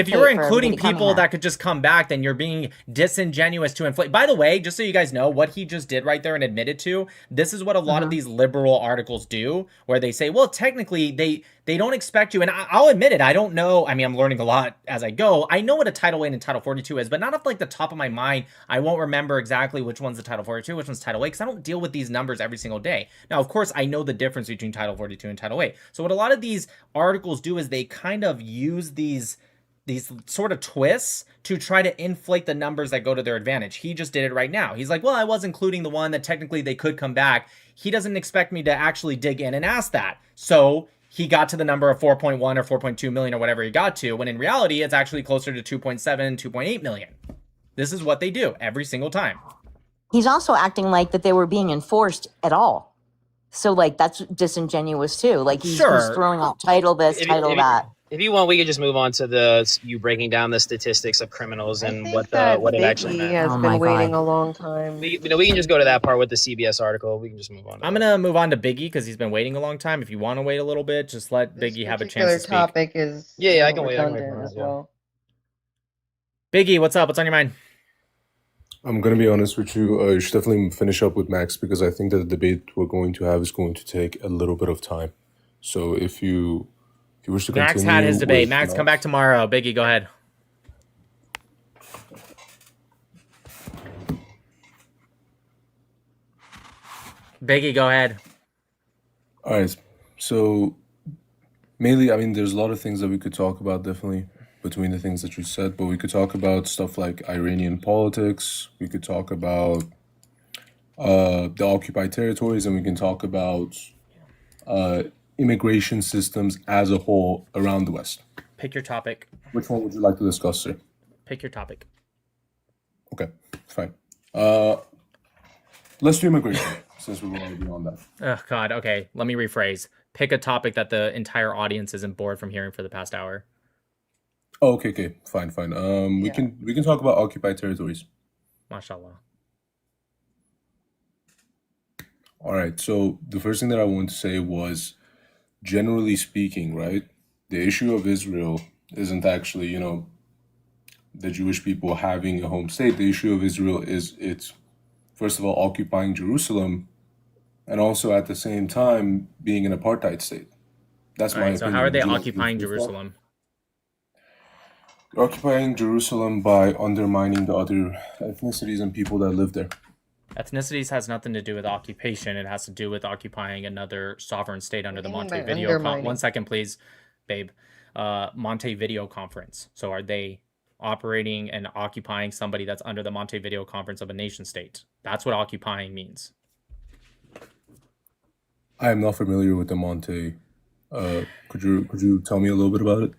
you were including people that could just come back, then you're being disingenuous to inflate. By the way, just so you guys know, what he just did right there and admitted to, this is what a lot of these liberal articles do, where they say, well, technically they don't expect you, and I'll admit it, I don't know. I mean, I'm learning a lot as I go. I know what a Title 8 and Title 42 is, but not off like the top of my mind. I won't remember exactly which one's the Title 42, which one's Title 8, because I don't deal with these numbers every single day. Now, of course, I know the difference between Title 42 and Title 8. So what a lot of these articles do is they kind of use these sort of twists to try to inflate the numbers that go to their advantage. He just did it right now. He's like, well, I was including the one that technically they could come back. He doesn't expect me to actually dig in and ask that. So he got to the number of 4.1 or 4.2 million or whatever he got to, when in reality, it's actually closer to 2.7, 2.8 million. This is what they do every single time. He's also acting like that they were being enforced at all. So like that's disingenuous too. Like he's throwing out title this, title that. If you want, we could just move on to you breaking down the statistics of criminals and what it actually meant. Has been waiting a long time. We can just go to that part with the CBS article. We can just move on. I'm gonna move on to Biggie because he's been waiting a long time. If you want to wait a little bit, just let Biggie have a chance to speak. Topic is I can wait. As well. Biggie, what's up? What's on your mind? I'm going to be honest with you. You should definitely finish up with Max, because I think that the debate we're going to have is going to take a little bit of time. So if you wish to continue, Max had his debate. Max, come back tomorrow. Biggie, go ahead. Biggie, go ahead. All right. So mainly, I mean, there's a lot of things that we could talk about, definitely, between the things that you said, but we could talk about stuff like Iranian politics. We could talk about the occupied territories, and we can talk about immigration systems as a whole around the West. Pick your topic. Which one would you like to discuss, sir? Pick your topic. Okay, fine. Let's do immigration, since we're already on that. Oh, God. Okay, let me rephrase. Pick a topic that the entire audience isn't bored from hearing for the past hour. Oh, okay, fine. We can talk about occupied territories. Mashallah. All right. So the first thing that I wanted to say was generally speaking, right, the issue of Israel isn't actually, the Jewish people having a home state. The issue of Israel is it's, first of all, occupying Jerusalem, and also at the same time being an apartheid state. That's All my right, so how are opinion. they Would you like to go occupying first, Bob? Jerusalem? They're occupying Jerusalem by undermining the other ethnicities and people that live there. Ethnicities has nothing to do with occupation. It has to do with occupying another sovereign state under What the do you mean by Montevideo. One undermining? second, please, babe. Montevideo Conference. So are they operating and occupying somebody that's under the Montevideo Conference of a nation state? That's what occupying means. I am not familiar with the Monte. Could you tell me a little bit about it?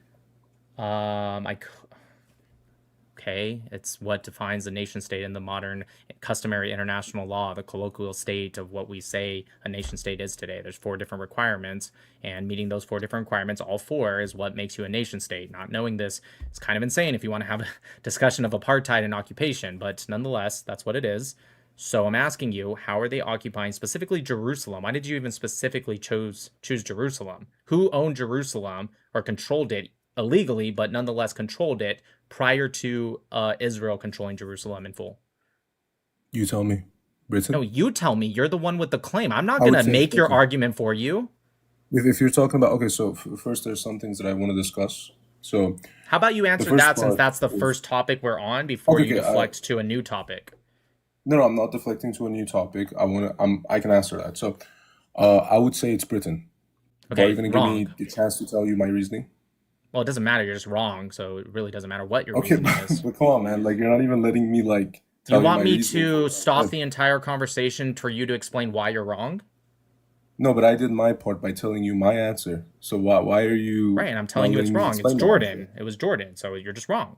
Okay, it's what defines a nation state in the modern customary international law, the colloquial state of what we say a nation state is today. There's 4 different requirements, and meeting those 4 different requirements, all 4, is what makes you a nation state. Not knowing this is kind of insane if you want to have a discussion of apartheid and occupation, but nonetheless, that's what it is. So I'm asking you, how are they occupying specifically Jerusalem? Why did you even specifically choose Jerusalem? Who owned Jerusalem or controlled it illegally, but nonetheless controlled it prior to Israel controlling Jerusalem in full? You tell me. Britain? No, you tell me. You're the one with the claim. I'm not I would going to say make your Britain. argument for you. If you're talking about, okay, so first there's some things that I want to discuss. So How about you answer first that since part that's the is- first topic we're on before Okay, you okay, deflect to a new topic? no, I'm not deflecting to a new topic. I can answer that. So I would say it's Britain. Okay, Are you going to give wrong. me the chance to tell you my reasoning? Well, it doesn't matter. You're just wrong, so it really doesn't matter what your Okay, reasoning is. but come on, man. Like, you're not even letting me, like, You tell want my me reasoning to for stop it. the entire conversation for you to explain why you're wrong? No, but I did my part by telling you my answer. So why are you Right, and I'm not telling you it's letting me wrong. It's explain my Jordan. answer? It was Jordan, so you're just wrong.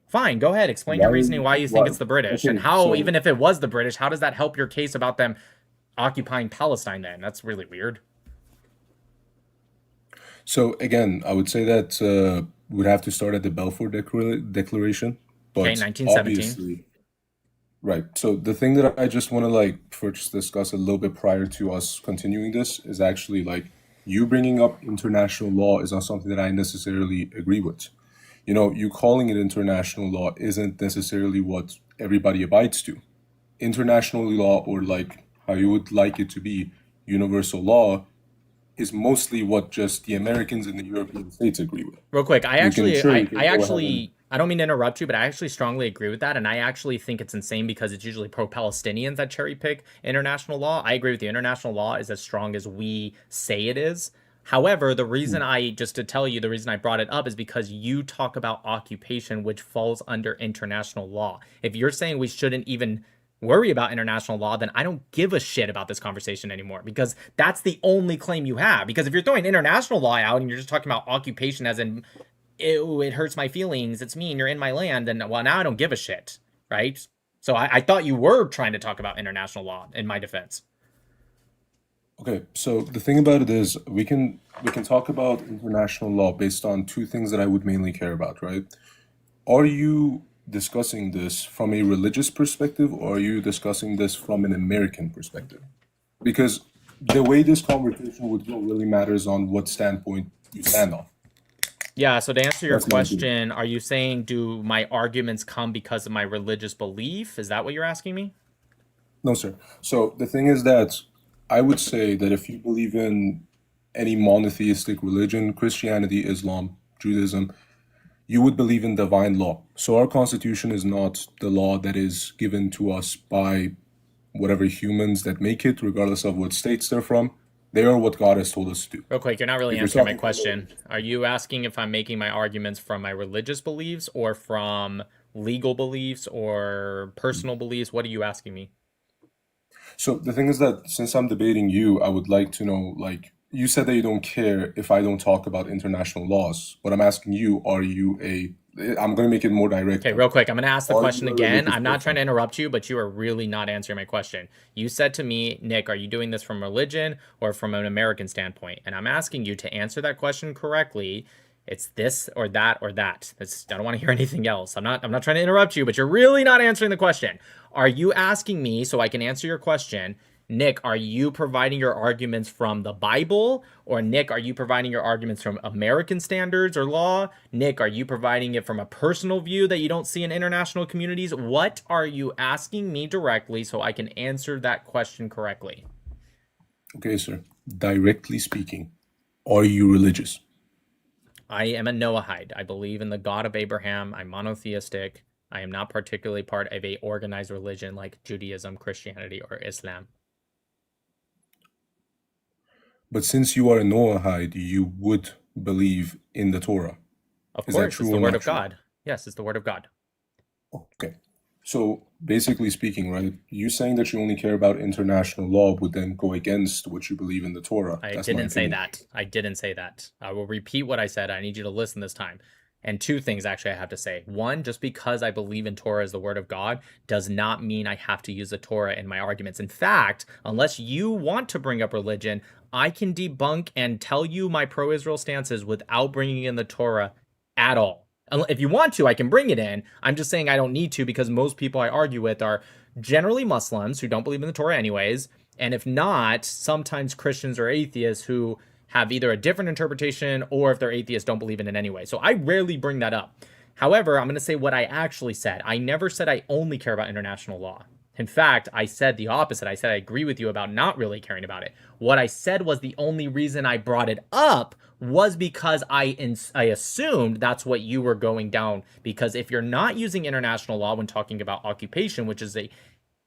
Fine, go ahead. Explain Why your are reasoning why you think why? it's the British, and Okay, how, so even if it was the British, how does that help your case about them occupying Palestine then? That's really weird. so again, I would say that we'd have to start at the Balfour Declaration, Okay, but 1917. obviously, right. So the thing that I just want to like first discuss a little bit prior to us continuing this is actually like you bringing up international law is not something that I necessarily agree with. You calling it international law isn't necessarily what everybody abides to. International law, or like how you would like it to be, universal law, is mostly what just the Americans and the European states agree with. Real quick, You can I go ahead and actually, I don't mean to interrupt you, but I actually strongly agree with that, and I actually think it's insane because it's usually pro-Palestinians that cherry pick international law. I agree with you. International law is as strong as we say it is. However, the reason just to tell you, the reason I brought it up is because you talk about occupation, which falls under international law. If you're saying we shouldn't even worry about international law, then I don't give a shit about this conversation anymore, because that's the only claim you have. Because if you're throwing international law out and you're just talking about occupation as in, ew, it hurts my feelings, it's mean, you're in my land, then, well, now I don't give a shit, right? So I thought you were trying to talk about international law in my defense. Okay, so the thing about it is we can talk about international law based on 2 things that I would mainly care about, right? Are you discussing this from a religious perspective, or are you discussing this from an American perspective? Because the way this conversation would go really matters on what standpoint you stand on. Yeah, so to answer your That's my opinion. question, are you saying do my arguments come because of my religious belief? Is that what you're asking me? No, sir. So the thing is that I would say that if you believe in any monotheistic religion, Christianity, Islam, Judaism, you would believe in divine law. So our Constitution is not the law that is given to us by whatever humans that make it, regardless of what states they're from. They are what God has told us to do. Real quick, you're not really If you're answering my talking from a question. Are you asking if I'm making my arguments from my religious beliefs or from legal beliefs or personal beliefs? What are you asking me? So the thing is that since I'm debating you, I would like to know, like, you said that you don't care if I don't talk about international laws, but I'm asking you, I'm going to make it more direct. Okay, real quick, I'm going to ask the Are you question a again. religious I'm not person? trying to interrupt you, but you are really not answering my question. You said to me, Nick, are you doing this from religion or from an American standpoint? And I'm asking you to answer that question correctly. It's this or that or that. I don't want to hear anything else. I'm not trying to interrupt you, but you're really not answering the question. Are you asking me, so I can answer your question, Nick, are you providing your arguments from the Bible? Or Nick, are you providing your arguments from American standards or law? Nick, are you providing it from a personal view that you don't see in international communities? What are you asking me directly so I can answer that question correctly? Okay, sir. Directly speaking, are you religious? I am a Noahide. I believe in the God of Abraham. I'm monotheistic. I am not particularly part of a organized religion like Judaism, Christianity, or Islam. But since you are a Noahide, you would believe in the Torah. Of Is that course, true it's the or word not of true? God. Yes, it's the word of God. Okay. So basically speaking, right, you saying that you only care about international law would then go against what you believe in the Torah. I That's my didn't say opinion. that. I didn't say that. I will repeat what I said. I need you to listen this time. And two things actually I have to say. One, just because I believe in Torah as the word of God does not mean I have to use the Torah in my arguments. In fact, unless you want to bring up religion, I can debunk and tell you my pro-Israel stances without bringing in the Torah at all. If you want to, I can bring it in. I'm just saying I don't need to because most people I argue with are generally Muslims who don't believe in the Torah anyways. And if not, sometimes Christians or atheists who have either a different interpretation or if they're atheists don't believe in it anyway. So I rarely bring that up. However, I'm going to say what I actually said. I never said I only care about international law. In fact, I said the opposite. I said I agree with you about not really caring about it. What I said was the only reason I brought it up was because I assumed that's what you were going down. Because if you're not using international law when talking about occupation, which is a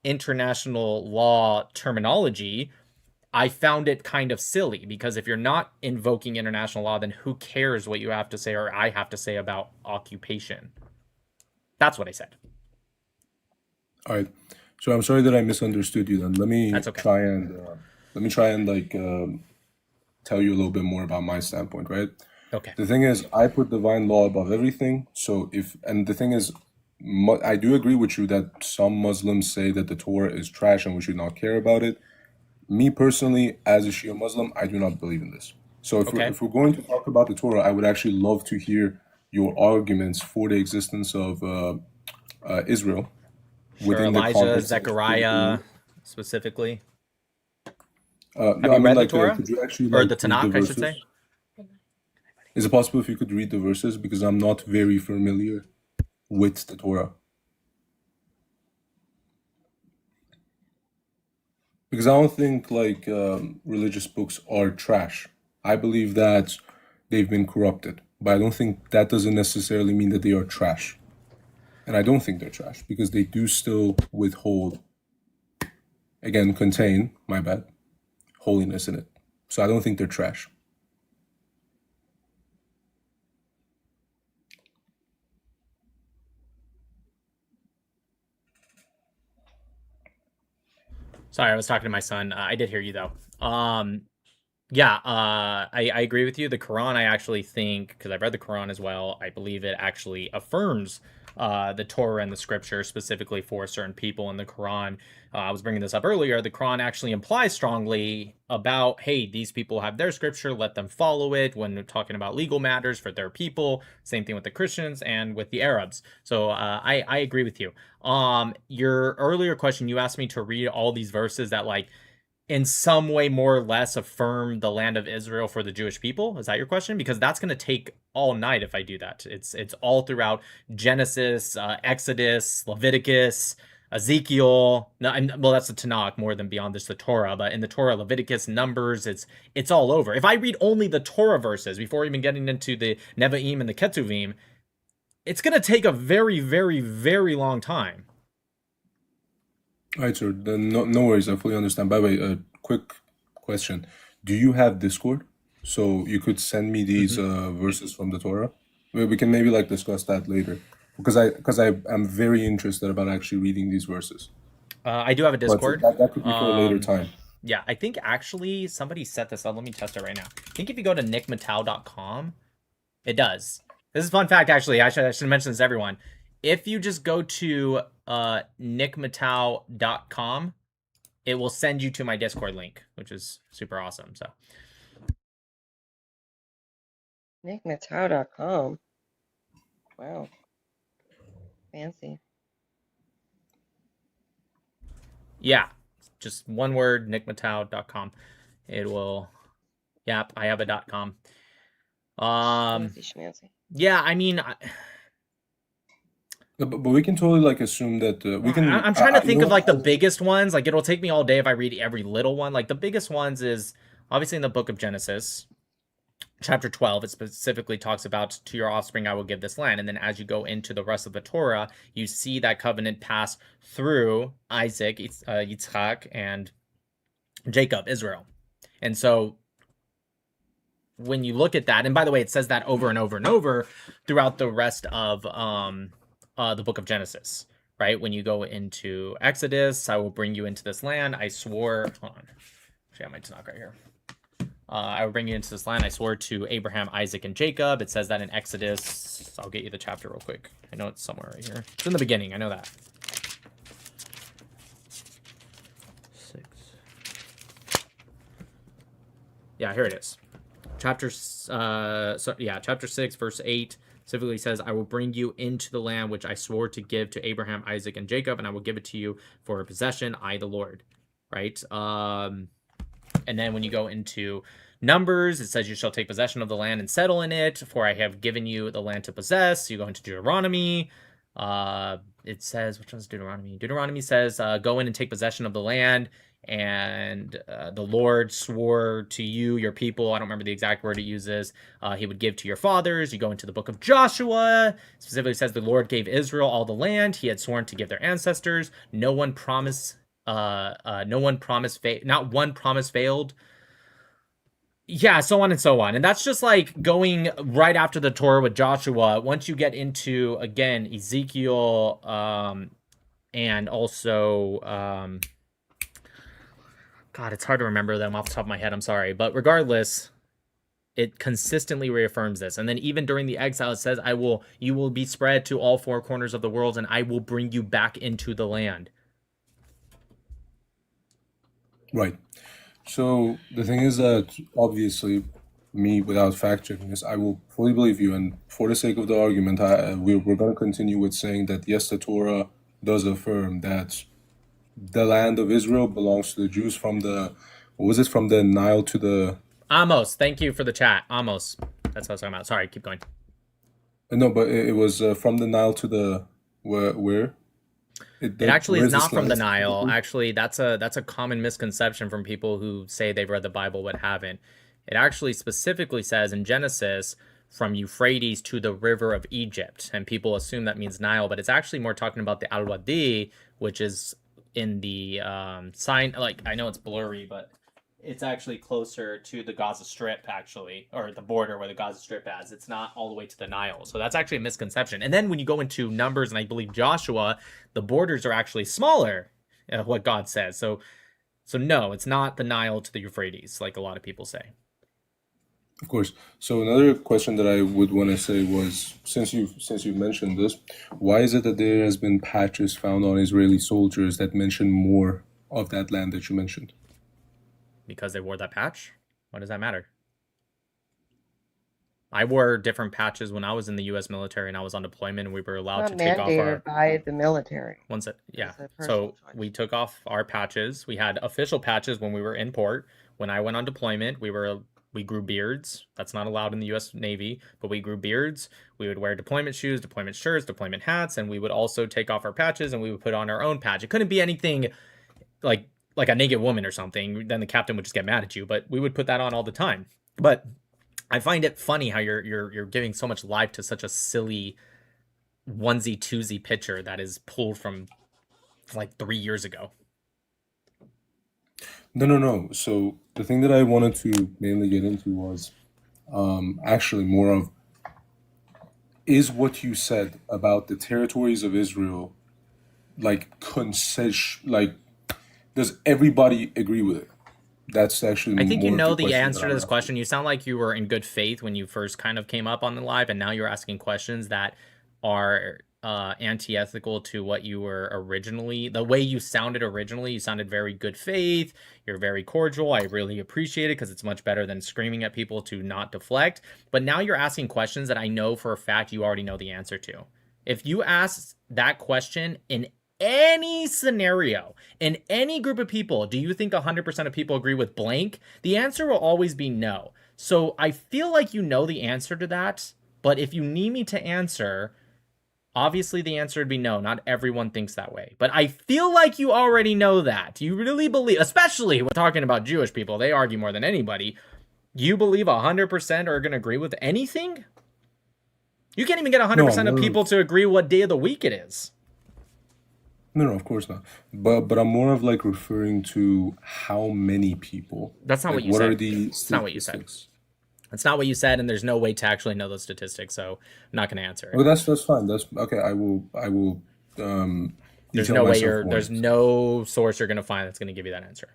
international law terminology, I found it kind of silly because if you're not invoking international law, then who cares what you have to say or I have to say about occupation? That's what I said. All right. So I'm sorry that I misunderstood you then. Let me That's okay. try and like tell you a little bit more about my standpoint, right? Okay. The thing is, I put divine law above everything. So the thing is, I do agree with you that some Muslims say that the Torah is trash and we should not care about it. Me personally, as a Shia Muslim, I do not believe in this. So if we're going to talk about the Torah, I would actually love to hear your arguments for the existence of Israel Sure, within the Elijah, context of Zechariah, specifically. no, Have I you mean, read the like, Torah? could you actually Or like the read the Tanakh, I should say? verses? Is it possible if you could read the verses because I'm not very familiar with the Torah? Because I don't think like religious books are trash. I believe that they've been corrupted, but I don't think that doesn't necessarily mean that they are trash. And I don't think they're trash because they do still withhold, again, contain, my bad, holiness in it. So I don't think they're trash. Sorry, I was talking to my son. I did hear you though. Yeah, I agree with you. The Quran, I actually think, because I've read the Quran as well, I believe it actually affirms the Torah and the scripture specifically for certain people in the Quran. I was bringing this up earlier. The Quran actually implies strongly about, hey, these people have their scripture, let them follow it when they're talking about legal matters for their people. Same thing with the Christians and with the Arabs. So I agree with you. Your earlier question, you asked me to read all these verses that like in some way more or less affirm the land of Israel for the Jewish people? Is that your question? Because that's going to take all night if I do that. It's all throughout Genesis, Exodus, Leviticus, Ezekiel. No, well, that's the Tanakh more than beyond just the Torah. But in the Torah, Leviticus, Numbers, it's all over. If I read only the Torah verses before even getting into the Nevi'im and the Ketuvim, it's going to take a very, very, very long time. All right, sir. Then no worries. I fully understand. By the way, a quick question: do you have Discord? So you could send me these verses from the Torah. We can maybe like discuss that later, because I am very interested about actually reading these verses. I do have a Discord. But that could be for a later time. Yeah, I think actually somebody set this up. Let me test it right now. I think if you go to nickmatau.com, it does. This is a fun fact, actually. I should mention this to everyone. If you just go to nickmatau.com, it will send you to my Discord link, which is super awesome. So nickmatau.com. Wow. Fancy. yeah. just one word, nickmatau.com. It will, yep, I have a .com. Schmancy, schmancy. Yeah, I mean, But we can totally like assume that we can. I'm trying to you think know of like what? the biggest ones. Like it'll take me all day if I read every little one. Like the biggest ones is obviously in the book of Genesis, chapter 12. It specifically talks about to your offspring I will give this land. And then as you go into the rest of the Torah, you see that covenant pass through Isaac, Yitzchak, and Jacob, Israel. And so when you look at that, and by the way, it says that over and over and over throughout the rest of the book of Genesis, right? When you go into Exodus, I will bring you into this land. I swore, hold on. Actually, I have my Tanakh right here. I will bring you into this land. I swore to Abraham, Isaac, and Jacob. It says that in Exodus. I'll get you the chapter real quick. I know it's somewhere right here. It's in the beginning. I know that. 6. Yeah, here it is. Chapter 6, verse 8. Specifically says, I will bring you into the land which I swore to give to Abraham, Isaac, and Jacob, and I will give it to you for a possession, I the Lord. Right? And then when you go into Numbers, it says you shall take possession of the land and settle in it, for I have given you the land to possess. You go into Deuteronomy. It says, which one's Deuteronomy? Deuteronomy says, go in and take possession of the land. And the Lord swore to you, your people, I don't remember the exact word it uses, he would give to your fathers. You go into the book of Joshua, specifically says the Lord gave Israel all the land he had sworn to give their ancestors. Not one promise failed. Yeah, so on and so on. And that's just like going right after the Torah with Joshua. Once you get into, again, Ezekiel, and also God, it's hard to remember them off the top of my head. I'm sorry. But regardless, it consistently reaffirms this. And then even during the exile, it says, you will be spread to all four corners of the world, and I will bring you back into the land. Right. So the thing is that obviously, me without fact checking this, I will fully believe you. And for the sake of the argument, we're going to continue with saying that yes, the Torah does affirm that the land of Israel belongs to the Jews from the, from the Nile to the... Amos, thank you for the chat. Amos, that's what I was talking about. Sorry, keep going. No, but it was from the Nile to the, where? It actually is not from the Nile. Actually, that's a common misconception from people who say they've read the Bible but haven't. It actually specifically says in Genesis, from Euphrates to the river of Egypt. And people assume that means Nile, but it's actually more talking about the Al-Wadi, which is in the sign, like, I know it's blurry, but it's actually closer to the Gaza Strip, actually, or the border where the Gaza Strip is. It's not all the way to the Nile. So that's actually a misconception. And then when you go into Numbers, and I believe Joshua, the borders are actually smaller, what God says. So no, it's not the Nile to the Euphrates, like a lot of people say. Of course. So another question that I would want to say was, since you've mentioned this, why is it that there has been patches found on Israeli soldiers that mention more of that land that you mentioned? Because they wore that patch? Why does that matter? I wore different patches when I was in the U.S. military and I was on deployment, and we were allowed to take off our... by the military. Yeah. So we took off our patches. We had official patches when we were in port. When I went on deployment, we grew beards. That's not allowed in the U.S. Navy, but we grew beards. We would wear deployment shoes, deployment shirts, deployment hats, and we would also take off our patches and we would put on our own patch. It couldn't be anything like a naked woman or something. Then the captain would just get mad at you, but we would put that on all the time. But I find it funny how you're giving so much life to such a silly onesie twosie picture that is pulled from like 3 years ago. No. So the thing that I wanted to mainly get into was actually more of, is what you said about the territories of Israel does everybody agree with it? That's actually I think you more know of the answer to this asking. question. You sound like you were in good faith when you first kind of came up on the live, and now you're asking questions that are anti-ethical to what you were originally. The way you sounded originally, you sounded very good faith. You're very cordial. I really appreciate it because it's much better than screaming at people to not deflect. But now you're asking questions that I know for a fact you already know the answer to. If you ask that question in any scenario, in any group of people, do you think 100% of people agree with blank? The answer will always be no. So I feel like you know the answer to that, but if you need me to answer, obviously the answer would be no. Not everyone thinks that way. But I feel like you already know that. You really believe, especially when talking about Jewish people, they argue more than anybody. You believe 100% are going to agree with anything? You can't even get 100% of people to agree what day of the week it is. No, of course not. But I'm more of like referring to how many people. That's not like, what you what said. Are the That's not what you said. That's not what you said, and there's no way to actually know those statistics, so I'm not going to answer it. Well, that's fine. That's okay. I will. There's no way there's no source you're going to find that's going to give you that answer.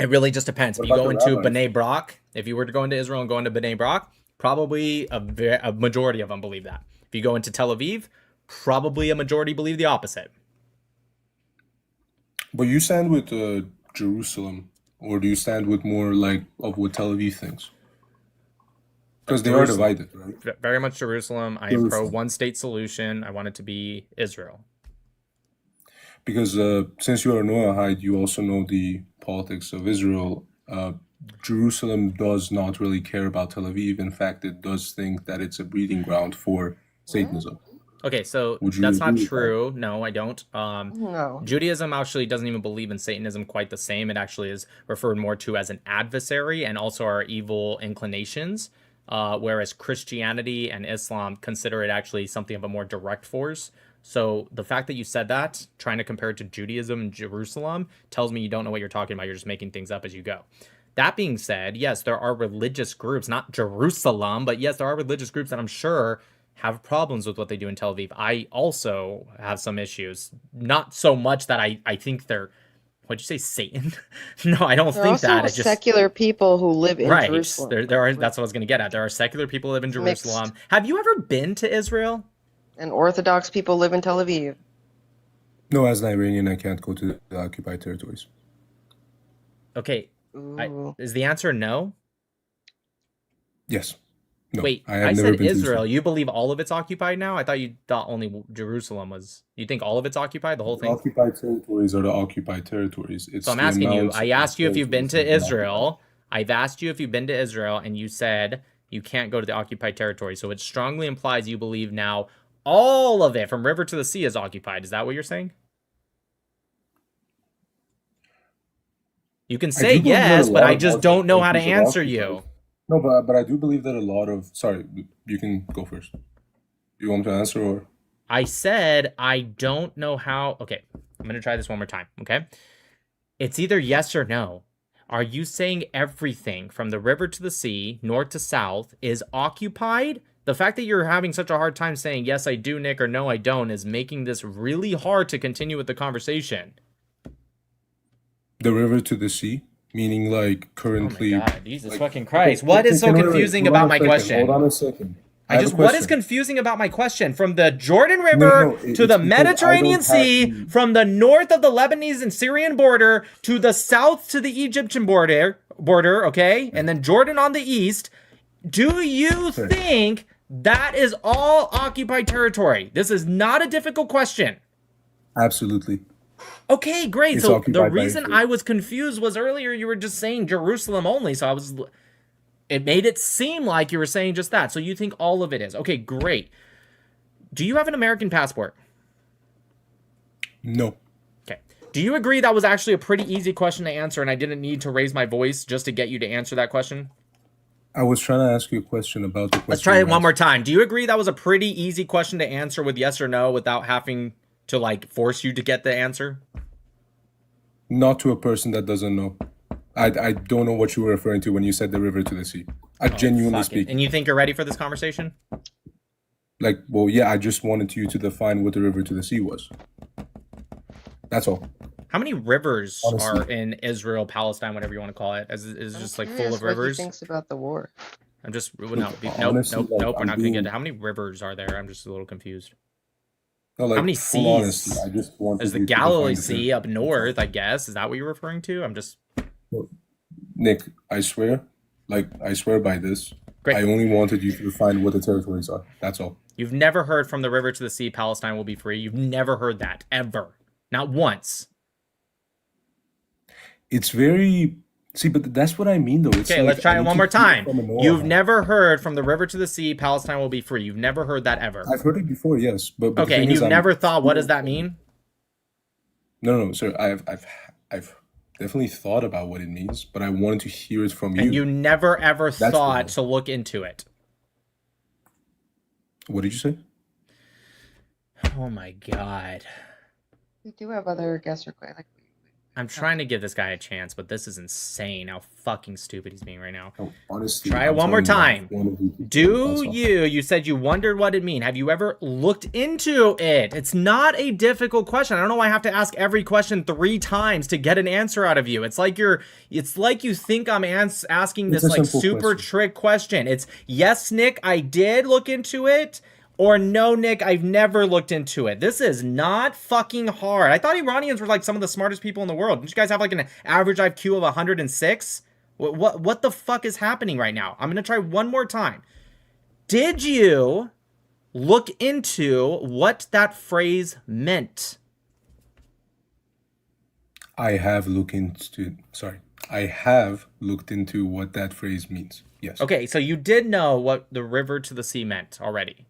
It really just depends. If you go into B'nai Brak, if you were to go into Israel and go into B'nai Brak, probably a majority of them believe that. If you go into Tel Aviv, probably a majority believe the opposite. But you stand with Jerusalem, or do you stand with more like of what Tel Aviv thinks? Because they are divided, right? Very much Jerusalem. I am pro one-state solution. I want it to be Israel. Because since you are a Noahide, you also know the politics of Israel. Jerusalem does not really care about Tel Aviv. In fact, it does think that it's a breeding ground for Satanism. Okay, so that's not true. That? No, I don't. No. Judaism actually doesn't even believe in Satanism quite the same. It actually is referred more to as an adversary and also our evil inclinations. Whereas Christianity and Islam consider it actually something of a more direct force. So the fact that you said that, trying to compare it to Judaism and Jerusalem, tells me you don't know what you're talking about. You're just making things up as you go. That being said, yes, there are religious groups, not Jerusalem, but yes, there are religious groups that I'm sure have problems with what they do in Tel Aviv. I also have some issues. Not so much that I think they're, what'd you say, Satan? No, I don't think that. There are secular people who live in Jerusalem. There are. That's what I was going to get at. There are secular people who live in Jerusalem. Mixed. Have you ever been to Israel? And Orthodox people live in Tel Aviv. No, as an Iranian, I can't go to the occupied territories. Okay. Is the answer no? Yes. No, wait, I said Israel. You believe all of it's occupied now? I thought you thought only Jerusalem was. You think all of it's occupied, the whole thing? Occupied territories are the occupied territories. So I'm asking you. I asked you if you've been to Israel. I've asked you if you've been to Israel, and you said you can't go to the occupied territory. So it strongly implies you believe now all of it, from river to the sea, is occupied. Is that what you're saying? You can say yes, but I just don't know how to answer you. No, but I do believe that a lot of... Sorry, you can go first. You want me to answer, or... I said I don't know how... Okay, I'm going to try this one more time, okay? It's either yes or no. Are you saying everything from the river to the sea, north to south, is occupied? The fact that you're having such a hard time saying, yes, I do, Nick, or no, I don't, is making this really hard to continue with the conversation. The river to the sea? Meaning, like, currently... Oh my God, Jesus fucking Christ. What is so confusing about my question? Hold on a second. What is confusing about my question? From the Jordan River to the Mediterranean Sea, from the north of the Lebanese and Syrian border to the south to the Egyptian border, okay? And then Jordan on the east. Do you think that is all occupied territory? This is not a difficult question. Absolutely. Okay, great. So the reason I was confused was earlier you were just saying Jerusalem only. So it made it seem like you were saying just that. So you think all of it is. Okay, great. Do you have an American passport? No. Okay. Do you agree that was actually a pretty easy question to answer and I didn't need to raise my voice just to get you to answer that question? I was trying to ask you a question about the question. Let's try it one more time. Do you agree that was a pretty easy question to answer with yes or no without having to like force you to get the answer? Not to a person that doesn't know. I don't know what you were referring to when you said the river to the sea. I genuinely speak. And you think you're ready for this conversation? Like, well, yeah, I just wanted you to define what the river to the sea was. That's all. How many rivers are in Israel, Palestine, whatever you want to call it? Is it just like full of rivers? What he thinks about the war. I'm just nope. We're not going to get to how many rivers are there. I'm just a little confused. No, like, how many seas? Honestly, I just wanted There's the Galilee Sea up north, I guess. Is that what you're referring to? I'm just... Nick, I swear by this. Great. I only wanted you to define what the territories are. That's all. You've never heard from the river to the sea, Palestine will be free. You've never heard that, ever. Not once. It's very... See, but that's what I mean, though. It's Okay, like, let's try I it need one to more hear time. from a Noah. You've never heard from the river to the sea, Palestine will be free. You've never heard that ever. I've heard it before, yes. But Okay, and you've never thought, what does that mean? No, sir. I've definitely thought about what it means, but I wanted to hear it from you. And you never ever That's thought the- to look into it. What did you say? Oh my God. We do have other guest requests. Like, I'm trying to give this guy a chance, but this is insane how fucking stupid he's being right now. No, honestly, Try it I'm one more telling time. you, one of you people, Do that's all. you said you wondered what it mean. Have you ever looked into it? It's not a difficult question. I don't know why I have to ask every question 3 times to get an answer out of you. It's like you think I'm asking It's this a like simple super question. trick question. It's yes, Nick, I did look into it. Or no, Nick, I've never looked into it. This is not fucking hard. I thought Iranians were like some of the smartest people in the world. Don't you guys have like an average IQ of 106? What the fuck is happening right now? I'm going to try one more time. Did you look into what that phrase meant? I have looked into what that phrase means. Yes. Okay, so you did know what the river to the sea meant already.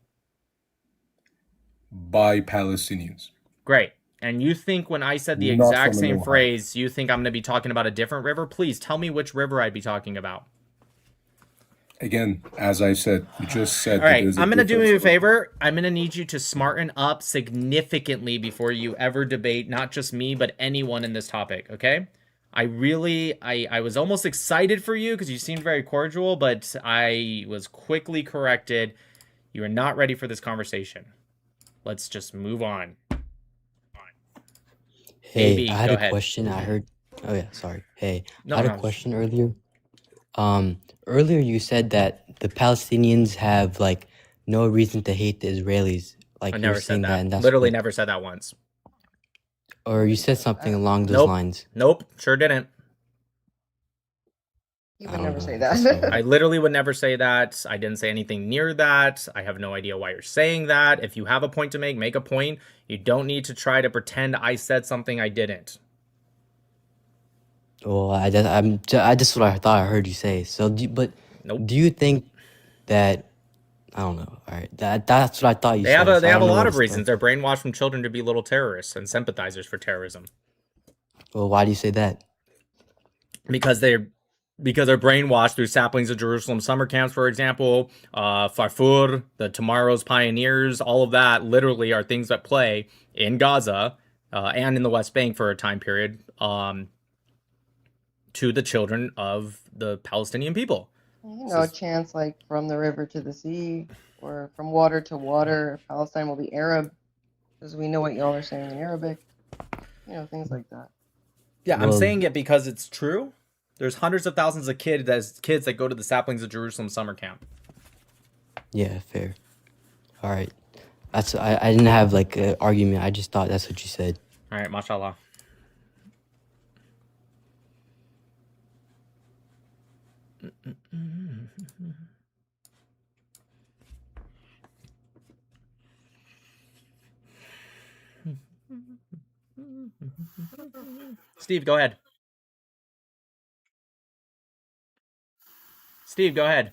By Palestinians. Great. And you think when I said the Not exact from same Ohio. phrase, you think I'm going to be talking about a different river? Please tell me which river I'd be talking about. Again, as I said, you just said. All right, that I'm going to do me a difference. favor. I'm going to need you to smarten up significantly before you ever debate not just me, but anyone in this topic, okay? I was almost excited for you because you seemed very cordial, but I was quickly corrected. You are not ready for this conversation. Let's just move on. Hey, Maybe, I had go a ahead. question. I heard. Oh yeah, sorry. Hey, No, I had no. a question earlier. Earlier you said that the Palestinians have like no reason to hate the Israelis. Like I you never were said saying that. and that's Literally what, never said that once. or you said something along those Nope. lines. Nope, sure didn't. you I would don't never know, say just that. so- I literally would never say that. I didn't say anything near that. I have no idea why you're saying that. If you have a point to make a point. You don't need to try to pretend I said something I didn't. Well, I just what I thought I heard you say. So, Nope. do you think that I don't know? All right, that's what I thought you They said. have a so I don't know lot what of to reasons. start. They're brainwashed from children to be little terrorists and sympathizers for terrorism. Well, why do you say that? Because they're brainwashed through saplings of Jerusalem summer camps, for example, Farfur, the Tomorrow's Pioneers, all of that literally are things that play in Gaza and in the West Bank for a time period to the children of the Palestinian people. No chance like from the river to the sea or from water to water. Palestine will be Arab because we know what y'all are saying in Arabic. Things like that. Yeah, I'm Well- saying it because it's true. There's hundreds of thousands of kids that go to the Saplings of Jerusalem summer camp. Yeah, fair. All right, I didn't have like an argument. I just thought that's what you said. All right, mashallah. Steve, go ahead. Steve, go ahead.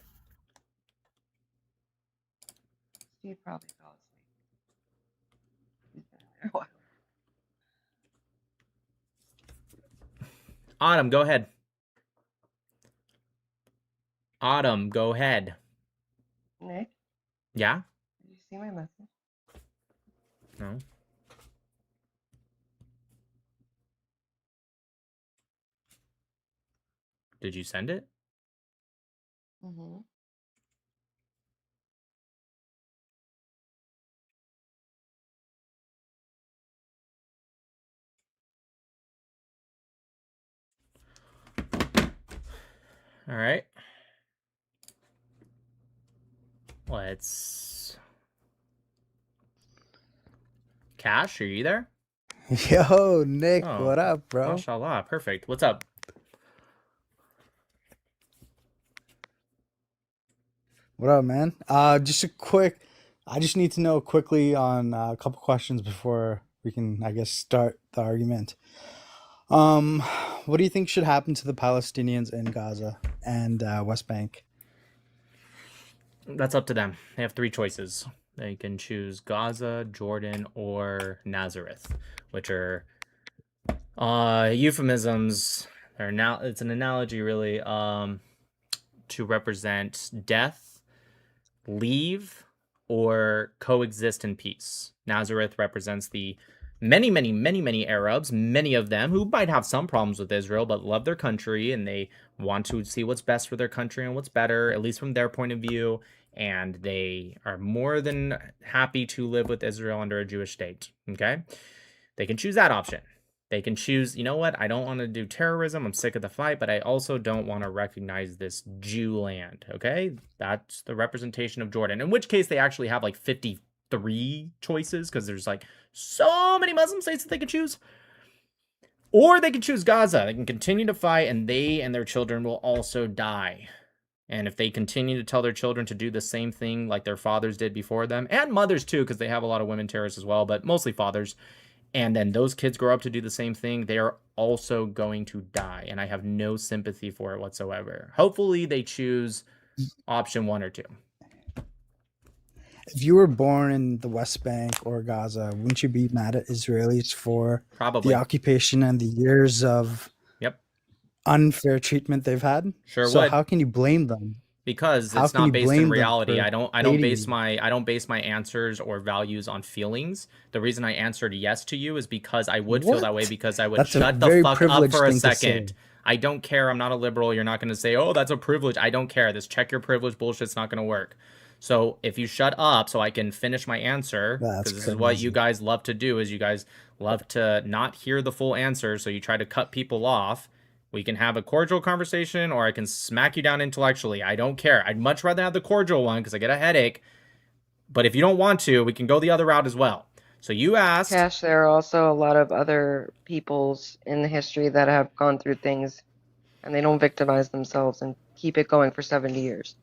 Steve probably fell asleep. He's been in there a while. Autumn, go ahead. Autumn, go ahead. Nick, Yeah? did you see my message? No. Did you send it? Mm-hmm. All right. Let's... Cash, are you there? Yo, Nick, Oh, what up, bro? Mashallah, perfect. What's up? What up, man? Just a quick. I just need to know quickly on a couple questions before we can, I guess, start the argument. Um, what do you think should happen to the Palestinians in Gaza and West Bank? That's up to them. They have 3 choices. They can choose Gaza, Jordan, or Nazareth, which are euphemisms. It's an analogy, really, to represent death, leave, or coexist in peace. Nazareth represents the many Arabs, many of them who might have some problems with Israel, but love their country and they want to see what's best for their country and what's better, at least from their point of view. And they are more than happy to live with Israel under a Jewish state. Okay? They can choose that option. They can choose, you know what? I don't want to do terrorism. I'm sick of the fight, but I also don't want to recognize this Jew land. Okay? That's the representation of Jordan. In which case, they actually have like 53 choices because there's like so many Muslim states that they can choose. Or they can choose Gaza. They can continue to fight, and they and their children will also die. And if they continue to tell their children to do the same thing like their fathers did before them, and mothers too, because they have a lot of women terrorists as well, but mostly fathers, and then those kids grow up to do the same thing, they are also going to die. And I have no sympathy for it whatsoever. Hopefully they choose option 1 or 2. If you were born in the West Bank or Gaza, wouldn't you be mad at Israelis for Probably. the occupation and the years of unfair treatment they've had? Sure So would. how can you blame them? Because How it's can not you based blame in them reality. for I don't base my answers or values on feelings. The reason I answered yes to you is because I would feel that way, What? because I would That's a shut the very fuck up privileged for a thing to second. say. I don't care. I'm not a liberal. You're not going to say, "Oh, that's a privilege." I don't care. This check your privilege bullshit's not going to work. So if you shut up so I can finish my answer, That's because this is what you crazy. guys love to do, is you guys love to not hear the full answer, so you try to cut people off. We can have a cordial conversation, or I can smack you down intellectually. I don't care. I'd much rather have the cordial one because I get a headache. But if you don't want to, we can go the other route as well. So you asked. Cash, there are also a lot of other peoples in the history that have gone through things and they don't victimize themselves and keep it going for 70 years.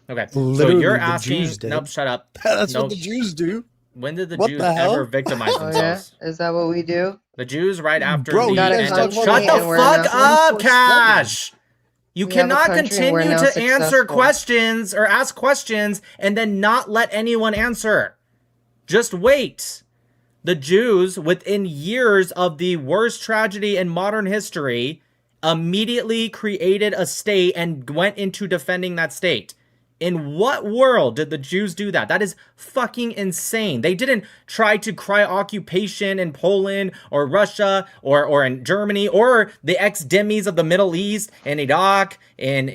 Okay. So Literally, you're the asking. Jews did. Nope, shut up. That's Nope. what the Jews do. When did the What Jews the hell? ever victimize Oh yeah? themselves? Is that what we do? The Jews right after Bro, the you got a guys end talk of. about Shut country the and we're fuck now up, Cash! You We have a cannot country and continue we're now to answer successful. questions or ask questions and then not let anyone answer. Just wait. The Jews, within years of the worst tragedy in modern history, immediately created a state and went into defending that state. In what world did the Jews do that? That is fucking insane. They didn't try to cry occupation in Poland or Russia or in Germany or the ex-demis of the Middle East and Iraq in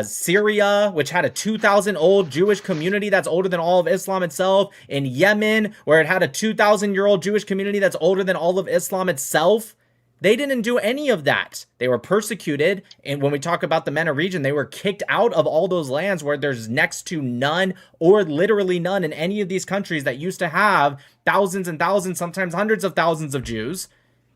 Syria, which had a 2,000-old Jewish community that's older than all of Islam itself. In Yemen, where it had a 2,000-year-old Jewish community that's older than all of Islam itself. They didn't do any of that. They were persecuted. And when we talk about the MENA region, they were kicked out of all those lands where there's next to none or literally none in any of these countries that used to have thousands and thousands, sometimes hundreds of thousands of Jews.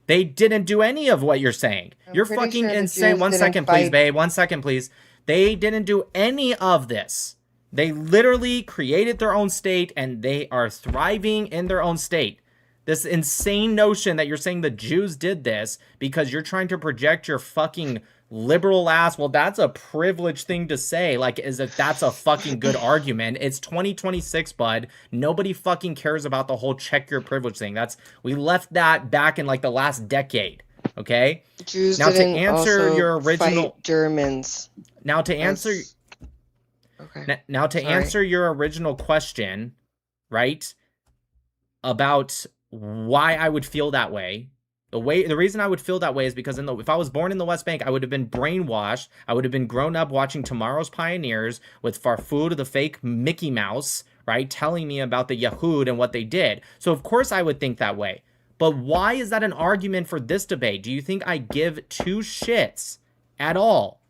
They didn't do any of what you're saying. You're pretty fucking sure the insane. Jews 1 didn't second, please, fight. babe. 1 second, please. They didn't do any of this. They literally created their own state and they are thriving in their own state. This insane notion that you're saying the Jews did this because you're trying to project your fucking liberal ass. Well, that's a privileged thing to say. Like, as if that's a fucking good argument. It's 2026, bud. Nobody fucking cares about the whole check your privilege thing. We left that back in like the last decade. Okay. Jews Now to didn't answer also your original fight Germans. Now to answer. Okay. Now to Sorry. answer your original question, right? About why I would feel that way. The reason I would feel that way is because if I was born in the West Bank, I would have been brainwashed. I would have been grown up watching Tomorrow's Pioneers with Farfood, the fake Mickey Mouse, right? Telling me about the Yahud and what they did. So of course I would think that way. But why is that an argument for this debate? Do you think I give two shits at all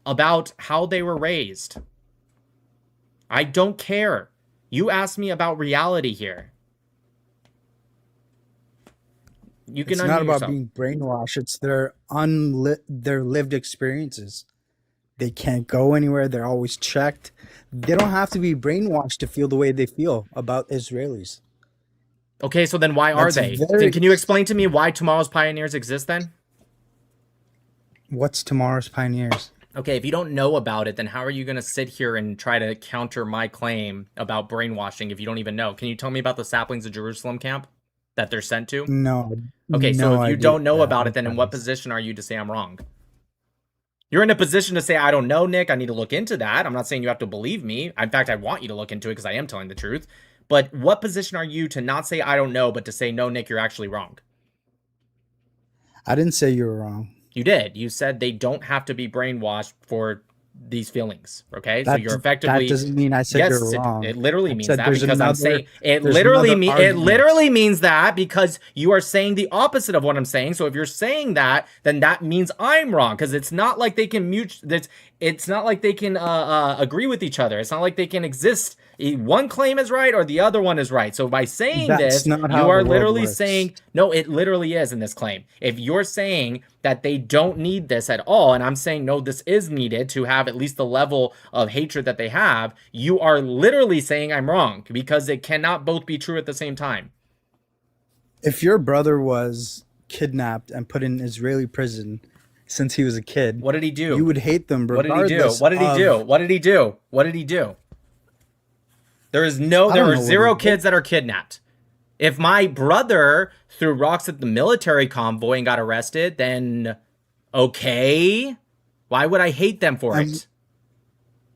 about how they were raised? I don't care. You asked me about reality here. You can It's unmute not about yourself. being brainwashed. It's their lived experiences. They can't go anywhere. They're always checked. They don't have to be brainwashed to feel the way they feel about Israelis. Okay, so then why are they? Can you explain to me why tomorrow's pioneers exist then? What's tomorrow's pioneers? Okay, if you don't know about it, then how are you going to sit here and try to counter my claim about brainwashing if you don't even know? Can you tell me about the saplings of Jerusalem camp that they're sent to? No. Okay, so no if you idea don't know what about it, then in what happens. position are you to say I'm wrong? You're in a position to say, I don't know, Nick. I need to look into that. I'm not saying you have to believe me. In fact, I want you to look into it because I am telling the truth. But what position are you to not say I don't know, but to say, no, Nick, you're actually wrong? I didn't say you were wrong. You did. You said they don't have to be brainwashed for these feelings. Okay, so you're effectively. That doesn't mean I said you're wrong. It literally means that there's because I'm another- saying it there's literally another it argument. literally means that because you are saying the opposite of what I'm saying. So if you're saying that, then that means I'm wrong because it's not like they can it's not like they can agree with each other. It's not like they can exist. One claim is right or the other one is right. So by saying That's this, not how you the are world literally works. saying no. It literally is in this claim. If you're saying that they don't need this at all, and I'm saying no, this is needed to have at least the level of hatred that they have, you are literally saying I'm wrong because it cannot both be true at the same time. If your brother was kidnapped and put in Israeli prison since he was a kid, what did he do? You would hate them regardless. What did he do? What did he do? What did he do? There are zero kids that are kidnapped. If my brother threw rocks at the military convoy and got arrested, then okay. Why would I hate them for it?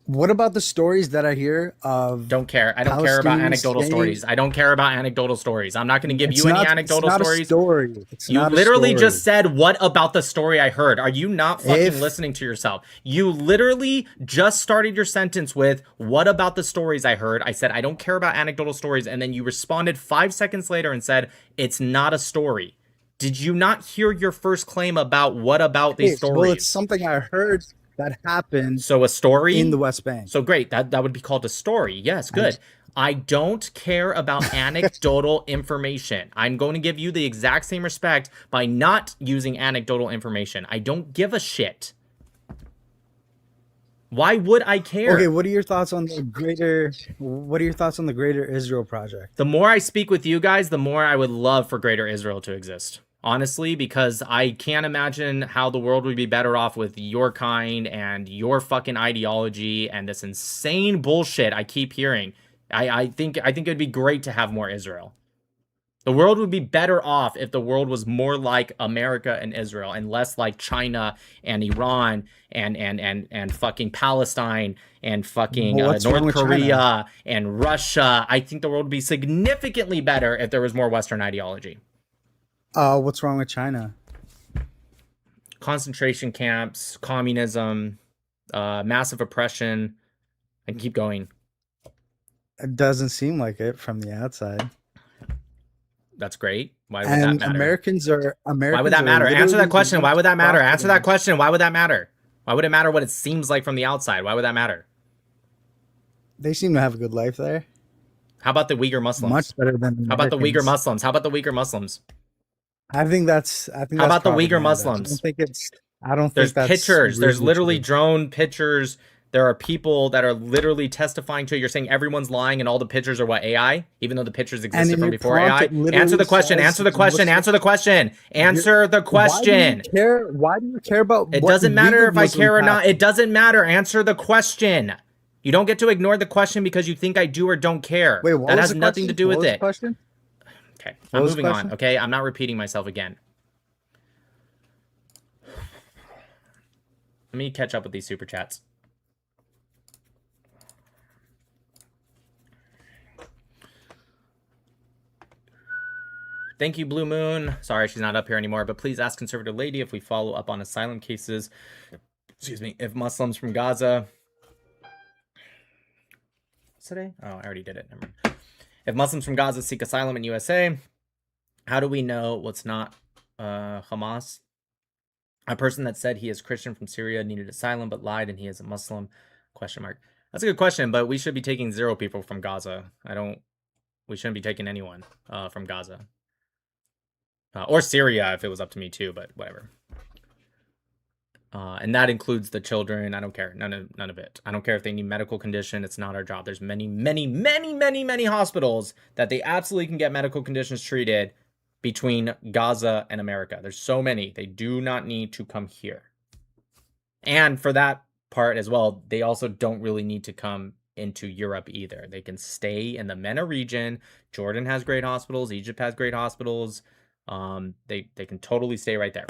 What about the stories that I hear of? Don't care. I don't care about anecdotal stories. I don't care about anecdotal stories. I'm not going to give you any anecdotal stories. You literally just said, what about the story I heard? Are you not fucking listening to yourself? You literally just started your sentence with, what about the stories I heard? I said, I don't care about anecdotal stories. And then you responded 5 seconds later and said, it's not a story. Did you not hear your first claim about what about these stories? Well, it's something I heard that happened. So a story in the West Bank. So great. That would be called a story. Yes, good. I don't care about anecdotal information. I'm going to give you the exact same respect by not using anecdotal information. I don't give a shit. Why would I care? Okay, what are your thoughts on the greater Israel project? The more I speak with you guys, the more I would love for Greater Israel to exist. Honestly, because I can't imagine how the world would be better off with your kind and your fucking ideology and this insane bullshit I keep hearing. I think it would be great to have more Israel. The world would be better off if the world was more like America and Israel and less like China and Iran and fucking Palestine and fucking North Korea and Russia. I think the world would be significantly better if there was more Western ideology. What's wrong with China? Concentration camps, communism, massive oppression. I can keep going. It doesn't seem like it from the outside. That's great. Why would that matter? Americans. Why would that matter? Answer that question. Why would that matter? Answer that question. Why would that matter? Why would it matter what it seems like from the outside? Why would that matter? They seem to have a good life there. How about the Uyghur Muslims? Much better than Americans. How about the Uyghur Muslims? How about the Uyghur Muslims? I think that's. How about the Uyghur Muslims? I don't think there's that's pictures. Really there's literally true. drone pictures. There are people that are literally testifying to it. You're saying everyone's lying and all the pictures are what, AI? Even though the pictures existed from before AI? Answer the question. Answer the question. Answer the question. Answer the question. Why do you care about it? Doesn't matter if I care or not. It doesn't matter. Answer the question. You don't get to ignore the question because you think I do or don't care. Wait, what that was has nothing to do with it. Question? Okay, I'm moving on. Okay, I'm not repeating myself again. Let me catch up with these super chats. Thank you, Blue Moon. Sorry she's not up here anymore, but please ask Conservative Lady if we follow up on asylum cases. Excuse me, if Muslims from Gaza... Today? Oh, I already did it. Never mind. If Muslims from Gaza seek asylum in USA, how do we know what's not Hamas? A person that said he is Christian from Syria needed asylum but lied and he is a Muslim? Question mark. That's a good question, but we should be taking 0 people from Gaza. We shouldn't be taking anyone from Gaza. Or Syria if it was up to me too, but whatever. And that includes the children. I don't care. None of it. I don't care if they need medical condition. It's not our job. There's many hospitals that they absolutely can get medical conditions treated between Gaza and America. There's so many. They do not need to come here. And for that part as well, they also don't really need to come into Europe either. They can stay in the MENA region. Jordan has great hospitals. Egypt has great hospitals. They can totally stay right there.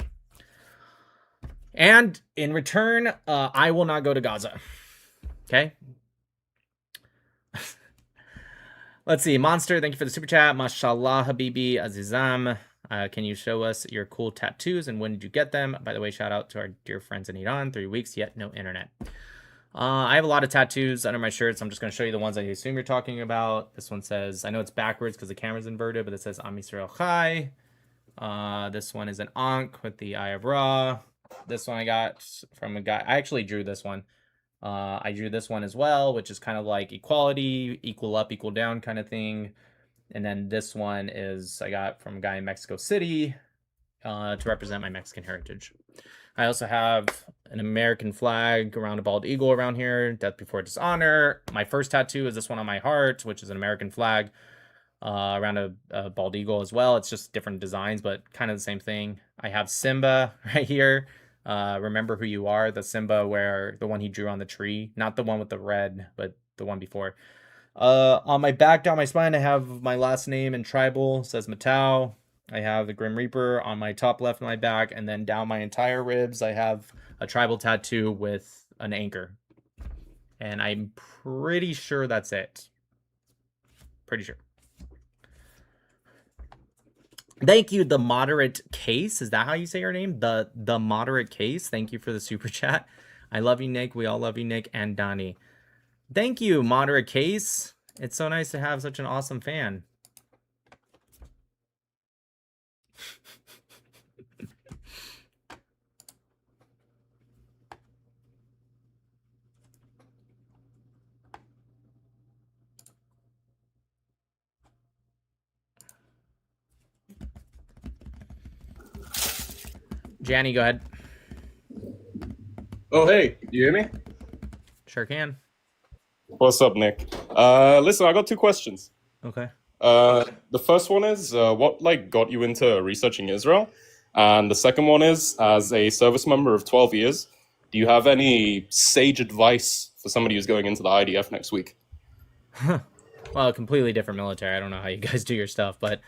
And in return, I will not go to Gaza. Okay? Let's see. Monster, thank you for the super chat. Mashallah, Habibi, Azizam. Can you show us your cool tattoos and when did you get them? By the way, shout out to our dear friends in Iran. 3 weeks, yet no internet. I have a lot of tattoos under my shirts. I'm just going to show you the ones I assume you're talking about. This one says, I know it's backwards because the camera's inverted, but it says Am Yisrael Chai. This one is an Ankh with the Eye of Ra. This one I got from a guy. I actually drew this one. I drew this one as well, which is kind of like equality, equal up, equal down kind of thing. And then this one is I got from a guy in Mexico City to represent my Mexican heritage. I also have an American flag around a bald eagle around here, death before dishonor. My first tattoo is this one on my heart, which is an American flag around a bald eagle as well. It's just different designs, but kind of the same thing. I have Simba right here. Remember who you are, the Simba where the one he drew on the tree, not the one with the red, but the one before. On my back down my spine, I have my last name in tribal, it says Matau. I have the Grim Reaper on my top left of my back, and then down my entire ribs, I have a tribal tattoo with an anchor. And I'm pretty sure that's it. Pretty sure. Thank you, the moderate case. Is that how you say your name? The moderate case. Thank you for the super chat. I love you, Nick. We all love you, Nick and Donnie. Thank you, moderate case. It's so nice to have such an awesome fan. Janny, go ahead. Oh, hey, you hear me? Sure can. What's up, Nick? Listen, I got 2 questions. Okay. The first one is, what got you into researching Israel? And the second one is, as a service member of 12 years, do you have any sage advice for somebody who's going into the IDF next week? Well, a completely different military. I don't know how you guys do your stuff, but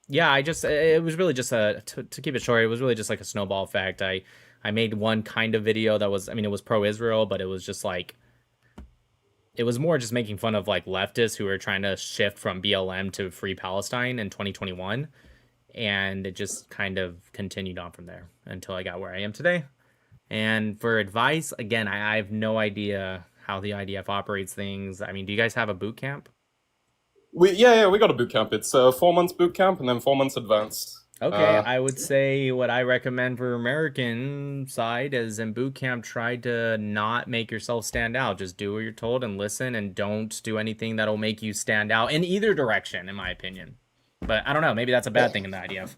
yeah, it was really just to keep it short, it was really just like a snowball effect. I made one kind of video that was, it was pro-Israel, but it was just like, it was more just making fun of like leftists who were trying to shift from BLM to Free Palestine in 2021. And it just kind of continued on from there until I got where I am today. And for advice, again, I have no idea how the IDF operates things. Do you guys have a boot camp? Yeah, we got a boot camp. It's 4 months boot camp and then 4 months advanced. Okay, I would say what I recommend for American side is in boot camp, try to not make yourself stand out. Just do what you're told and listen, and don't do anything that'll make you stand out in either direction, in my opinion. But I don't know, maybe that's a bad thing in the IDF.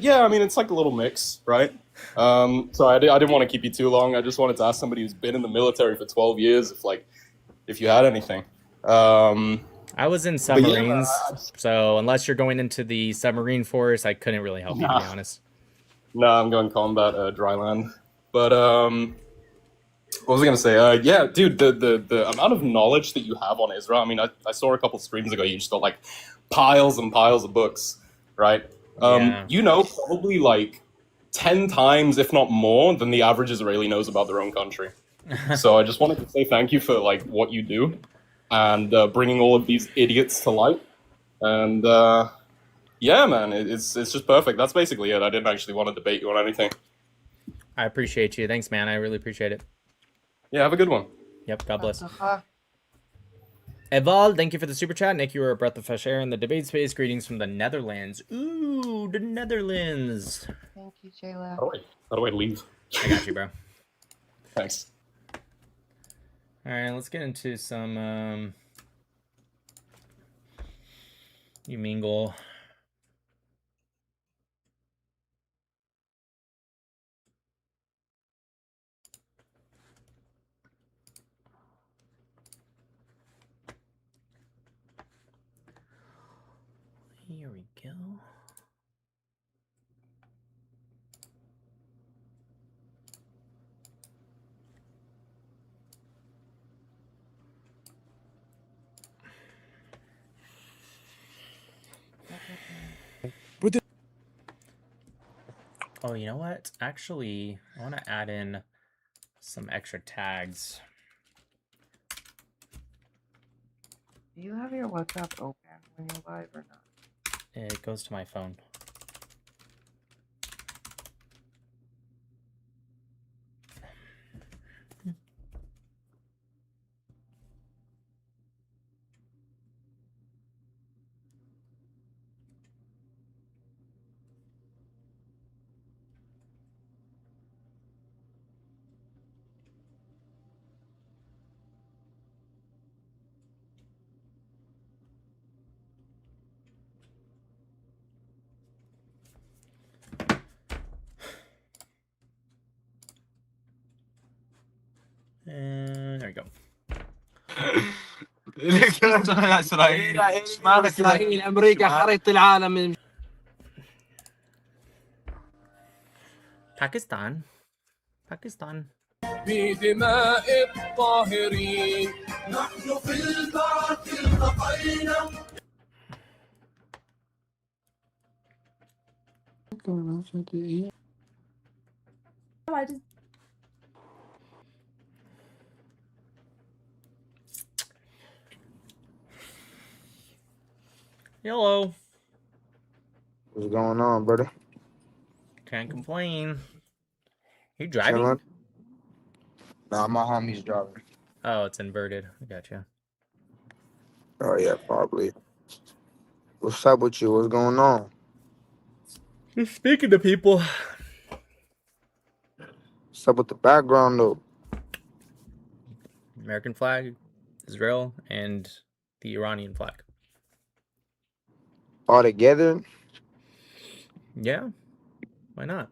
Yeah, it's like a little mix, right? So I didn't want to keep you too long. I just wanted to ask somebody who's been in the military for 12 years if you had anything. I was in submarines, so unless you're going into the submarine force, I couldn't really help you, to be honest. No, I'm going combat, dry land. But what was I gonna say? Yeah, dude, the amount of knowledge that you have on Israel. I saw a couple streams ago. You just got like piles and piles of books, right? Yeah. Probably 10 times, if not more, than the average Israeli knows about their own country. So I just wanted to say thank you for what you do. And bringing all of these idiots to light. And yeah, man, it's just perfect. That's basically it. I didn't actually want to debate you on anything. I appreciate you. Thanks, man. I really appreciate it. Yeah, have a good one. Yep, God bless. Eval, thank you for the super chat. Nick, you are a breath of fresh air in the debate space. Greetings from the Netherlands. Ooh, the Netherlands. Thank you, Jayla. How do I leave? I got you, bro. Thanks. All right, let's get into some you mingle. Here we go. Oh, you know what? Actually, I want to add in some extra tags. Do you have your WhatsApp open when you're live or not? It goes to my phone. And there we go. إسرائيل أمريكا خريطة العالم. Pakistan. بدماء الطاهرين نحن في البعث التقينا. Hello. What's going on, brother? Can't complain. You driving? Chilling? Nah, my homie's driving. Oh, it's inverted. I gotcha. Oh yeah, probably. What's up with you? What's going on? Just speaking to people. What's up with the background though? American flag, Israel, and the Iranian flag. All together? Yeah. Why not?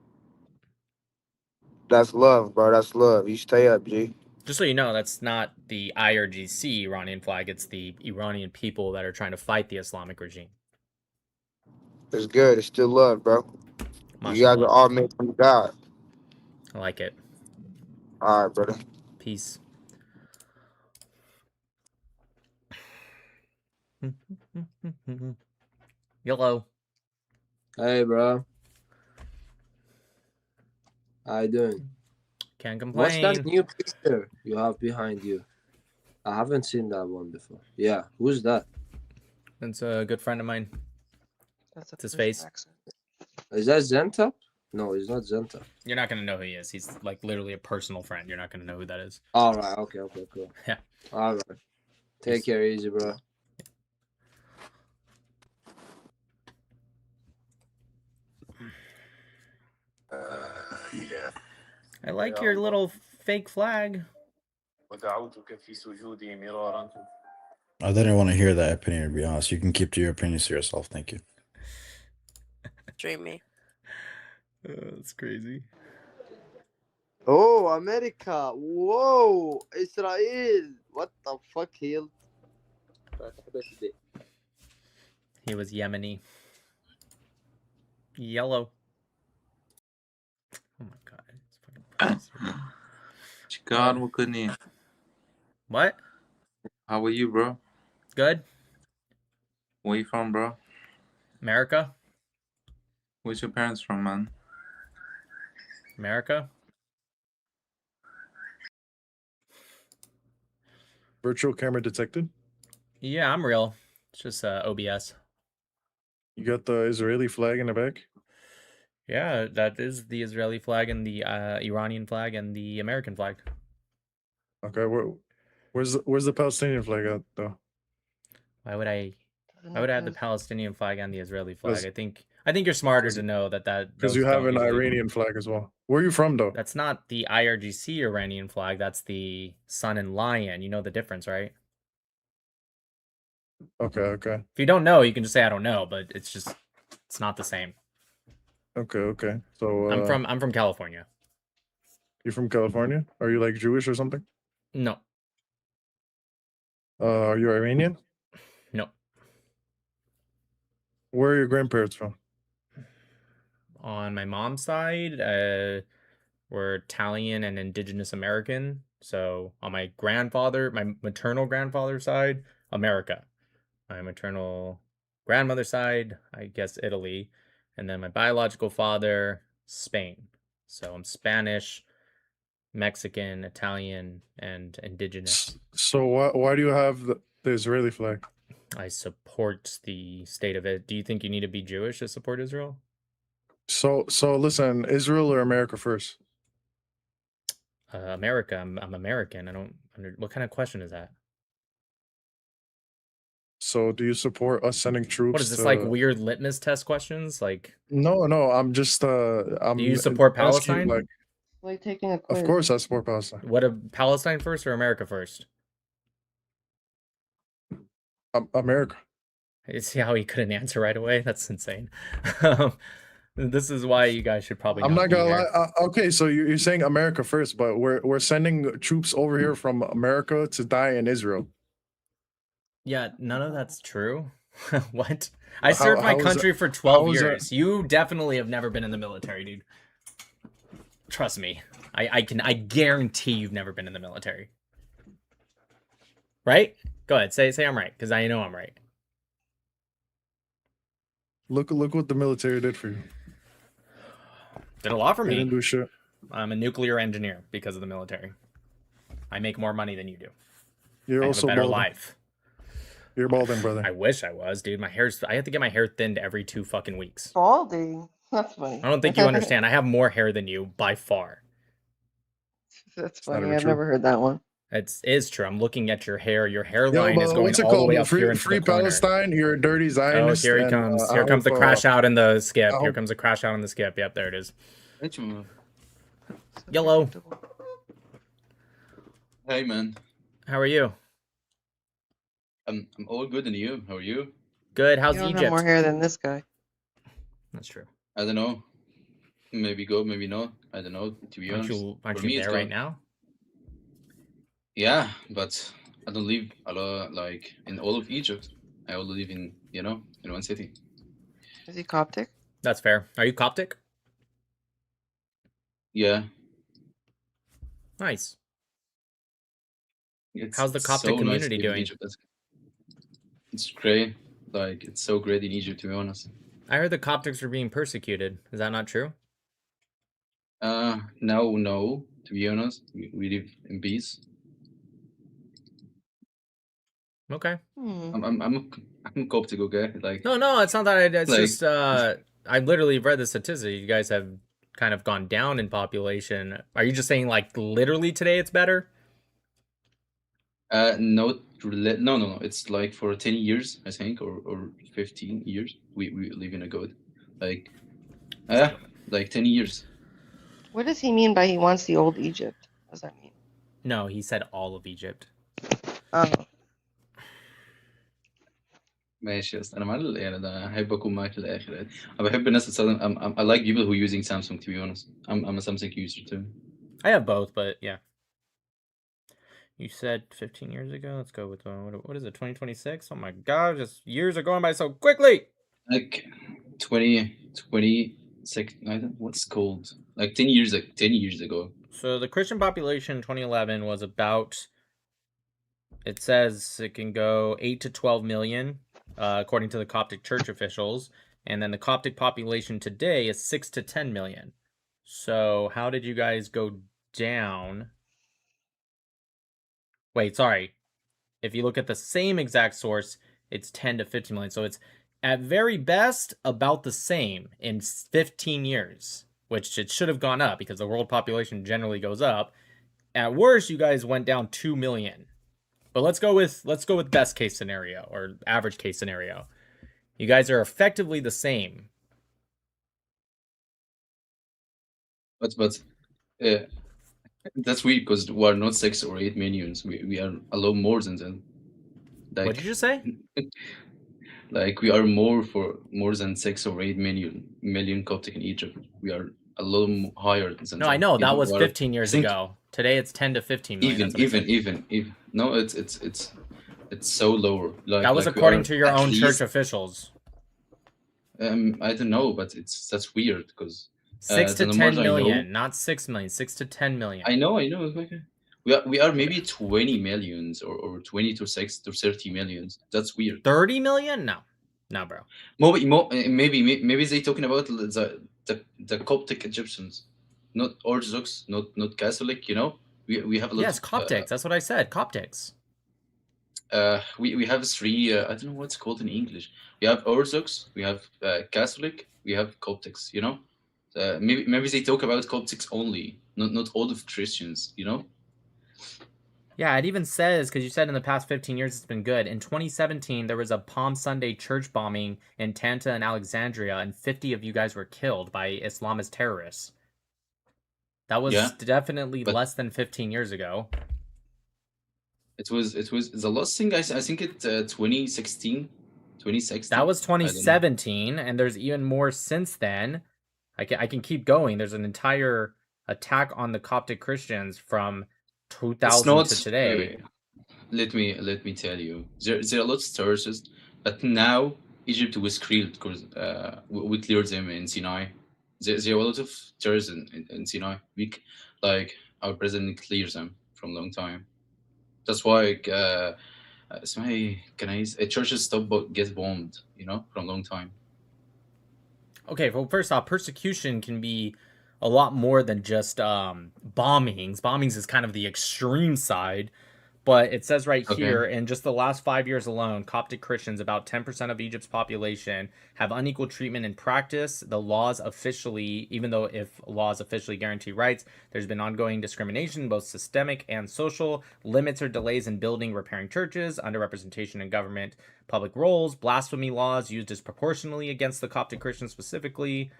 That's love, bro. That's love. You stay up, G. Just so you know, that's not the IRGC Iranian flag. It's the Iranian people that are trying to fight the Islamic regime. It's good. It's still love, bro. You guys are all made from God. I like it. All right, brother. Peace. Hello. Hey, bro. How you doing? Can't What's complain. that new picture you have behind you? I haven't seen that one before. Yeah, who's that? That's a good friend of mine. That's It's his face. accent. Is that Zenta? No, it's not Zenta. You're not gonna know who he is. He's like literally a personal friend. You're not gonna know who that is. All right. Okay. Cool. Yeah. All right. Take care, easy, bro. Yeah. I like your little fake flag. I didn't want to hear that opinion, to be honest. You can keep to your opinions to yourself. Thank you. Dreamy. That's crazy. Oh, America. Whoa, Israel. What the fuck, Hill? He was Yemeni. Yellow. Oh my god. It's fucking What? How are you, bro? Good. Where you from, bro? America? Where's your parents from, man? America? Virtual camera detected? Yeah, I'm real. It's just OBS. You got the Israeli flag in the back? Yeah, that is the Israeli flag and the Iranian flag and the American flag. Okay, where's the Palestinian flag at though? Why would I add the Palestinian flag and the Israeli flag? Because- I think you're smarter to know that Because those you have don't an usually- Iranian flag as well. Where are you from though? That's not the IRGC Iranian flag. That's the sun and lion. You know the difference, right? Okay. If you don't know, you can just say I don't know, but it's not the same. Okay. So I'm from California. You're from California? Are you like Jewish or something? No. Are you Iranian? No. Where are your grandparents from? On my mom's side, we're Italian and Indigenous American. So on my maternal grandfather's side, America. My maternal grandmother's side, I guess Italy. And then my biological father, Spain. So I'm Spanish, Mexican, Italian, and Indigenous. So why do you have the Israeli flag? I support the state of it. Do you think you need to be Jewish to support Israel? So listen, Israel or America first? America. I'm American. I don't. What kind of question is that? So do you support us sending troops? What is this, like weird litmus test questions? Like, No, I'm just I'm do you support asking you, Palestine? Like taking a quiz. Of course I support Palestine. What, Palestine first or America first? America. You see how he couldn't answer right away? That's insane. This is why you guys should probably. I'm not be gonna here. lie. Okay, so you're saying America first, but we're sending troops over here from America to die in Israel. Yeah, none of that's true. What? I served my how is country that- for 12 how is that- years. You definitely have never been in the military, dude. Trust me. I guarantee you've never been in the military. Right? Go ahead. Say I'm right, because I know I'm right. Look what the military did for you. Did a lot for They me. didn't do shit. I'm a nuclear engineer because of the military. I make more money than you do. You're I have also a better balding. life. You're balding, brother. I wish I was, dude. I have to get my hair thinned every 2 fucking weeks. Balding. That's funny. I don't think you understand. I have more hair than you by far. That's not funny. even I've true. never heard that one. It is true. I'm looking at your hair. Your Yo, hairline is but going what's it all the called? way up here Free, into free the corner. Palestine. You're a dirty Oh, Zionist. here he and, comes. I Here comes the hope, crash out in the skip. I Here hope- comes the crash out in the skip. Yep, there it is. Weet je, man. Yellow. Hey, man. How are you? I'm all good, and you? How are you? Good. How's You don't Egypt? have more hair than this guy. That's true. I don't know. Maybe go, maybe not. I don't know. To be Aren't honest, you For me, it's there right gone. now? Yeah, but I don't live like in all of Egypt. I only live in in one city. Is he Coptic? That's fair. Are you Coptic? Yeah, Nice. it's How's the Coptic so nice to community live in doing? Egypt. It's great. Like it's so great in Egypt, to be honest. I heard the Coptics are being persecuted. Is that not true? No. To be honest, we live in peace. Okay. I'm Coptic, okay? Like No, it's not that. It's Like- just I literally read the statistic. You guys have kind of gone down in population. Are you just saying like literally today it's better? no, no. It's like for 10 years, I think, or 15 years. We live in a good, like 10 years. What does he mean by he wants the old Egypt? What does that mean? No, he said all of Egypt. Oh. ماشي يا اسطى انا يعني ده احب اكون معاك للاخر يعني. انا بحب الناس تستخدم I like people who are using Samsung, to be honest. I'm a Samsung user too. I have both, but yeah. You said 15 years ago. Let's go with what is it? 2026? Oh my god, just years are going by so quickly. Like 26, what's called like 10 years ago. So the Christian population in 2011 was about, it says it can go 8 to 12 million, according to the Coptic church officials. And then the Coptic population today is 6 to 10 million. So how did you guys go down? Wait, sorry. If you look at the same exact source, it's 10 to 15 million. So it's at very best about the same in 15 years, which it should have gone up because the world population generally goes up. At worst, you guys went down 2 million. But let's go with best case scenario or average case scenario. You guys are effectively the same. But that's weird because we are not 6 or 8 millions. We are a lot more than that. Like, What did you just say? Like we are more than 6 or 8 million Coptic in Egypt. We are a lot higher than No, I know that was we are- 15 years I think ago. Today it's 10 to 15 million. Even That's what I said. no, it's so lower. Like That was like we according are to your at own least- church officials. I don't know, but that's weird because 6 the to numbers 10 I know. million, not 6 million, 6 to 10 million. I know. Okay. We are maybe 20 millions or 20 to 6 to 30 millions. That's weird. 30 million? No, bro. Maybe they talking about the Coptic Egyptians, not Orthodox, not Catholic. You know, we have a lot. Yes, Coptics. That's what I said. Coptics. We have three. I don't know what's called in English. We have Orthodox, we have Catholic, we have Coptics. You know, maybe they talk about Coptics only, not all of Christians. You know. Yeah, it even says, because you said in the past 15 years it's been good. In 2017, there was a Palm Sunday church bombing in Tanta and Alexandria, and 50 of you guys were killed by Islamist terrorists. That was definitely less than 15 years ago. It was the last thing. I think it 2016. That was 2017, and there's even more since then. I can keep going. There's an entire attack on the Coptic Christians from 2000 to today. Let me tell you, there are lots of terrorists, but now Egypt was cleared because we cleared them in Sinai. There are a lot of terrorists in Sinai. Like our president clears them from a long time. That's why churches get bombed, you know, from a long time. Okay, well, first off, persecution can be a lot more than just bombings. Bombings is kind of the extreme side, but it says right here, in just the last 5 years alone, Coptic Christians, about 10% of Egypt's population, have unequal treatment in practice. The laws officially, even though if laws officially guarantee rights, there's been ongoing discrimination, both systemic and social, limits or delays in building, repairing churches, underrepresentation in government public roles, blasphemy laws used disproportionately against the Coptic Christians specifically.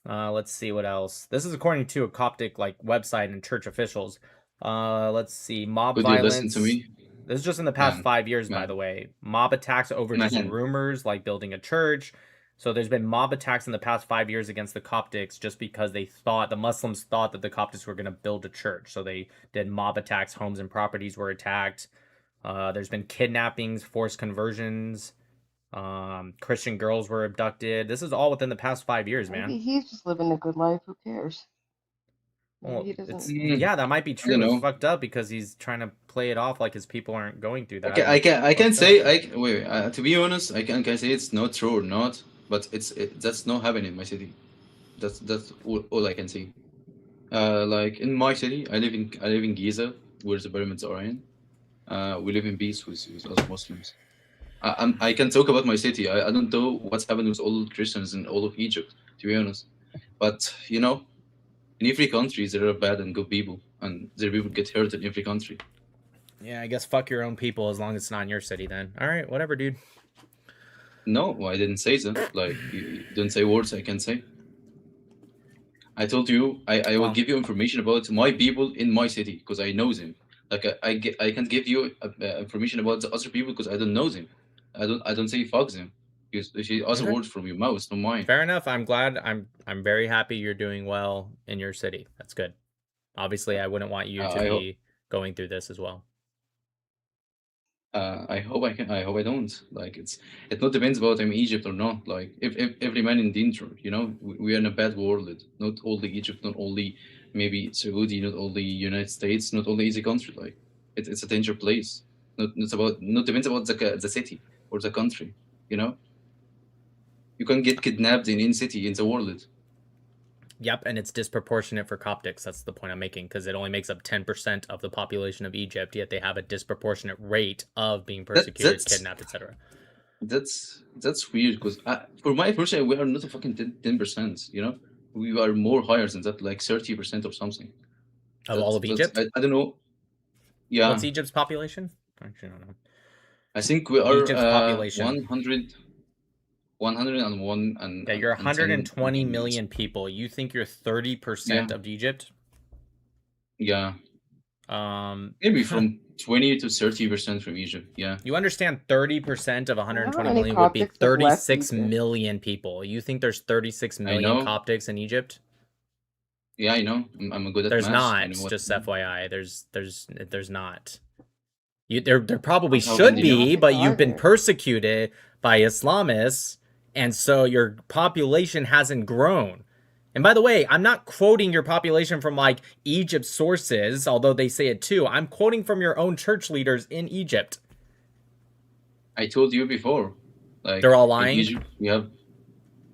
Let's see what else. This is according to a Coptic website and church officials. Let's see. Mob violence. Listen to me? This is just in the past 5 years, by the way. Mob attacks over just rumors, like building a church. So there's been mob attacks in the past 5 years against the Coptics just because the Muslims thought that the Coptics were going to build a church. So they did mob attacks. Homes and properties were attacked. There's been kidnappings, forced conversions. Christian girls were abducted. This is all within the past 5 years, man. Maybe he's just living a good life. Who cares? Well, yeah, that might be true. It's fucked up because he's trying to play it off like his people aren't going through that. I can say to be honest, I can say it's not true or not, but that's not happening in my city. That's all I can say. Like in my city, I live in Giza, where the pyramids are in. We live in peace with other Muslims. I can talk about my city. I don't know what's happened with all Christians in all of Egypt, to be honest. But you know, in every country there are bad and good people, and there people get hurt in every country. Yeah, I guess fuck your own people as long as it's not in your city then. All right, whatever, dude. No, I didn't say that. Like, you don't say words I can say. I told you I will give you information about my people in my city because I know them. Like I can't give you information about the other people because I don't know them. I don't say fuck them. Because she other words from your mouth, not mine. Fair enough. I'm glad. I'm very happy you're doing well in your city. That's good. Obviously, I wouldn't want you to be going through this as well. I hope I can. I hope I don't. Like it not depends about I'm Egypt or not. Like if every man in danger, you know, we are in a bad world. Not only Egypt, not only maybe Saudi, not only United States, not only easy country. Like it's a danger place. Not depends about the city or the country. You know, you can get kidnapped in any city in the world. Yep, and it's disproportionate for Coptics. That's the point I'm making, because it only makes up 10% of the population of Egypt, yet they have a disproportionate rate of being persecuted, kidnapped, etc. That's weird, because for my person, we are not a fucking 10%, you know? We are more higher than that, like 30% or something. Of all of Egypt? I don't know. Yeah. What's Egypt's population? Actually, I don't know. I think we are Egypt's population. 101 and yeah, you're 120 million people. You think you're 30% of Egypt? Yeah. Maybe from 20 to 30% from Egypt. Yeah. You understand 30% of 120 million would be 36 million people. You think there's 36 million Coptics in Egypt? Yeah, I know. I'm a good at There's maths. not. Just FYI. There's not. There probably should be, but you've been persecuted by Islamists And so your population hasn't grown. And by the way, I'm not quoting your population from like Egypt sources, although they say it too. I'm quoting from your own church leaders in Egypt. I told you before. Like, they're all in lying? Egypt, we have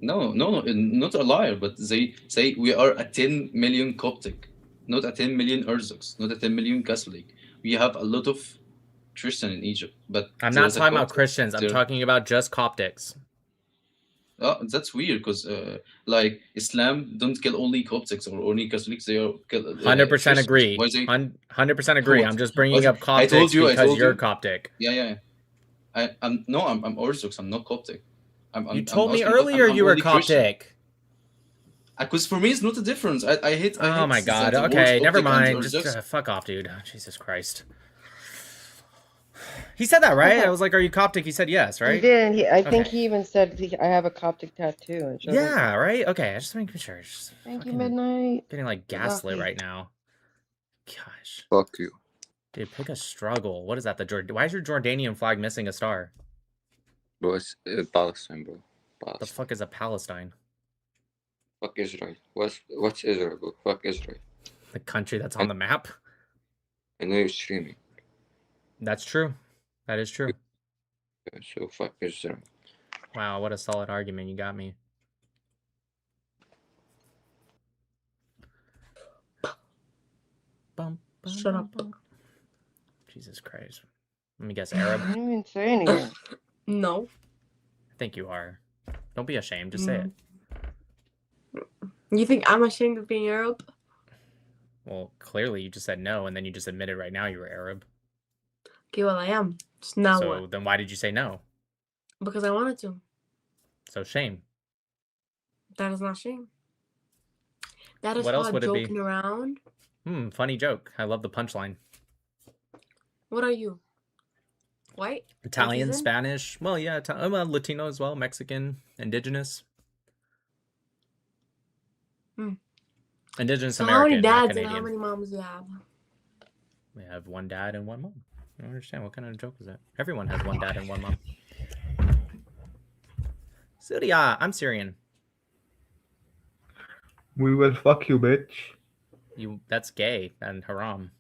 no, not a liar, but they say we are a 10 million Coptic, not a 10 million Orthodox, not a 10 million Catholic. We have a lot of Christian in Egypt, but I'm there not is a talking about Coptic. Christians. I'm There- talking about just Coptics. Oh, that's weird because like Islam don't kill only Coptics or only Catholics. They are kill 100% Christians. agree. Why they? 100% agree. What? I'm just bringing What? up I told Coptics you. I because told you're you. Coptic. Yeah. I'm Orthodox. I'm not Coptic. You told me asking- earlier I'm you were only Christian. Coptic. Because for me, it's not a difference. I hate. Oh my god. the words Okay, never Coptic and mind. Just Orthodox. fuck off, dude. Jesus Christ. He said that, right? I was like, "Are you Coptic?" He said yes, right? He did. I think Okay. he even said I have a Coptic tattoo. And showed it. Yeah, right. Okay, I just making sure. Just Thank you, fucking Midnight. getting like gaslit Lucky. right now. Gosh, Fuck you. dude, pick a struggle. What is that? Why is your Jordanian flag missing a star? Bro, it's Palestine, bro. The Palestine. fuck is a Palestine? Fuck Israel. What's Israel, bro? Fuck Israel. The country that's on the map? I know you're streaming. That's true. That is true. So fuck Israel. Wow, what a solid argument. You got me. Shut up. Jesus Christ. Let me guess, Arab? I didn't even say anything. No. I think you are. Don't be ashamed. Just say it. You think I'm ashamed of being Arab? Well, clearly you just said no, and then you just admitted right now you were Arab. Okay, well I am. Just now So what? then why did you say no? Because I wanted to. So shame. That is not shame. That is What else called would it be? joking around. Funny joke. I love the punchline. What are you? White? Italian, Caucasian? Spanish. Well, yeah, I'm a Latino as well. Mexican, indigenous. Hmm. Indigenous So American, how not many dads and Canadian. how many moms do you have? We have one dad and one mom. I don't understand. What kind of joke is that? Everyone has one dad and one mom. Syria. I'm Syrian. We will fuck you, bitch. That's gay and haram.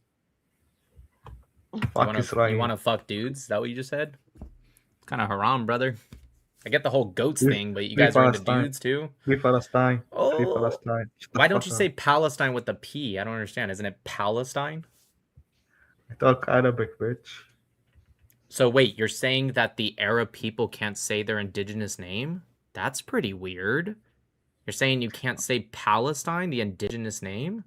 Fuck Israel. You want to fuck dudes? Is that what you just said? It's kind of haram, brother. I get the whole goats Free- thing, but you free guys are into Palestine. dudes too? Free Palestine. Free Oh. Palestine. Shut the Why don't fuck you up. say Palestine with the P? I don't understand. Isn't it Palestine? I talk Arabic, bitch. So wait, you're saying that the Arab people can't say their indigenous name? That's pretty weird. You're saying you can't say Palestine, the indigenous name?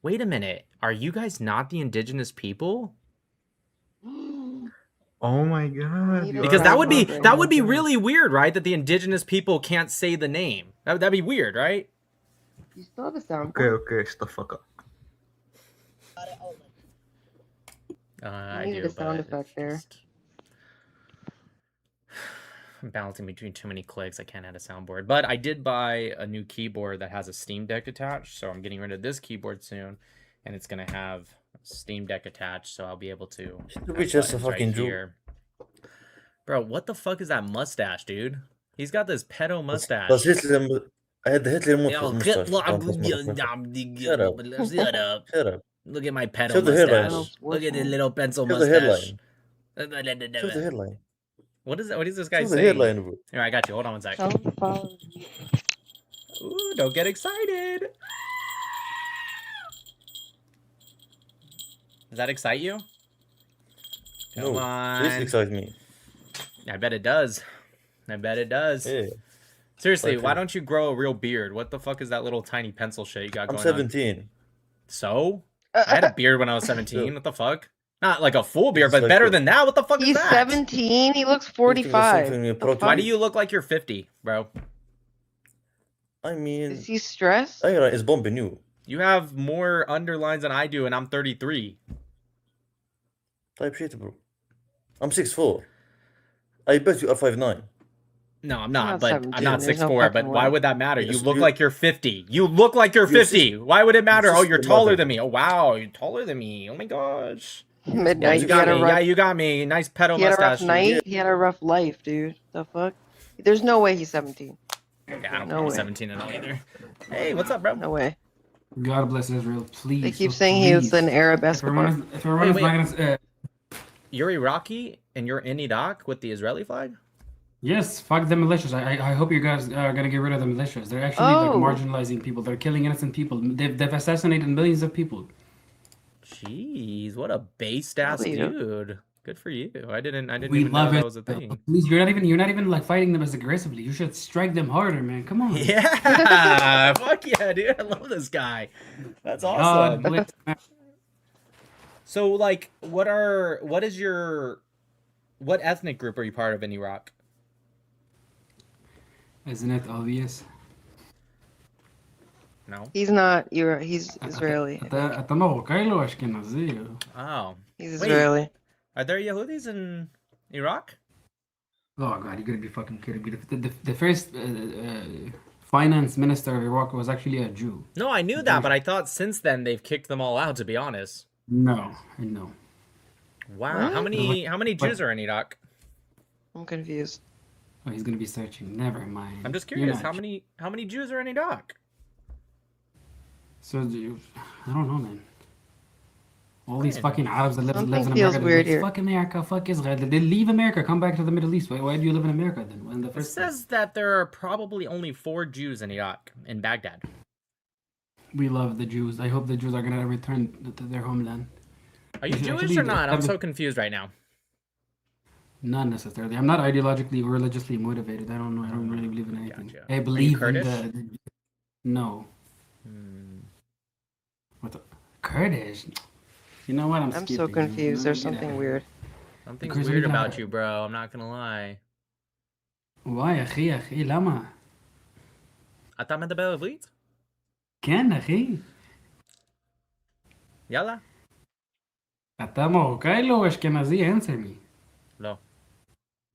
Wait a minute. Are you guys not the indigenous people? Oh my god. you Because are that would be fucking- really weird, right? That the indigenous people can't say the name. That'd be weird, right? You still have a sound. Okay, shut the fuck up. I needed do, a sound but effect there. I'm balancing between too many clicks. I can't add a soundboard. But I did buy a new keyboard that has a Steam Deck attached. So I'm getting rid of this keyboard soon. And it's going to have a Steam Deck attached. So I'll be able to... have be just a buttons fucking joke. here. Bro, what the fuck is that mustache, dude? He's got this pedo mustache. بس هتلر هذا هتلر مو Yo, mustache. Shut up. Shut up. Shut up. Look at my pedo Show the hairline. mustache. Look at the little pencil Show the mustache. hairline. Show the hairline. What is this guy Show the saying? hairline, bro. Here, I got you. Hold on one sec. Tell him to follow you. Ooh, don't get excited. Does that excite you? Come No, on. this excites me. I bet it does. I bet it does. Yeah. Seriously, Like why it. don't you grow a real beard? What the fuck is that little tiny pencil shit you got I'm going 17. on? So? I had a beard when I was 17. What the fuck? Not like a full beard, It's but like better a- than that. What the fuck is He's that? 17. He looks 45. Why do you look like you're 50, bro? I mean, Is he stressed? Ira is bombing you. You have more underlines than I do, and I'm 33. Type shit, bro. I'm 6'4". I bet you are 5'9". No, I'm not, not but 17. I'm not There's no 6'4", but fucking why way. would that matter? You Yes, look you- like you're 50. You look like you're Your 50. Why would it matter? Oh, you're sister taller mother. than me. Oh, wow, you're taller than me. Oh my gosh. Yeah, Midnight. you He got had a me. rough, Yeah, you got me. Nice pedo he had a rough mustache. night. He had a rough life, dude. The fuck? There's no way he's 17. Yeah, I don't No think he's way. 17 at all either. Hey, what's up, bro? No way. God bless Israel, please. They keep so saying he was please. an Arab If everyone Escobar. is, if everyone is not gonna, You're Iraqi and you're in Iraq with the Israeli flag? yes, fuck the militias. I hope you guys are gonna get rid of the militias. They're actually like marginalizing people. They're killing innocent people. They've assassinated millions of people. Jeez, what a based ass dude. Good for you. I didn't We even know love that it. was a thing. Please, you're not even like fighting them as aggressively. You should strike them harder, man. Come on. Yeah, fuck yeah, dude. I love this guy. That's awesome. God bless. So, like, what ethnic group are you part of in Iraq? Isn't it obvious? No. He's not. He's Israeli. أنت مغربي ولا أشكنازي؟ Oh. He's Wait, Israeli. Are there Yehudis in Iraq? Oh god, you gotta be fucking kidding me. The first finance minister of Iraq was actually a Jew. No, I knew that, but I thought since then they've kicked them all out, to be honest. No. Wow. What? How many Jews are in Iraq? I'm confused. Oh, he's gonna be searching. Never mind. I'm just You're curious, not how many Jews are in Iraq? So I don't know, man. All these fucking Arabs that live in Something America, feels they're weird like, here. fuck America, fuck Israel. They leave America, come back to the Middle East. Why do you live in America then? In the It first says that there are probably only 4 Jews in Iraq, in Baghdad. We love the Jews. I hope the Jews are gonna return to their homeland. Are you should Jewish actually or not? I'm have so a- confused right now. Not necessarily. I'm not ideologically or religiously motivated. I don't know. I don't really believe in anything. Gotcha. I Are you believe in Kurdish? No. What the Kurdish? You know what? I'm skipping. so confused. There's Get out something of weird. Something's Because weird we about got- you, bro. I'm not gonna lie. Why أخي لما؟ אתה מדבר עברית? כן אחי. יאללה. אתה מרוקאי או אשכנזי? Answer me. לא.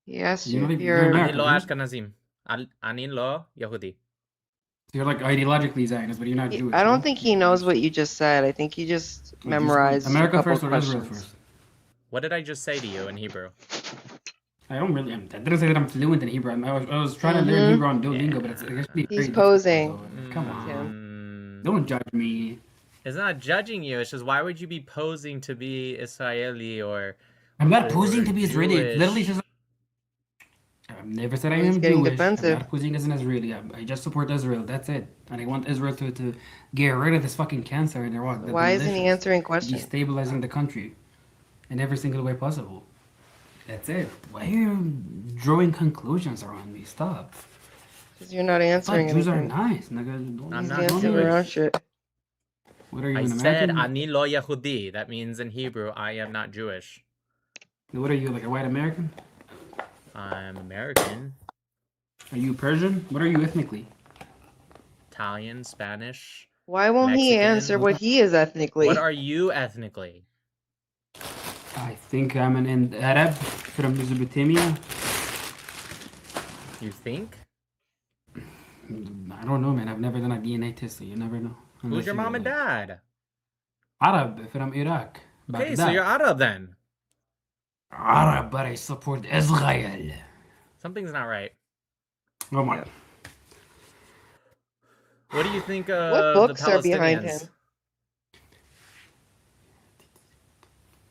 Yes, You're you're. American, אני לא right? אשכנזים. אני לא יהודי. You're like ideologically Zionist, but you're not Jewish. I don't right? think he knows what you just said. I think he just memorized America a couple first or Israel questions. first? What did I just say to you in Hebrew? I don't really. I didn't say that I'm fluent in Hebrew. I was trying to learn Hebrew on Duolingo, but it's actually He's very posing. difficult. Come on, Mm, don't judge me. It's not judging you. It's just why would you be posing to be Israeli or? I'm not or posing to be Israeli. It's literally Jewish? just. I've never said I He's am getting Jewish. defensive. I'm not posing as an Israeli. I just support Israel. That's it. And I want Israel to get rid of this fucking cancer in Iraq. the Why isn't he militias, answering questions? destabilizing the country in every single way possible. That's it. Why are you drawing conclusions around me? Stop. Because you're not answering Jews are anything. nice. Nigga. Don't- I'm He's not dancing Jewish. around shit. What are you, I an said American? ani lo Yehudi. That means in Hebrew, I am not Jewish. What are you, like a white American? I'm American, Are you Persian? What are you ethnically? Italian, Spanish. Why won't he Mexican. answer what he is ethnically? What are you ethnically? I think I'm an Arab from Mesopotamia. You think? I don't know, man. I've never done a DNA test, so you never know. Who's your mom and dad? Arab from Iraq. Okay, so you're Arab then. Arab, but I support Israel. Something's not right. Oh my. What do you think of What the books are behind Palestinians? him?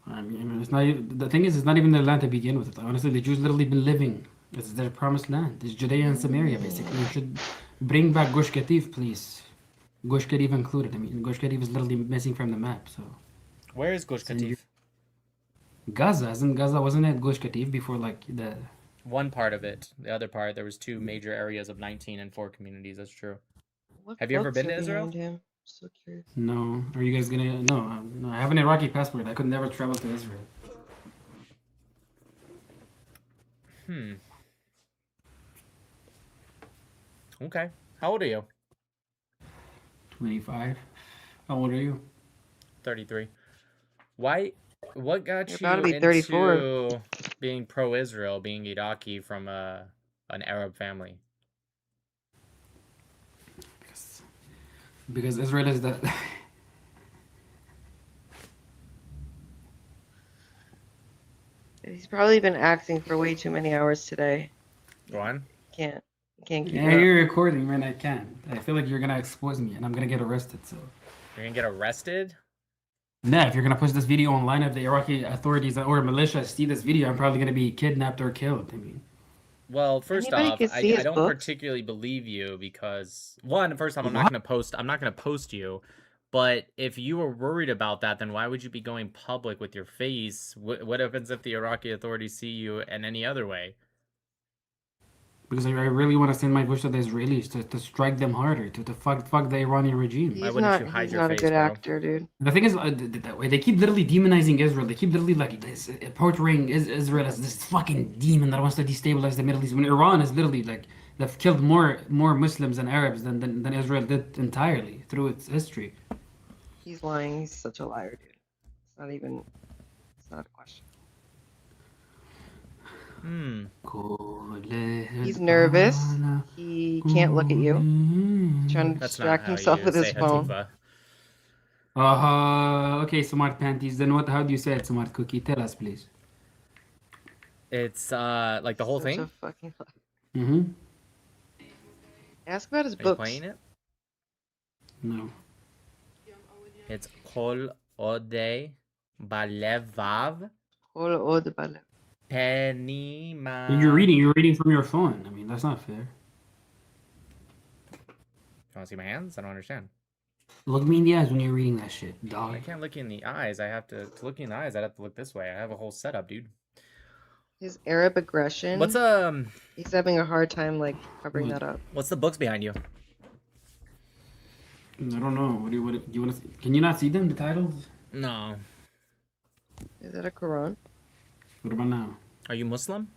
I mean, it's not. The thing is, it's not even their land to begin with. Honestly, the Jews literally been living. It's their promised land. It's Judea and Samaria, basically. You should bring back Gush Katif, please. Gush Katif included. I mean, Gush Katif is literally missing from the map. So Where is Gush Katif? Gaza, isn't Gaza? Wasn't it Gush Katif before like the? One part of it. The other part, there was 2 major areas of 19 and 4 communities. That's true. What Have you ever books been are to Israel? behind him? So curious. No. Are you guys gonna? No, no. I have an Iraqi passport. I could never travel to Israel. Okay. How old are you? 25. How old are you? 33. Why? What got You're you about to be into 34. being pro-Israel, being Iraqi from an Arab family? Because Israel is the. He's probably been acting for way too many hours today. Go on. can't keep Yeah, it up. you're recording, man. I can't. I feel like you're gonna expose me, and I'm gonna get arrested. So. You're gonna get arrested? Nah, if you're gonna push this video online, if the Iraqi authorities or militia see this video, I'm probably gonna be kidnapped or killed. I mean. Well, first Anybody off, can see I his don't books. particularly believe you because one, first off, I'm not What? gonna post you. But if you were worried about that, then why would you be going public with your face? What happens if the Iraqi authorities see you in any other way? Because I really want to send my voice to the Israelis to strike them harder, to fuck the Iranian regime. Why He's wouldn't not. you hide He's your not a face, good bro? actor, dude. The thing is, that way they keep literally demonizing Israel. They keep literally like this, portraying Israel as this fucking demon that wants to destabilize the Middle East. When Iran is literally like they've killed more Muslims and Arabs than Israel did entirely through its history. He's lying. He's such a liar, dude. It's not even. It's not a question. He's nervous. He can't look at you. He's trying to That's not distract how himself you with his say phone. Hatifa. Okay, smart panties. Then what? How do you say it, smart cookie? Tell us, please. It's like the whole Such a thing. fucking liar. Mm-hmm. Ask about his Are you books. playing it? No. It's Kol Ode Balevav Kol od balev. Penima. You're reading from your phone. I mean, that's not fair. You want to see my hands? I don't understand. Look me in the eyes when you're reading that shit, dog. I can't look you in the eyes. I have to look you in the eyes. I'd have to look this way. I have a whole setup, dude. His Arab aggression. What's He's having a hard time like covering that up. What's the books behind you? I don't know. What do you want to see? Can you not see them? The titles? No. Is that a Quran? What about now? Are you Muslim?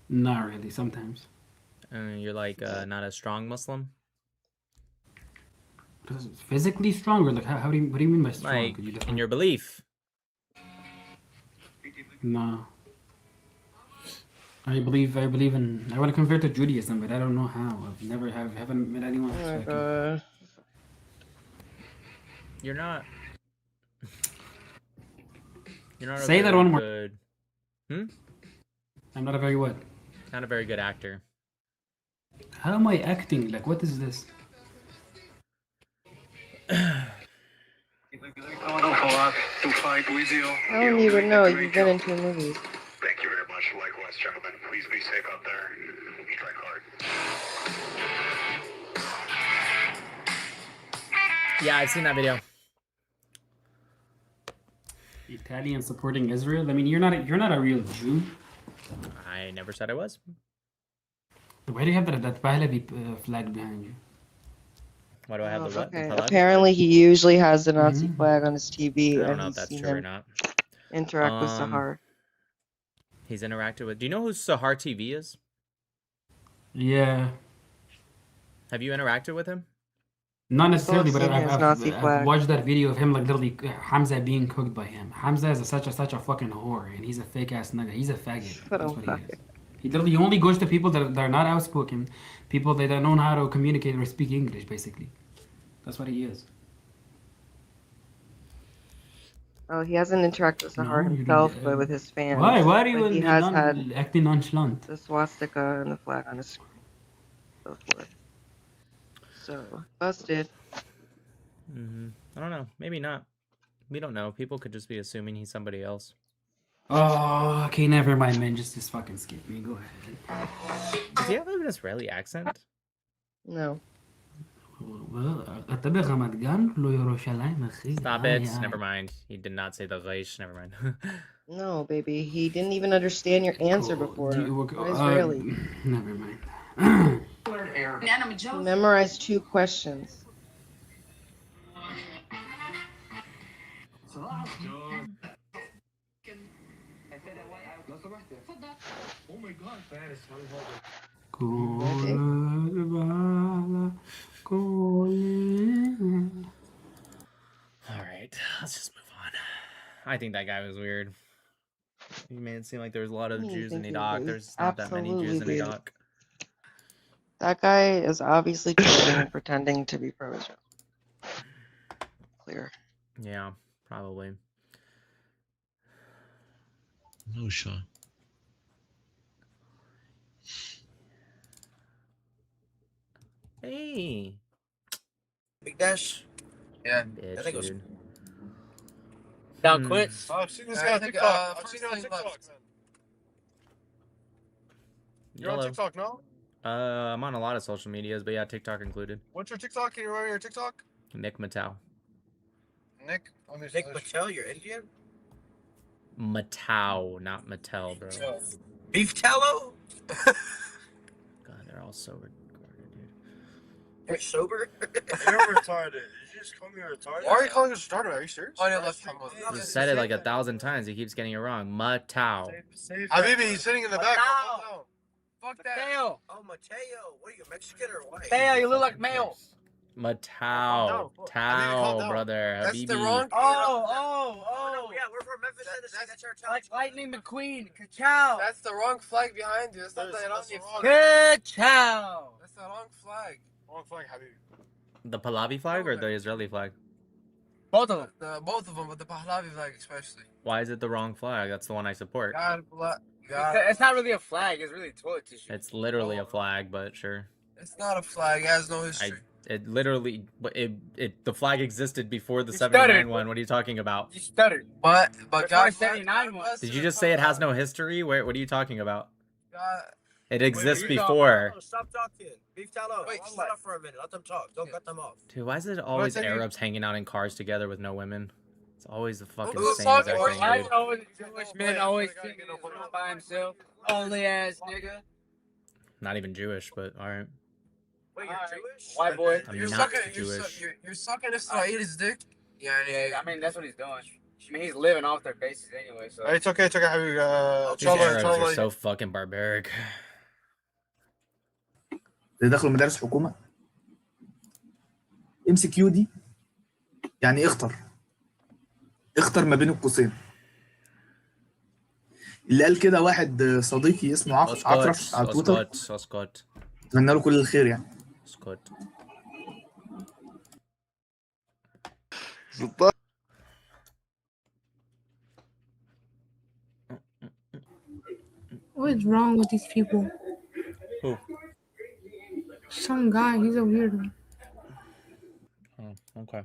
Not really. Sometimes. You're like not a strong Muslim. Physically stronger? Like how do you? What do you mean by strong? Like Could you in define? your belief. No. I believe in. I want to convert to Judaism, but I don't know how. Haven't met anyone. Oh so my I can- god. You're not. You're not. Say a that very one more. good. I'm not a very what? Not a very good actor. How am I acting? Like what is this? I don't even know. You've been in 2 movies. Thank you very much. Likewise, gentlemen. Please be safe out there. Strike hard. Yeah, I've seen that video. Italian supporting Israel. I mean, you're not a real Jew. I never said I was. Why do you have that Pahlavi flag behind you? Why do I have the what? Okay. The Pahlavi? Apparently, he usually has the Nazi flag on his TV, I don't and know if he's that's seen true or him not. interact with Sahar. He's interacted with. Do you know who Sahar TV is? Yeah. Have you interacted with him? Not necessarily, but seen his Nazi I've flag. watched that video of him like literally Hamza being cooked by him. Hamza is such a fucking whore, and he's a fake ass nigga. He's a faggot. That's what he is. He literally only goes to people that are not outspoken, people that don't know how to communicate or speak English, basically. That's what he is. Oh, he hasn't interacted with Sahar No, you himself, don't- but with his fans. Why? Why are you But he has had acting nonchalant? the swastika and the flag on his screen. So forth. So, busted. I don't know. Maybe not. We don't know. People could just be assuming he's somebody else. Oh, okay, never mind, man. Just fucking skip me. Go ahead. Does he have an Israeli accent? No. Stop it. Never mind. He did not say the Reish. Never mind. No, baby. He didn't even understand your answer before. What Israeli? Never mind. He memorized 2 questions. All right. Let's just move on. I think that guy was weird. He made it seem like there was a lot of You Jews in think he Iraq. was There's not that many Jews in absolutely Iraq. That guy is obviously trolling and pretending to be pro-Israel. Clear. Yeah, probably. No shot. Hey. Big Dash. Yeah, Bitch, I think it was. dude. Down Quince. Oh, I've seen this guy on TikTok. I've seen you on TikTok. You're on Hello. TikTok, no? I'm on a lot of social medias, but yeah, TikTok included. What's your TikTok? Can you remember your TikTok? Nick Mattel. Nick? Nick Patel, you're Indian? Mattel, not Mattel, bro. Beef tallow? God, they're all so retarded, dude. You're sober? You're retarded. Did you just call me retarded? Why are you calling us retarded? Are you serious? Oh, yeah, let's You said it like 1,000 times. He keeps getting it wrong. Mattel. Habibi, he's sitting in the back. Fuck that. Mateo. Oh, Mateo. What are you, Mexican or what? Mateo, you look like Mayo. Mattel. Tao, brother. That's Habibi. the wrong. Oh. Yeah, we're from Memphis, Tennessee. That's our town. Like Lightning McQueen. Ka-chow. That's the wrong flag behind you. That's not the Iranian flag. Ka-chow. That's the wrong flag. Wrong flag, Habibi. The Pahlavi flag or the Israeli flag? Both of them. Both of them, but the Pahlavi flag especially. Why is it the wrong flag? That's the one I support. It's not really a flag. It's really toilet tissue. It's literally a flag, but sure. It's not a flag. It has no history. It literally, the flag existed before the You 79 stuttered. one. What are you talking about? You stuttered. But God, 79 one. Did you just say it has no history? What are you talking about? God. It exists before. Stop talking. Beef tallow. Wait, shut up for a minute. Let them talk. Don't cut them off. Dude, why is it always tell you- Arabs hanging out in cars together with no women? It's always the fucking Who's same talking? exact thing, Why dude. is always Jewish men always singing by himself? Only ass nigga. Not even Jewish, but alright. Wait, you're Jewish? White boy. I'm You're not sucking. Jewish. You're sucking Israeli's dick. Yeah. I mean, that's what he's doing. I mean, he's living off their faces anyway. So It's okay, Habibi. These Arabs are so fucking barbaric. اللي دخلوا مدارس حكومه MCQ دي يعني اختر ما بين القوسين. اللي قال كده واحد صديقي اسمه عقرف على تويتر. اسكت. اتمنى له كل الخير يعني. اسكت. What is wrong with these people? Who? Some guy, he's a weirdo. Oh, okay.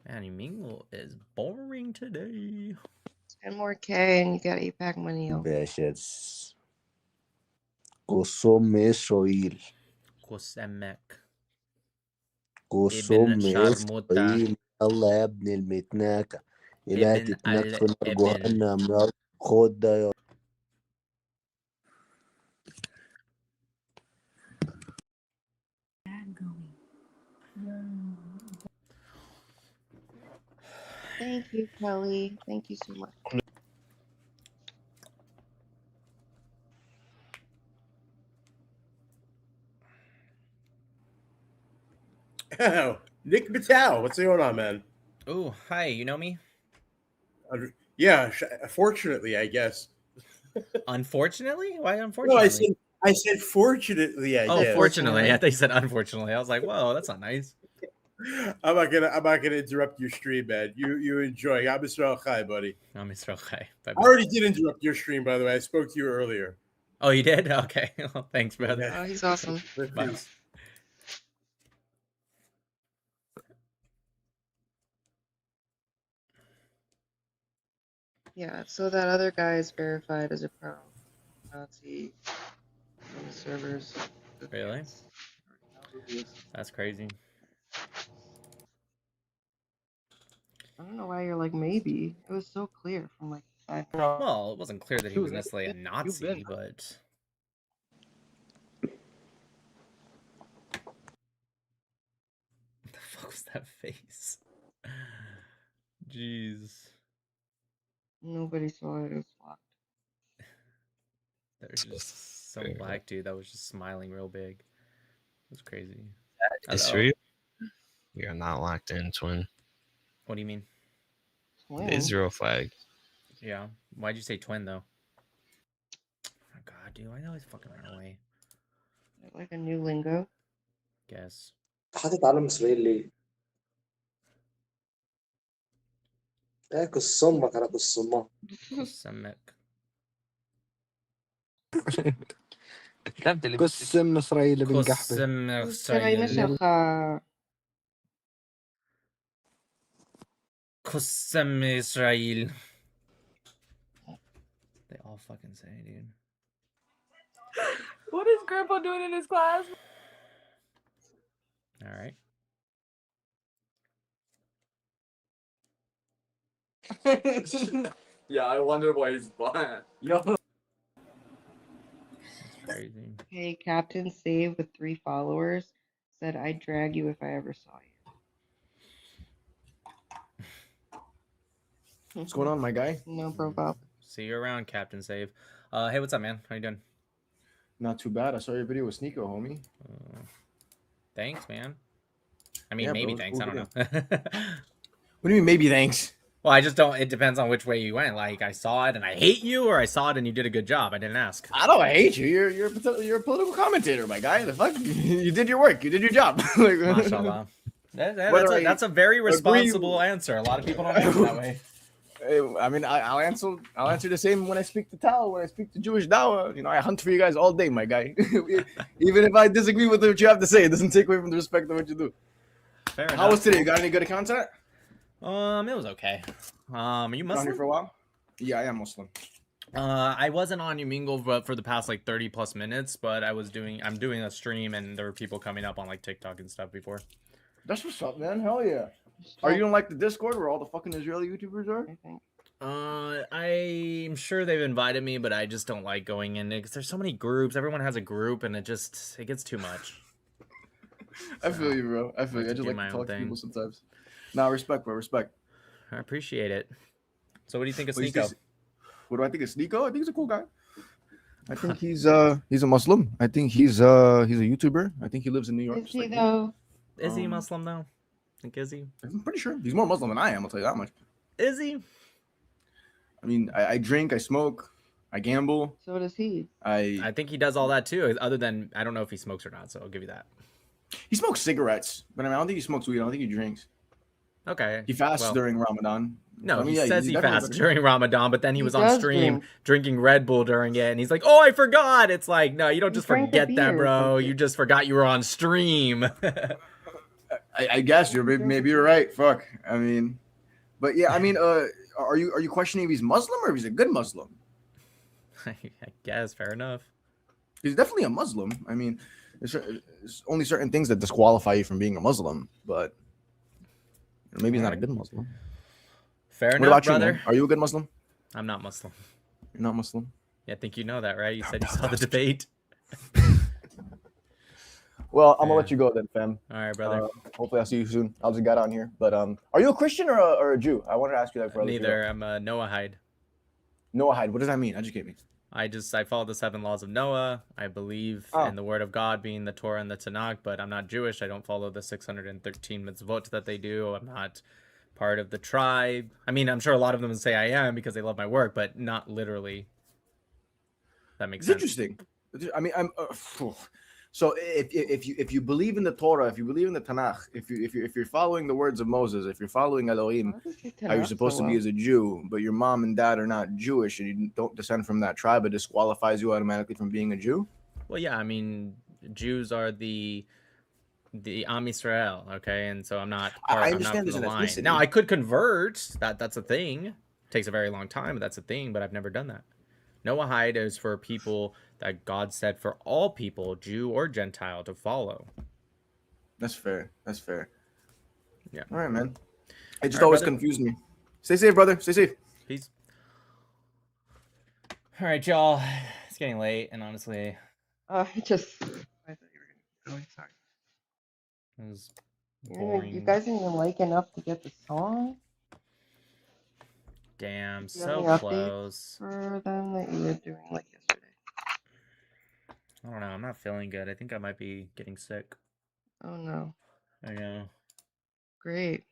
Man, Mingle is boring today. 10 more K and you got APAC money. باشا قسم إسرائيل قسمك قسم شرموطة. إسرائيل يلا يا ابن المتناكة إلهي ابن تتناك في نار الابن. جهنم يلا خد ده يلا Thank you, Kelly. Thank you so much. Oh, Nick Mattel, what's going on, man? Oh, hi. You know me? Yeah, fortunately, I guess. Unfortunately? Why No, unfortunately? I said fortunately, I guess. Fortunately. I thought you said unfortunately. I was like, whoa, that's not nice. I'm not gonna interrupt your stream, man. You enjoy. I'm Israel Chai, buddy. I'm Israel Chai. I already did interrupt your stream, by the way. I spoke to you earlier. Oh, you did? Okay. Well, thanks, brother. Oh, he's awesome. Bye. Yeah, so that other guy is verified as a pro-Nazi on the servers. Really? That's crazy. I don't know why you're like, maybe. It was so clear from like 5 Well, it wasn't clear that he was necessarily a Nazi, but... What the fuck was that face? Jeez. Nobody saw it. It was blocked. There was just some black dude that was just smiling real big. It was crazy. It's Hello? real. We are not locked in, twin. What do you mean? The Israel flag. Yeah. Why'd you say twin, though? Oh my god, dude. Why do I always fucking run away? Like a new lingo. Guess. حاطط علم إسرائيل ليه؟ كس امك انا كس امك. Semitic. كس ام اسرائيل بن قحبه. Kusem Israel. They all fucking say, dude. What is Grandpa doing in his class? All right. Yeah, I wonder why he's blind. Yo. That's crazy. Hey, Captain Save with 3 followers said I'd drag you if I ever saw you. What's going on, my guy? No profile. See you around, Captain Save. Hey, what's up, man? How you doing? Not too bad. I saw your video with Sneeko, homie. Thanks, man. I mean, Yeah, maybe bro, thanks. cool I don't know. What do you mean, maybe thanks? Well, I just don't. It depends on which way you went. Like, I saw it and I hate you, or I saw it and you did a good job. I didn't ask. I don't hate you. You're a political commentator, my guy. The fuck? You did your work. You did your job. Like, Mashallah. That's a very responsible answer. A lot of people don't answer that way. I mean, I'll answer the same when I speak to Tal, when I speak to Jewish Dawa. You know, I hunt for you guys all day, my guy. Even if I disagree with what you have to say, it doesn't take away from the respect of what you do. Fair How was today? You got any good content? It was okay. Are you Been on Muslim? here for a while? Yeah, I am Muslim. I wasn't on Umingle for the past like 30 plus minutes, but I'm doing a stream and there were people coming up on like TikTok and stuff before. That's what's up, man. Hell yeah. Are you in like the Discord where all the fucking Israeli YouTubers are? I'm sure they've invited me, but I just don't like going in because there's so many groups. Everyone has a group and it gets too much. I feel you, bro. I feel you. I just like to talk to people sometimes. Nah, respect, bro. Respect. I appreciate it. So what do you think of What Sneeko? What do I think of Sneeko? I think he's a cool guy. I think he's a Muslim. I think he's a YouTuber. I think he lives in New York. Is he though? Is he Muslim though? Think is he? I'm pretty sure he's more Muslim than I am. I'll tell you that much. Is he? I mean, I drink, I smoke, I gamble. So does he. I think he does all that too. Other than I don't know if he smokes or not. So I'll give you that. He smokes cigarettes, but I mean, I don't think he smokes weed. I don't think he drinks. Okay. He fasts during Ramadan. No, I mean, he says he fasts definitely- during Ramadan, but then he was on does stream drink. drinking Red Bull during it, and he's like, "Oh, I forgot." It's like, no, you don't just drank a forget that, beer or bro. something. You just forgot you were on stream. I guess maybe you're right. Fuck. I mean, but yeah, I mean, are you questioning if he's Muslim or if he's a good Muslim? I guess fair enough. He's definitely a Muslim. I mean, there's only certain things that disqualify you from being a Muslim, but maybe he's not a good Muslim. Fair What enough, about you, brother. man? Are you a good Muslim? I'm not Muslim. You're not Muslim? Yeah, I think you know that, right? You said you saw the debate. Well, I'm gonna let you go then, fam. All right, brother. Hopefully, I'll see you soon. I'll just get on here. But are you a Christian or a Jew? I wanted to ask you that for Neither. I'm a Noahide. Noahide. What does that mean? Educate me. I follow the 7 laws of Noah. I believe in the word of God being the Torah and the Tanakh, but I'm not Jewish. I don't follow the 613 mitzvot that they do. I'm not part of the tribe. I mean, I'm sure a lot of them say I am because they love my work, but not literally. That makes sense. Interesting. I mean, so if you believe in the Torah, if you believe in the Tanakh, if you're following the words of Moses, if you're following Elohim, how you're supposed to be as a Jew, but your mom and dad are not Jewish and you don't descend from that tribe, it disqualifies you automatically from being a Jew? Well, yeah, I mean, Jews are the Am Yisrael, okay, and so I'm not. I I'm understand not there's from an the line. ethnicity. Now I could convert. That's a thing. It takes a very long time, but that's a thing. But I've never done that. Noahide is for people that God said for all people, Jew or Gentile, to follow. That's fair. That's fair. Yeah. All right, man. It just All right, always brother. confused me. Stay safe, brother. Stay safe. Peace. All right, y'all. It's getting late, and honestly, I thought you were gonna. Oh, sorry. it was You boring. guys didn't even like enough to get the song. Damn, Do you have so any updates close. for them that you were doing like yesterday? I don't know. I'm not feeling good. I think I might be getting sick. Oh no. I know. Great.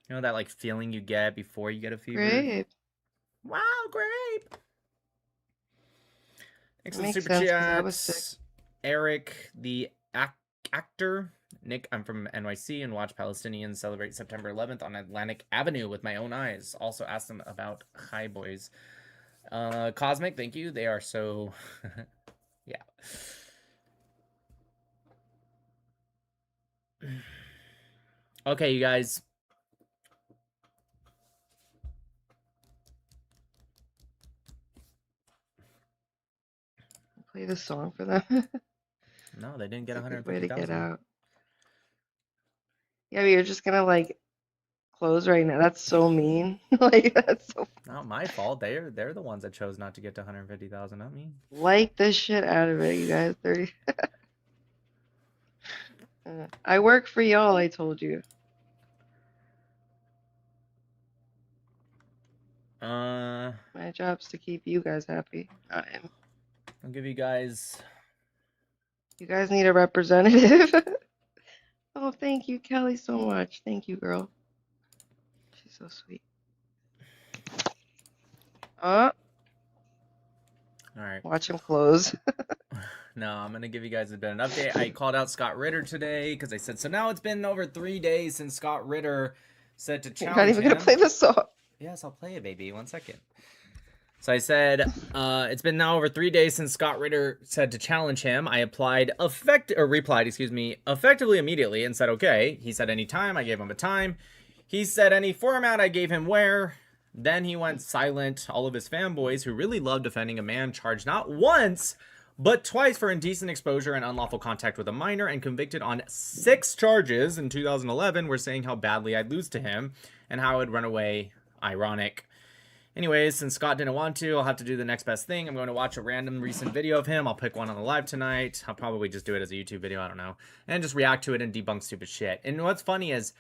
You know that like feeling you get before you get a fever? Great. Wow, great. Thanks for the Makes super sense, 'cause I was chats. Eric, the actor, Nick, I'm from NYC and watch Palestinians celebrate September 11th on Atlantic Avenue with my own eyes. Also ask them about Hi Boys. Cosmic, thank you. They are so... yeah. Okay, you guys. Play the song for them. No, they didn't get It's a good way to get 150,000. out. Yeah, but you're just gonna like close right now. That's so mean. Like that's so. Not my fault. They're the ones that chose not to get to 150,000, not me. Like the shit out of it, you guys. 30. I work for y'all. I told you. My job's to keep you guys happy. I'll give you guys. You guys need a representative. Oh, thank you, Kelly, so much. Thank you, girl. She's so sweet. All right. Watch him close. No, I'm gonna give you guys a bit of an update. I called out Scott Ritter today because I said so. Now it's been over 3 days since Scott Ritter said to challenge. You're not even gonna play the song. Yes, I'll play it, baby. 1 second. So I said, it's been now over 3 days since Scott Ritter said to challenge him. I replied effectively immediately and said, okay. He said any time. I gave him a time. He said any format. I gave him where. Then he went silent. All of his fanboys who really love defending a man charged not once, but twice for indecent exposure and unlawful contact with a minor and convicted on 6 charges in 2011 were saying how badly I'd lose to him and how I'd run away. Ironic. Anyways, since Scott didn't want to, I'll have to do the next best thing. I'm going to watch a random recent video of him. I'll pick one on the live tonight. I'll probably just do it as a YouTube video. I don't know. And just react to it and debunk stupid shit. And what's funny is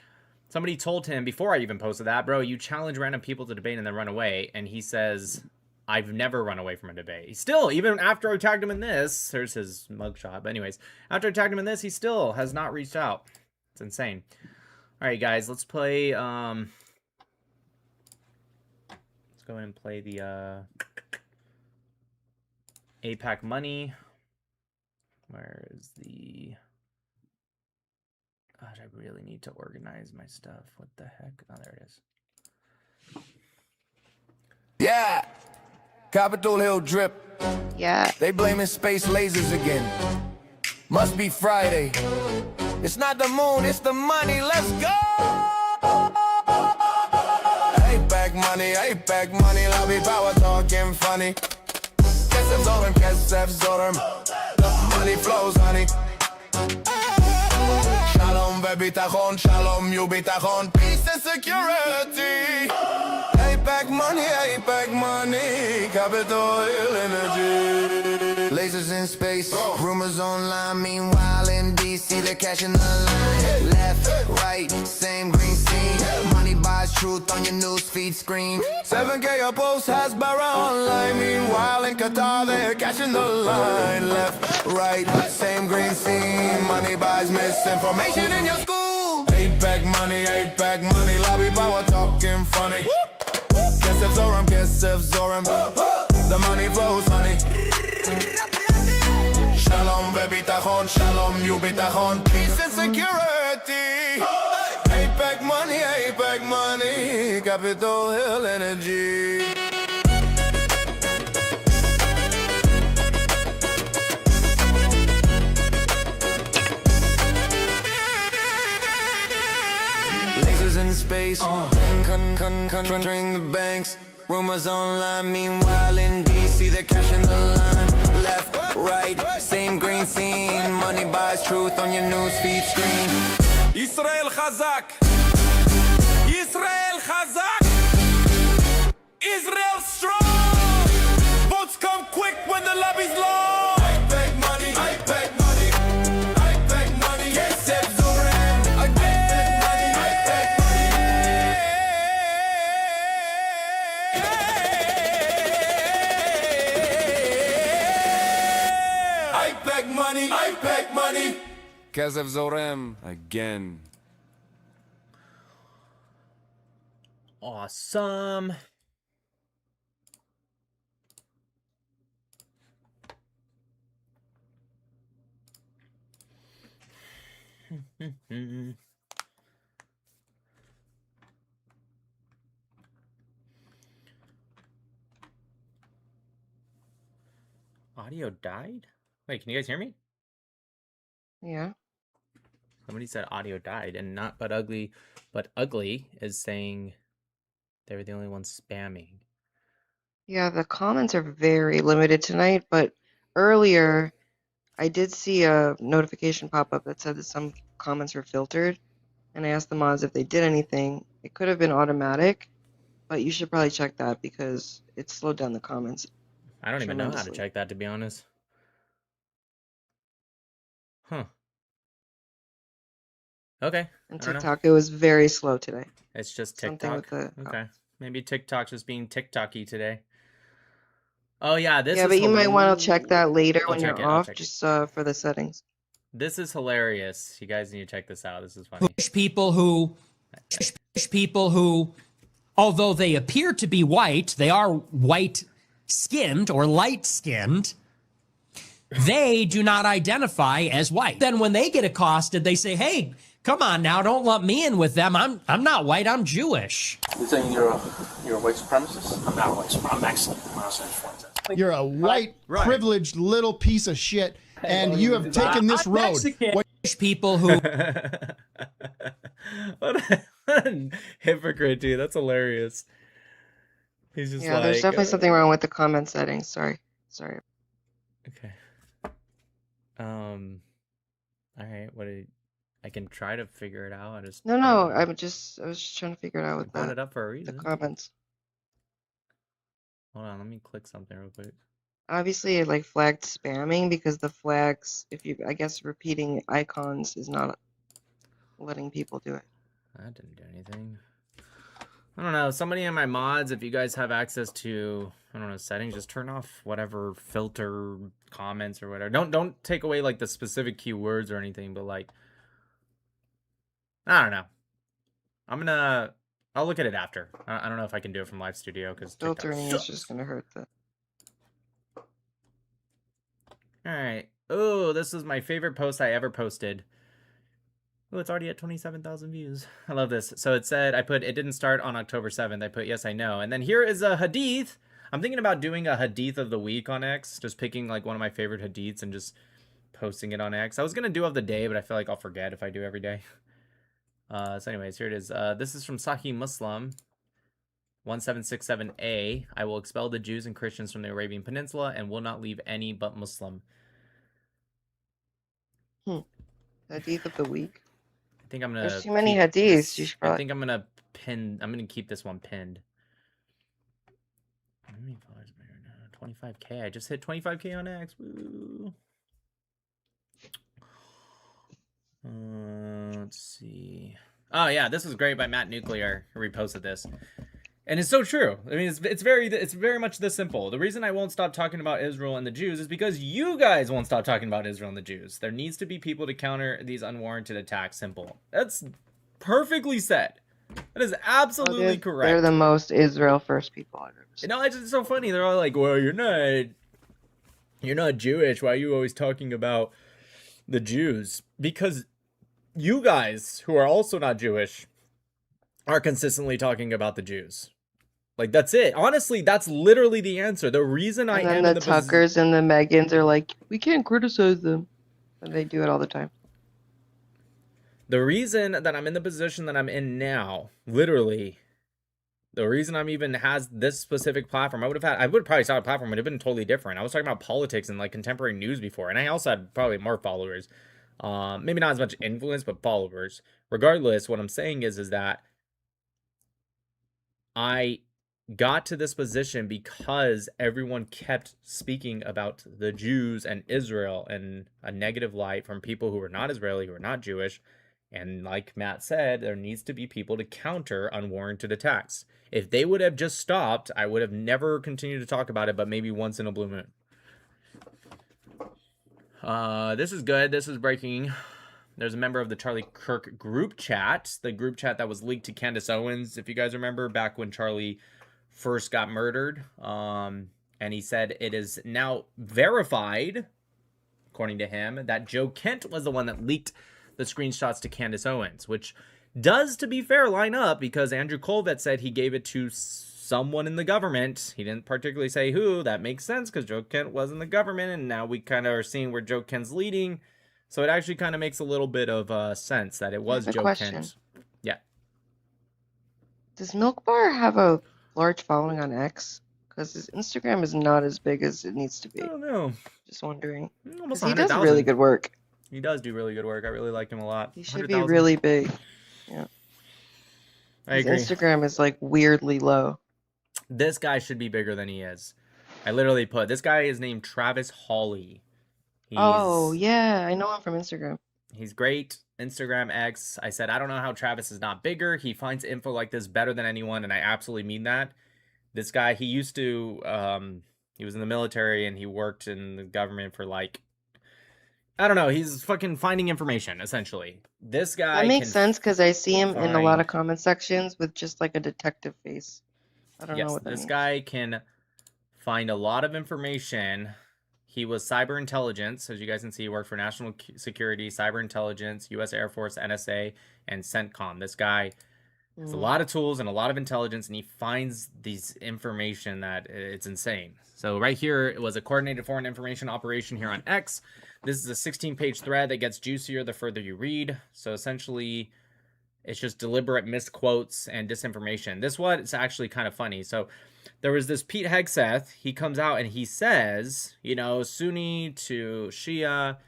somebody told him before I even posted that, bro, you challenge random people to debate and then run away. And he says, I've never run away from a debate. Still, even after I tagged him in this, there's his mugshot. But anyways, after I tagged him in this, he still has not reached out. It's insane. All right, guys, let's play... go ahead and play the APAC money. Where is the... God, I really need to organize my stuff. What the heck? Oh, there it is. Yeah. Capitol Hill drip. Yeah. They blaming space lasers again. Must be Friday. It's not the moon, it's the money. Let's go. APAC money, lobby power talking funny. Kesef Zorim, the money flows, honey. Shalom ve'bitachon, shalom you bitachon, peace and security. APAC money, Capitol Hill energy. Lasers in space, rumors online, meanwhile in DC, they're cashing the line. Left, right, same green scene. Money buys truth on your newsfeed screen. 7K a post has Barra online. Meanwhile in Qatar, they're cashing the line. Left, right, same green scene. Money buys misinformation in your school. APAC money, lobby power talking funny. Kesef Zorim, the money flows, honey. Shalom ve'bitachon, shalom you bitachon, peace and security. APAC money, Capitol Hill energy. Lasers in space, conjuring the banks. Rumors online, meanwhile in DC, they're cashing the line. Left, right, same green scene. Money buys truth on your newsfeed screen. Israel Chazak, Israel Chazak, Israel strong. Votes come quick when the lobby's long. APAC money, Kesef Zorim, APAC money, Kesef Zorim again. Awesome. Audio died? Wait, can you guys hear me? Yeah. Somebody said audio died, and not but ugly is saying they were the only ones spamming. Yeah, the comments are very limited tonight, but earlier I did see a notification pop up that said that some comments were filtered, and I asked the mods if they did anything. It could have been automatic, but you should probably check that because it slowed down the comments. I don't even know how to check that, to be honest. Huh. Okay. And TikTok, it was very slow today. It's just Something TikTok. with the Okay. Maybe TikTok's just being TikTok-y today. Oh yeah, this is but you might want to check that later I'll when check you're it, I'll off, check it. just for the settings. This is hilarious. You guys need to check this out. This is funny. People who, although they appear to be white, they are white-skinned or light-skinned. They do not identify as white. Then when they get accosted, they say, "Hey, come on now, don't lump me in with them. I'm not white. I'm Jewish." You're saying you're a white supremacist? I'm not white supremacist. I'm Mexican. I'm not saying foreign. You're a white, privileged little piece of shit, and you have taken this road. What people who What a hypocrite, dude. That's hilarious. He's just like, there's definitely something wrong with the comment settings. Sorry. Okay. All right. I can try to figure it out. No, I was just trying to figure it out with brought it up for a reason. the comments. Hold on, let me click something real quick. Obviously, it flagged spamming because the flags, I guess repeating icons is not letting people do it. That didn't do anything. I don't know. Somebody in my mods, if you guys have access to, I don't know, settings, just turn off whatever filter comments or whatever. Don't take away the specific keywords or anything, but I don't know. I'll look at it after. I don't know if I can do it from Live Studio because Filtering is just gonna hurt that. All right. Oh, this is my favorite post I ever posted. Oh, it's already at 27,000 views. I love this. So it said, it didn't start on October 7th. I put, yes, I know. And then here is a hadith. I'm thinking about doing a hadith of the week on X. Just picking one of my favorite hadiths and just posting it on X. I was going to do of the day, but I feel like I'll forget if I do every day. So anyways, here it is. This is from Sahih Muslim 1767a. I will expel the Jews and Christians from the Arabian Peninsula and will not leave any but Muslim. Hadith of the week. I think I'm gonna. There's too many hadiths. You should probably. I think I'm gonna pin. I'm gonna keep this one pinned. How many followers am I now? 25K. I just hit 25K on X. Woo. Let's see. Oh yeah, this was great by Matt Nuclear. He reposted this, and it's so true. I mean, it's very much this simple. The reason I won't stop talking about Israel and the Jews is because you guys won't stop talking about Israel and the Jews. There needs to be people to counter these unwarranted attacks. Simple. That's perfectly said. That is absolutely correct. They're the most Israel first people I've ever seen. It's just so funny. They're all like, "Well, you're not Jewish. Why are you always talking about the Jews?" Because you guys, who are also not Jewish, are consistently talking about the Jews. That's it. Honestly, that's literally the answer. The reason I am in the Tuckers and the Megans are like, we can't criticize them. And they do it all the time. The reason that I'm in the position that I'm in now, literally, the reason I'm even has this specific platform, I would have probably started a platform, it would have been totally different. I was talking about politics and contemporary news before, and I also had probably more followers. Maybe not as much influence, but followers. Regardless, what I'm saying is that I got to this position because everyone kept speaking about the Jews and Israel in a negative light from people who are not Israeli, who are not Jewish. And like Matt said, there needs to be people to counter unwarranted attacks. If they would have just stopped, I would have never continued to talk about it, but maybe once in a blue moon. This is good. This is breaking. There's a member of the Charlie Kirk group chat. The group chat that was leaked to Candace Owens, if you guys remember, back when Charlie first got murdered. And he said it is now verified, according to him, that Joe Kent was the one that leaked the screenshots to Candace Owens, which does, to be fair, line up because Andrew Colvett said he gave it to someone in the government. He didn't particularly say who. That makes sense because Joe Kent was in the government, and now we kind of are seeing where Joe Kent's leading. So it actually kind of makes a little bit of sense that it was Joe Kent. Yeah. Does Milk Bar have a large following on X? Because his Instagram is not as big as it needs to be. I don't know. Just wondering. Almost He 100,000. does really good work. He does do really good work. I really like him a lot. He should be really big. Yeah. His Instagram is like weirdly low. This guy should be bigger than he is. I literally put, this guy is named Travis Hawley. Oh, yeah. I know him from Instagram. He's great. Instagram X. I said, I don't know how Travis is not bigger. He finds info like this better than anyone, and I absolutely mean that. This guy, he used to, he was in the military, and he worked in the government for like, I don't know. He's fucking finding information, essentially. This guy That makes sense because I see him in a lot of comment sections with just like a detective face. I don't know what that means. This guy can find a lot of information. He was cyber intelligence. As you guys can see, he worked for national security, cyber intelligence, U.S. Air Force, NSA, and CENTCOM. This guy has a lot of tools and a lot of intelligence, and he finds these information that it's insane. So right here, it was a coordinated foreign information operation here on X. This is a 16-page thread that gets juicier the further you read. So essentially, it's just deliberate misquotes and disinformation. This one is actually kind of funny. So there was this Pete Hegseth. He comes out and he says, you know, Sunni to Shia.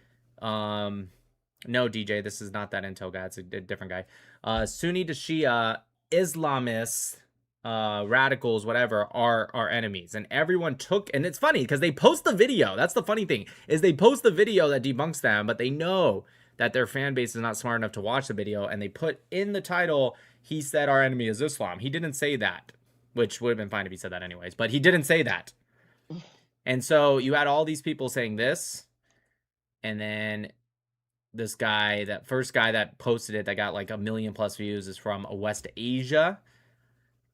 No, DJ, this is not that intel guy. It's a different guy. Sunni to Shia, Islamists, radicals, whatever, are our enemies. And everyone took, and it's funny because they post the video. That's the funny thing, is they post the video that debunks them, but they know that their fan base is not smart enough to watch the video, and they put in the title, he said our enemy is Islam. He didn't say that, which would have been fine if he said that anyways, but he didn't say that. And so you had all these people saying this, and then this guy, that first guy that posted it that got like 1 million+ views is from West Asia.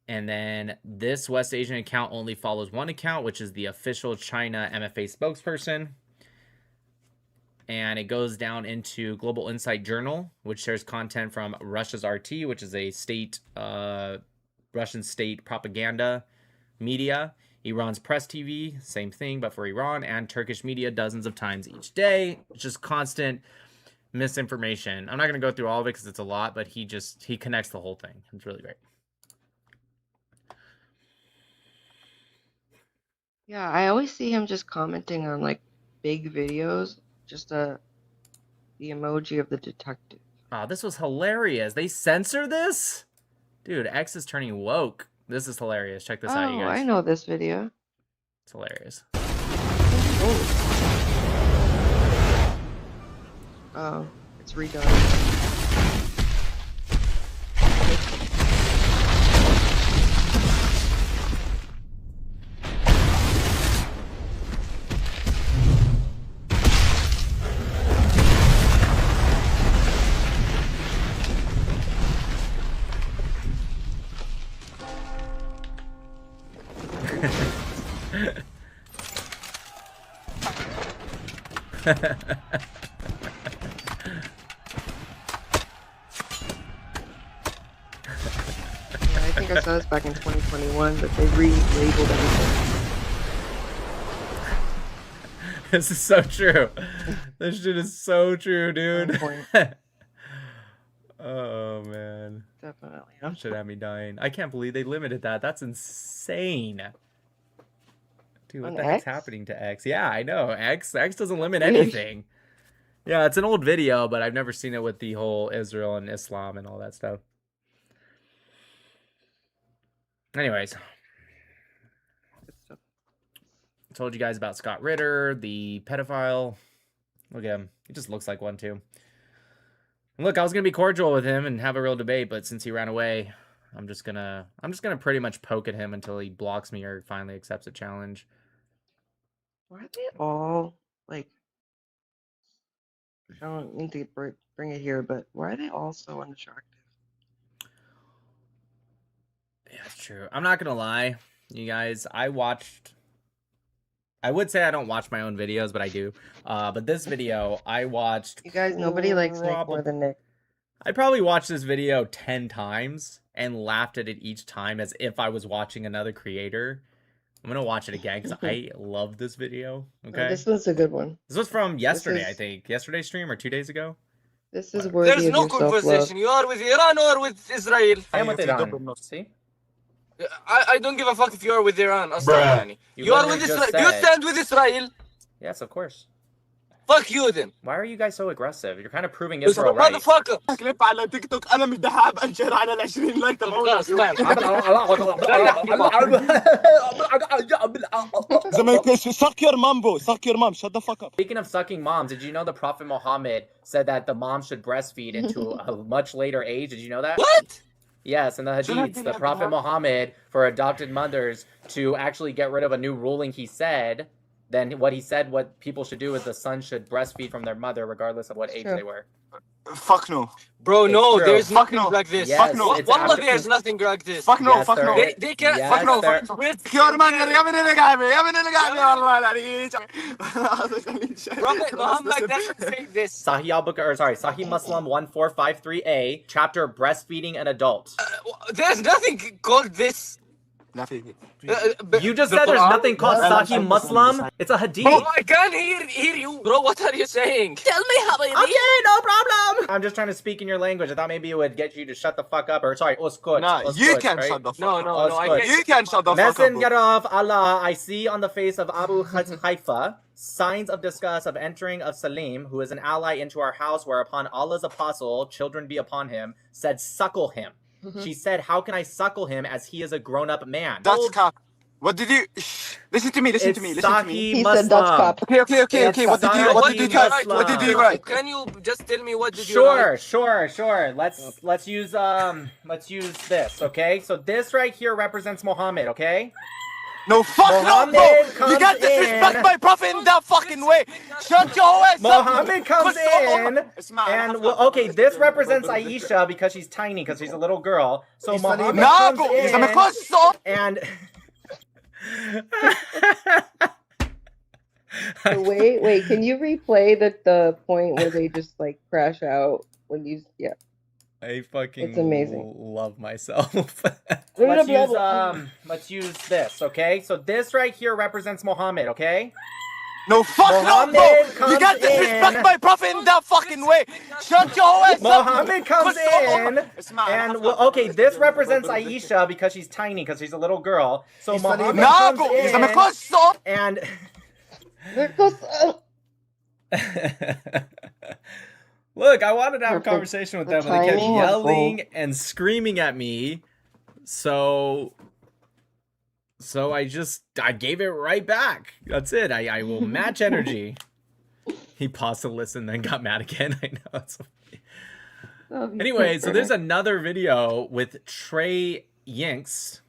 And then this West Asian account only follows one account, which is the official China MFA spokesperson. And it goes down into Global Insight Journal, which shares content from Russia's RT, which is a state, Russian state propaganda media. Iran's Press TV, same thing, but for Iran, and Turkish media dozens of times each day. It's just constant misinformation. I'm not going to go through all of it because it's a lot, but he connects the whole thing. It's really great. Yeah, I always see him just commenting on like big videos, just the emoji of the detective. Oh, this was hilarious. They censor this? Dude, X is turning woke. This is hilarious. Check this out, you guys. I know this video. It's hilarious. Oh, it's redone. I think I saw this back in 2021, but they relabeled everything. This is so true. This shit is so true, dude. Oh, man. Definitely. That should have me dying. I can't believe they limited that. That's insane. Dude, what the heck's happening to X? Yeah, I know. X doesn't limit anything. Yeah, it's an old video, but I've never seen it with the whole Israel and Islam and all that stuff. Anyways. I told you guys about Scott Ritter, the pedophile. Look at him. He just looks like one, too. And look, I was going to be cordial with him and have a real debate, but since he ran away, I'm just gonna pretty much poke at him until he blocks me or finally accepts a challenge. Why are they all like? I don't mean to bring it here, but why are they all so unattractive? Yeah, it's true. I'm not gonna lie, you guys. I watched I would say I don't watch my own videos, but I do. But this video, I watched. You guys, nobody likes Nick more than Nick. I probably watched this video 10 times and laughed at it each time as if I was watching another creator. I'm gonna watch it again because I love this video. Okay, this one's a good one. This was from yesterday, I think. Yesterday's stream or 2 days ago. This is worthy There's of no your self-love. conversation. You are with Iran or with Israel. I am with Iran. See? I don't give a fuck if you are with Iran. You are with Israel. You stand with Israel. Yes, of course. Fuck you then. Why are you guys so aggressive? You're kind of proving Israel right. Motherfucker. كليب على تيك توك انا مدحاب انشر على ال 20 لايك تبعونا suck your mambo, suck your mom, shut the fuck up. Speaking of sucking moms, did you know the Prophet Muhammad said that the mom should breastfeed into a much later age? Did you know that? What? Yes, in the Hadiths, the Prophet Muhammad, for adopted mothers to actually get rid of a new ruling he said, then what he said, what people should do is the son should breastfeed from their mother regardless of what age they were. Fuck no. Bro, It's no, true. there's nothing like this. Yes, Fuck no. it's Wallah, absolutely- there's nothing like this. Fuck no, Yes, fuck no. there- They can't. Yes, Fuck no. there- Fuck no. يا مان يا من اللي قاعد يا من اللي قاعد والله العليك Prophet Muhammad doesn't say this. Sahih Sahih Muslim 1453a, chapter breastfeeding an adult. There's nothing called this. You just said there's nothing called Sahih Muslim. It's a hadith. Bro, I can't hear you. Bro, what are you saying? Tell me how it is. Okay, no problem. I'm just trying to speak in your language. I thought maybe it would get you to shut the fuck up. Or sorry, uskut. Nah, you can shut the fuck up. No, I can't. You can shut the fuck up. Messenger of Allah, I see on the face of Abu Haifa signs of disgust of entering of Salim, who is an ally, into our house, whereupon Allah's apostle, children be upon him, said, suckle him. She said, how can I suckle him as he is a grown-up man? That's cap. What did you... Listen to me, listen to me. He said that's cop. Okay. What did you write? Can you just tell me what did you write? Sure. Let's use this, okay? So this right here represents Muhammad, okay? No, fuck no, bro! You can't disrespect my prophet in that fucking way! Shut your ass up! Muhammad comes in, and okay, this represents Aisha because she's tiny, because she's a little girl. So Muhammad comes in, and... Wait, can you replay the point where they just like crash out when you I fucking it's amazing. Love myself. Let's use this, okay? So this right here represents Muhammad, okay? No, fuck no, bro! You can't disrespect my prophet in that fucking way! Shut your ass up! Muhammad comes in, and okay, this represents Aisha because she's tiny, because she's a little girl. So Muhammad comes in, and... Look, I wanted to have a conversation with them, but they kept yelling and screaming at me. So I gave it right back. That's it. I will match energy. He paused to listen, then got mad again. I know. It's so funny. Anyway, so there's another video with Trey Yinks.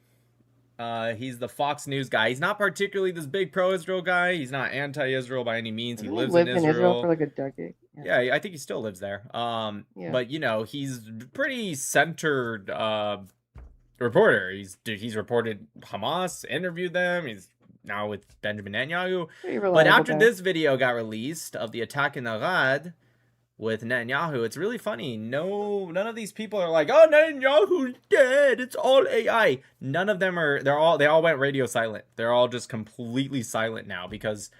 He's the Fox News guy. He's not particularly this big pro-Israel guy. He's not anti-Israel by any means. He lives in Israel for like a decade. Yeah, I think he still lives there. But you know, he's pretty centered reporter. He's reported Hamas, interviewed them. He's now with Benjamin Netanyahu. But after this video got released of the attack in Arad with Netanyahu, it's really funny. None of these people are like, oh, Netanyahu's dead. It's all AI. None of them are. They all went radio silent. They're all just completely silent now because,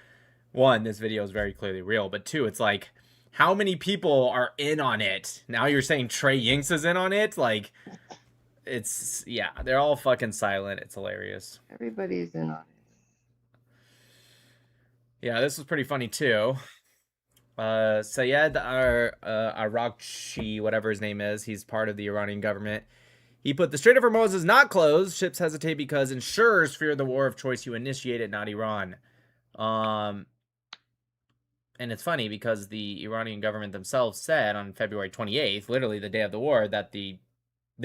one, this video is very clearly real. But two, it's like, how many people are in on it? Now you're saying Trey Yinks is in on it? Like, it's, yeah, they're all fucking silent. It's hilarious. Everybody's in on it. Yeah, this was pretty funny too. Sayed Arakchi, whatever his name is, he's part of the Iranian government. He put, the Strait of Hormuz is not closed. Ships hesitate because insurers fear the war of choice you initiated, not Iran. And it's funny because the Iranian government themselves said on February 28th, literally the day of the war, that they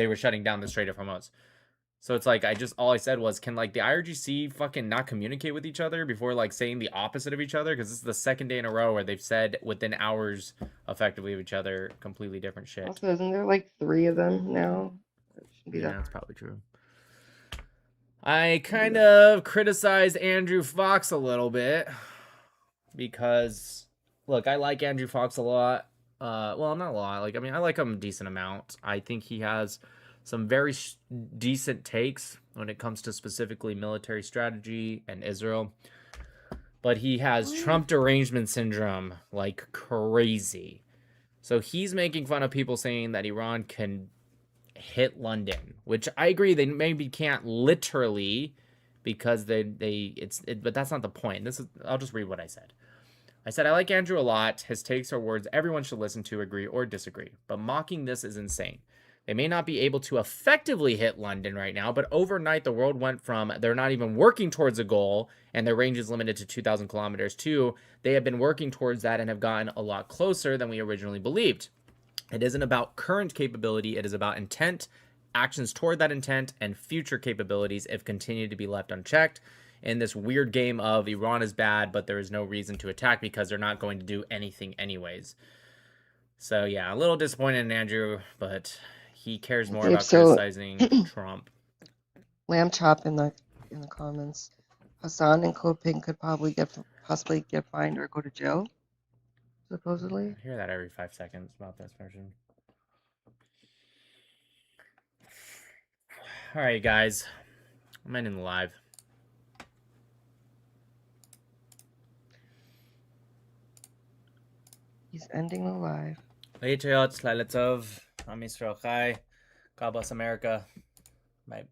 were shutting down the Strait of Hormuz. So it's like, all I said was, can like the IRGC fucking not communicate with each other before like saying the opposite of each other? Because this is the second day in a row where they've said within hours effectively of each other completely different shit. Also, isn't there like 3 of them now? Yeah, that's probably true. I kind of criticized Andrew Fox a little bit because, look, I like Andrew Fox a lot. Well, not a lot. Like, I mean, I like him a decent amount. I think he has some very decent takes when it comes to specifically military strategy and Israel. But he has Trump derangement syndrome like crazy. So he's making fun of people saying that Iran can hit London, which I agree they maybe can't literally because but that's not the point. I'll just read what I said. I said, I like Andrew a lot. His takes are words everyone should listen to, agree or disagree. But mocking this is insane. They may not be able to effectively hit London right now, but overnight the world went from they're not even working towards a goal and their range is limited to 2,000 kilometers to they have been working towards that and have gotten a lot closer than we originally believed. It isn't about current capability. It is about intent, actions toward that intent, and future capabilities if continued to be left unchecked. In this weird game of Iran is bad, but there is no reason to attack because they're not going to do anything anyways. So yeah, a little disappointed in Andrew, but he cares more about criticizing Trump. Lamb Chop in the comments. Hassan and Code Pink could possibly get fined or go to jail. Supposedly. I hear that every 5 seconds about this version. All right, guys. I'm ending the live. He's ending the live. להתראות, לילה טוב. עם ישראל חי. God bless America. Bye.